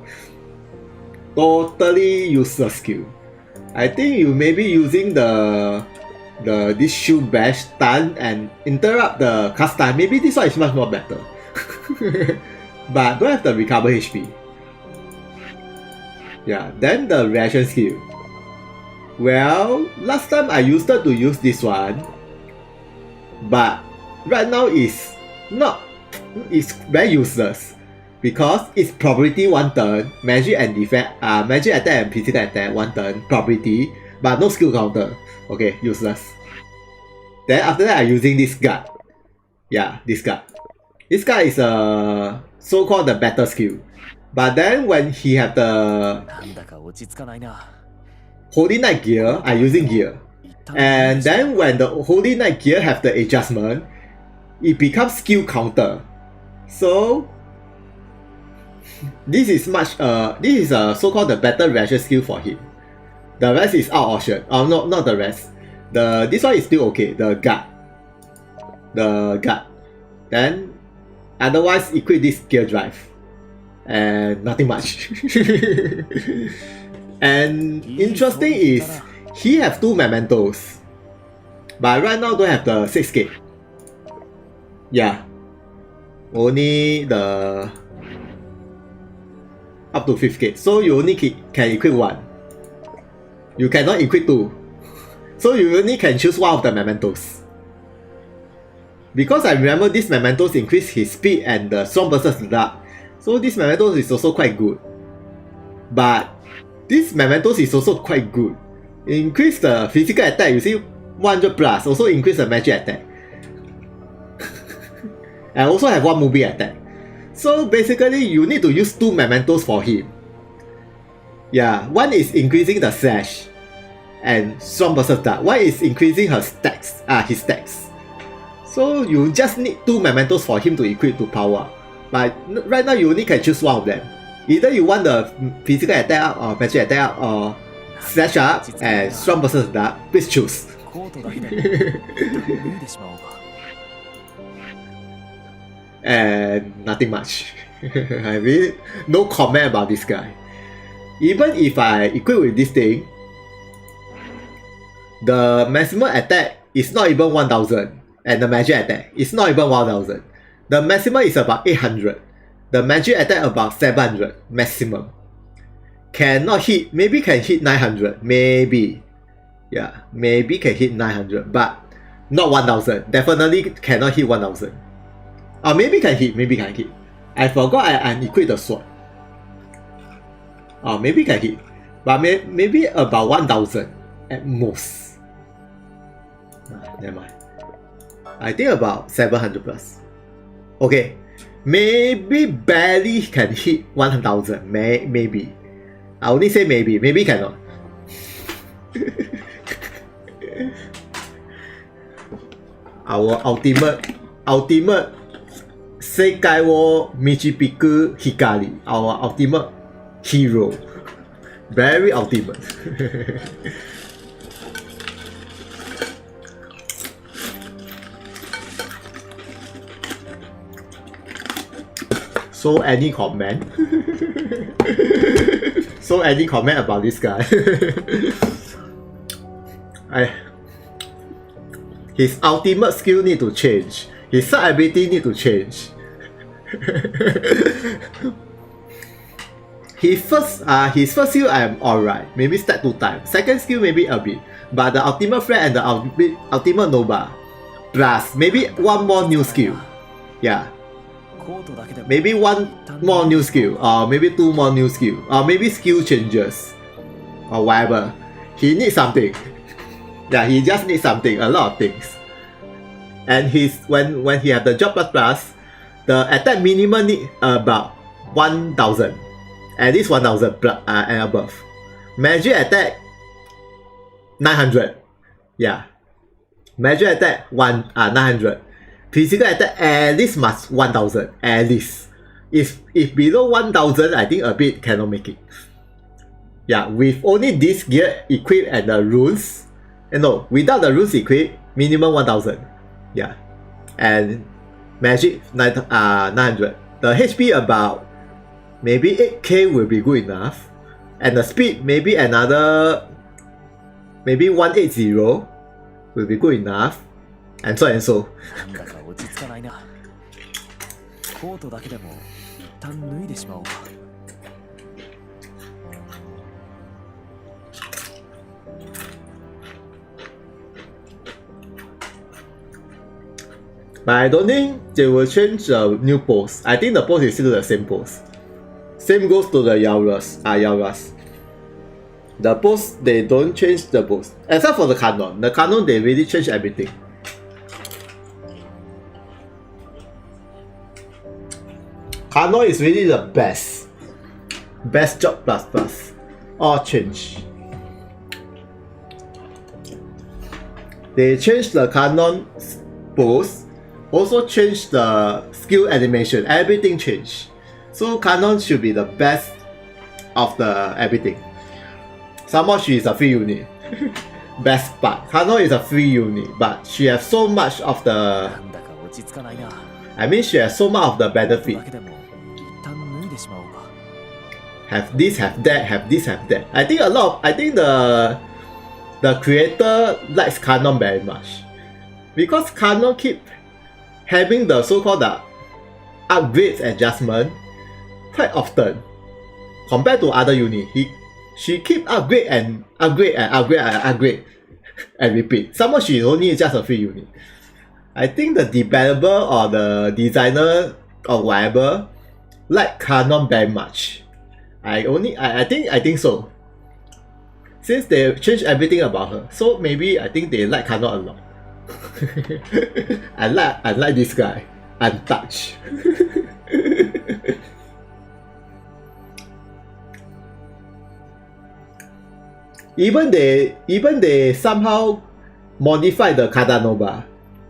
Totally useless skill. I think you may be using this shield bash stun and interrupt the cast time. Maybe this one is much more better. But don't have the recover HP. Yeah, then the reaction skill. Well, last time I used to use this one, but right now it's very useless because it's probability 1 turn, magic and defense, magic attack and physical attack 1 turn, probability, but no skill counter. Okay, useless. Then after that I'm using this guard. Yeah, this guard. This guard is a so-called the better skill. But then when he have the Holy Knight gear, I'm using gear. And then when the Holy Knight gear have the adjustment, it becomes skill counter. So this is a so-called the better reaction skill for him. The rest is out option. Oh no, not the rest. This one is still okay. The guard. Then otherwise equip this gear drive. And nothing much. And interesting is he have 2 mementos, but right now don't have the 6th gate. Yeah, only the up to 5th gate. So you only can equip 1. You cannot equip 2. So you only can choose 1 of the mementos. Because I remember this mementos increase his speed and the strong versus dark. So this mementos is also quite good. But this mementos is also quite good. Increase the physical attack, you see 100 plus, also increase the magic attack. And also have 1 moving attack. So basically you need to use 2 mementos for him. Yeah, one is increasing the slash and strong versus dark. One is increasing his stacks. So you just need 2 mementos for him to equip to power. But right now you only can choose 1 of them. Either you want the physical attack up or magic attack up or slash up and strong versus dark. Please choose. And nothing much. I mean, no comment about this guy. Even if I equip with this thing, the maximum attack is not even 1000, and the magic attack is not even 1000. The maximum is about 800. The magic attack about 700 maximum. cannot hit. Maybe can hit 900. Maybe. Yeah, maybe can hit 900, but not 1000. Definitely cannot hit 1000. Or maybe can hit. Maybe can hit. I forgot I unequip the sword. Or maybe can hit. But maybe about 1000 at most. Never mind. I think about 700 plus. Okay. Maybe barely can hit 1000. Maybe. I only say maybe. Maybe cannot. Our ultimate 世界を導く光 our ultimate hero. Very ultimate. So any comment? So any comment about this guy? His ultimate skill need to change. His side ability need to change. His first skill I am alright. Maybe stat 2 times. Second skill maybe a bit. But the ultimate friend and the ultimate Nova plus maybe one more new skill. Yeah. Maybe one more new skill, or maybe 2 more new skill, or maybe skill changes, or whatever. He needs something. Yeah, he just needs something, a lot of things. And when he have the job plus, the attack minimum need about 1000, at least 1000 and above. Magic attack 900. Yeah, magic attack 900. Physical attack at least must 1000, at least. If below 1000, I think a bit cannot make it. Yeah, with only this gear equipped and the runes, no, without the runes equipped, minimum 1000. Yeah, and magic 900. The HP about maybe 8k will be good enough, and the speed maybe another maybe 180 will be good enough, and so and so. なんだか落ち着かないな。コートだけでも一旦脱いでしまおうか。But I don't think they will change the new pose. I think the pose is still the same pose. Same goes to the Yauras. The pose, they don't change the pose. Except for the canon. The canon, they really change everything. Canon is really the best. Best job plus. All change. They change the canon pose. Also change the skill animation. Everything changed. So canon should be the best of the everything. Somehow she is a free unit. Best part. Canon is a free unit, but she has so much of the. I mean, she has so much of the benefit. Have this, have that, have this, have that. I think the creator likes canon very much, because canon keep having the so-called upgrades adjustment quite often compared to other units. She keep upgrade and repeat. Somehow she only just a free unit. I think the developer or the designer or whatever like canon very much. I think so. Since they changed everything about her, so maybe I think they like canon a lot. I like this guy. Untouched. Even they somehow modify the Kadanova.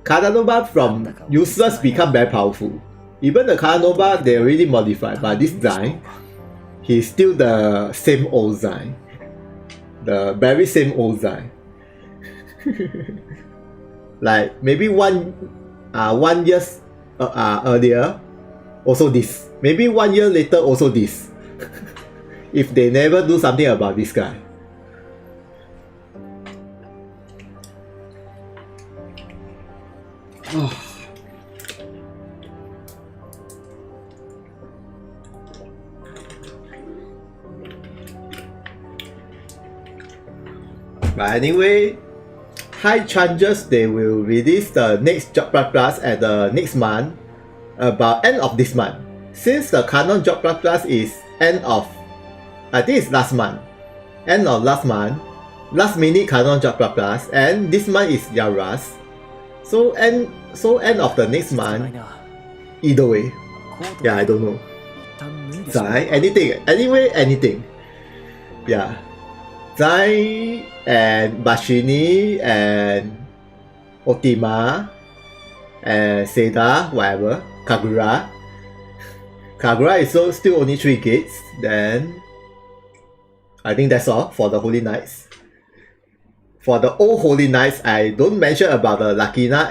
Kadanova from useless become very powerful. Even the Kadanova they already modified, but this Zai, he's still the same old Zai. The very same old Zai. Like maybe one year earlier, also this. Maybe 1 year later, also this. If they never do something about this guy. But anyway, high chances they will release the next Job Plus at the next month, about end of this month. Since the canon Job Plus is end of, I think it's last month, end of last month, last minute canon Job Plus, and this month is Yara's. So end of the next month. Either way, yeah, I don't know. Zai, anything, anyway, anything. Yeah, Zai and Bashini and Otima and Seda, whatever, Kagura. Kagura is still only 3 gates. Then I think that's all for the Holy Knights. For the old Holy Knights, I don't mention about the Lakina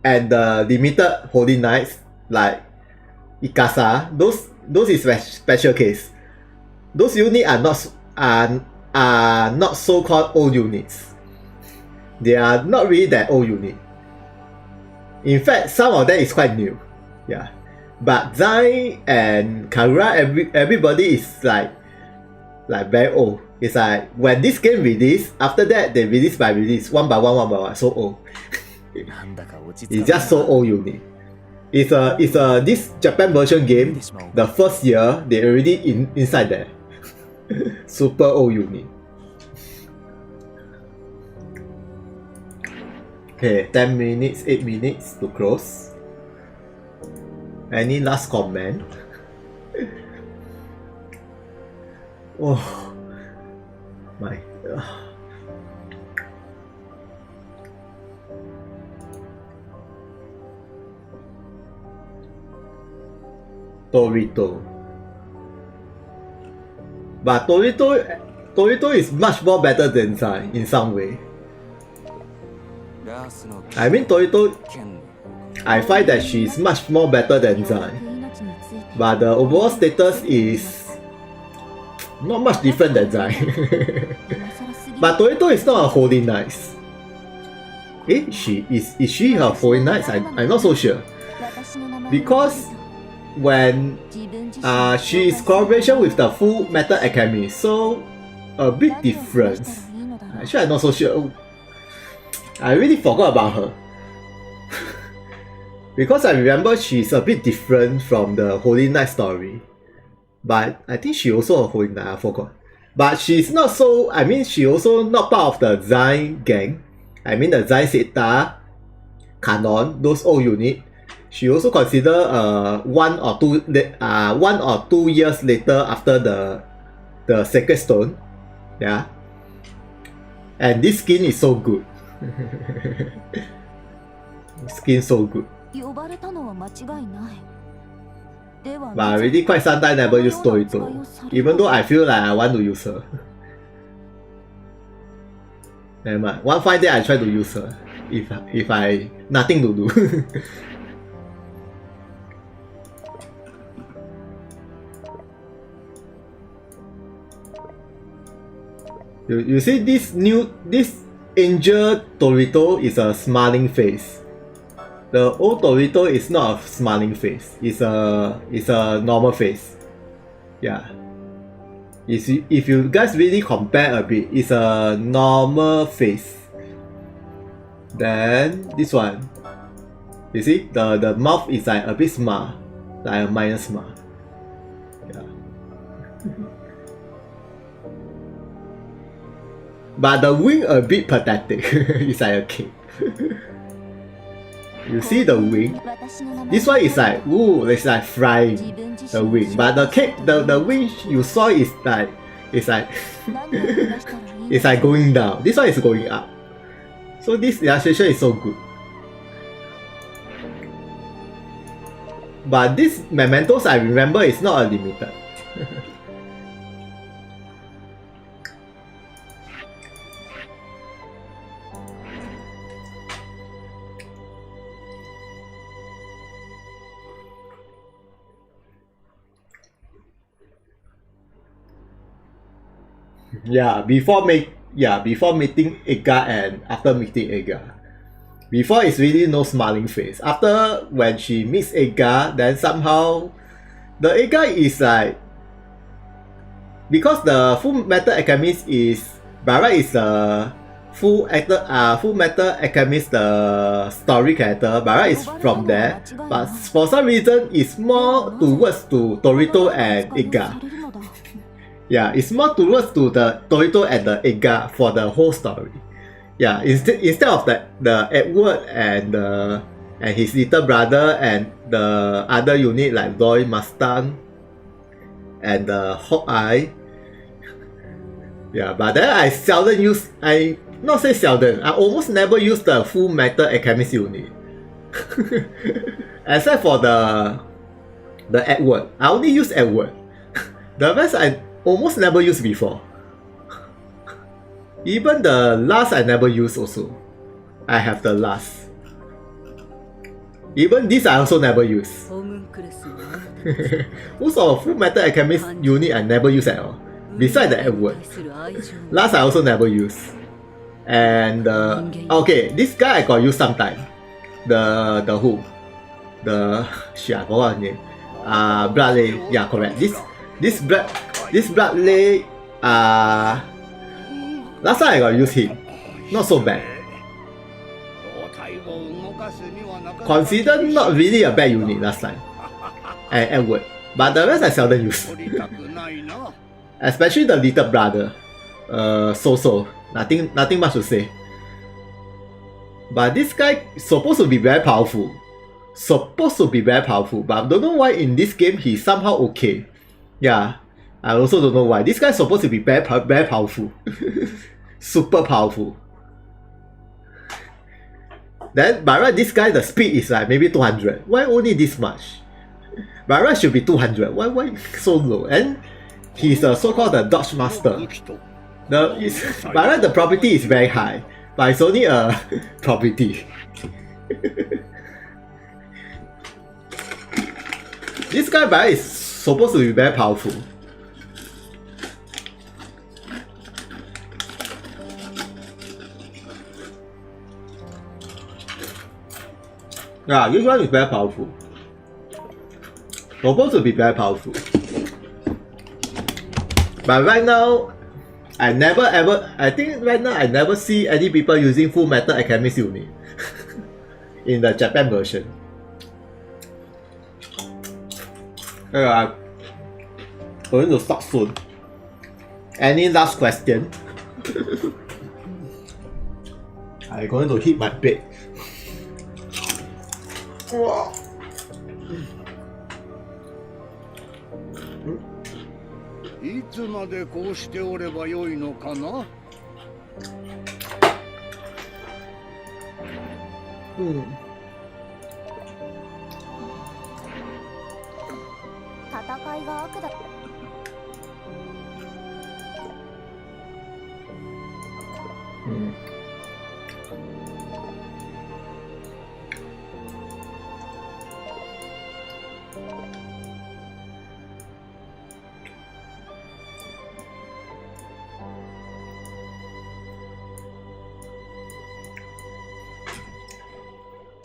and the limited Holy Knights like Ikasa. Those is special case. Those units are not so-called old units. They are not really that old unit. In fact, some of them is quite new. Yeah. But Zai and Kagura, everybody is like very old. It's like when this game release, after that they release by release, one by one, so old. It's just so old unit. It's this Japan version game. The first year they already inside there. Super old unit. Okay, 10 minutes, 8 minutes to close. Any last comment? Oh my. Torito. But Torito is much more better than Zai in some way. I mean Torito, I find that she is much more better than Zai. But the overall status is not much different than Zai. But Torito is not a Holy Knight. Is she her Holy Knight? I'm not so sure. Because when she is collaboration with the Full Metal Alchemist, so a bit different. Actually, I'm not so sure. I really forgot about her. Because I remember she's a bit different from the Holy Knight story. But I think she also a Holy Knight, I forgot. But she's not so, I mean she also not part of the Zai gang. I mean the Zai Seta, Canon, those old unit. She also consider 1 or 2 years later after the Sacred Stone. Yeah. And this skin is so good. Skin so good. But I already quite some time never use Torito. Even though I feel like I want to use her. Never mind. One fine day I try to use her. If I nothing to do. You see this Angel Torito is a smiling face. The old Torito is not a smiling face. It's a normal face. Yeah. If you guys really compare a bit, it's a normal face. Then this one, you see the mouth is like a bit smart, like a minor smart. Yeah. But the wing a bit pathetic. It's like a cape. You see the wing? This one is like, ooh, it's like flying the wing. But the cape, the wing you saw is like, it's like it's like going down. This one is going up. So this illustration is so good. But this mementos I remember is not a limited. Before meeting Ega and after meeting Ega. Before it's really no smiling face. After when she meets Ega, then somehow the Ega is like, because the Full Metal Alchemist is Bara is a full metal alchemist story character. Bara is from there, but for some reason it's more towards to Torito and Iga. Yeah, it's more towards to the Torito and the Iga for the whole story. Yeah, instead of the Edward and his little brother and the other unit like Roy Mustang and the Hawkeye. Yeah, but then I seldom use, I not say seldom, I almost never use the full metal alchemist unit. Except for the Edward. I only use Edward. The rest I almost never use before. Even the last I never use also. I have the last. Even this I also never use. Most of full metal alchemist unit I never use at all. Besides the Edward. Last I also never use. And okay, this guy I got use sometime. The who? The shit, I forgot his name. Bradley. Yeah, correct. This Bradley. Last time I got use him. Not so bad. Consider not really a bad unit last time. And Edward. But the rest I seldom use. Especially the little brother. So. Nothing much to say. But this guy supposed to be very powerful. But I don't know why in this game he's somehow okay. Yeah, I also don't know why. This guy supposed to be very powerful. Super powerful. Then by right, this guy the speed is like maybe 200. Why only this much? By right should be 200. Why so low? And he's a so-called the dodge master. By right the probability is very high, but it's only a probability. This guy by right is supposed to be very powerful. Yeah, this one is very powerful. Supposed to be very powerful. But right now, I think right now I never see any people using full metal alchemist unit in the Japan version. I'm going to stop soon. Any last question? I'm going to hit my bed. いつまでこうしておればよいのかな。戦いが悪だ。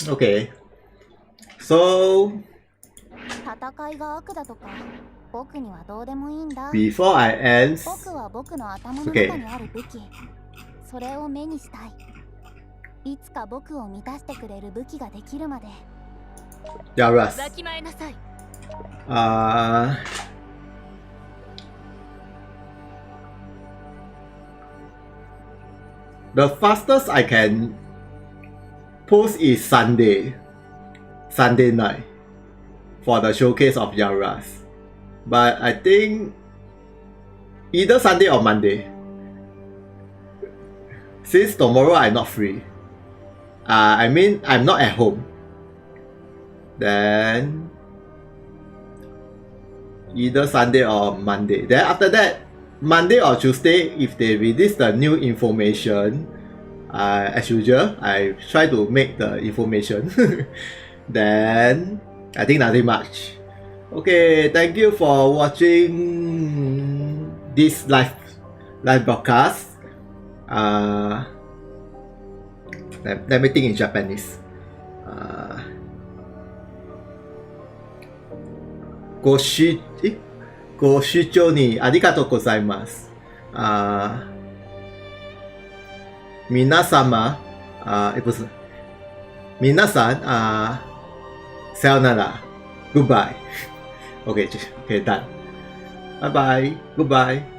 Okay, so 戦いが悪だとか、僕にはどうでもいいんだ。 before I end, 僕は僕の頭の中にある武器、それを目にしたい。いつか僕を満たしてくれる武器ができるまで。Yaras. わきまえなさい。The fastest I can post is Sunday night for the showcase of Yaras. But I think either Sunday or Monday. Since tomorrow I'm not free. I mean I'm not at home. Then either Sunday or Monday. Then after that, Monday or Tuesday, if they release the new information, as usual, I try to make the information. Then I think nothing much. Okay, thank you for watching this live broadcast. Let me think in Japanese. ご視聴にありがとうございます。皆様不是皆さんさよなら goodbye OK OK done bye bye goodbye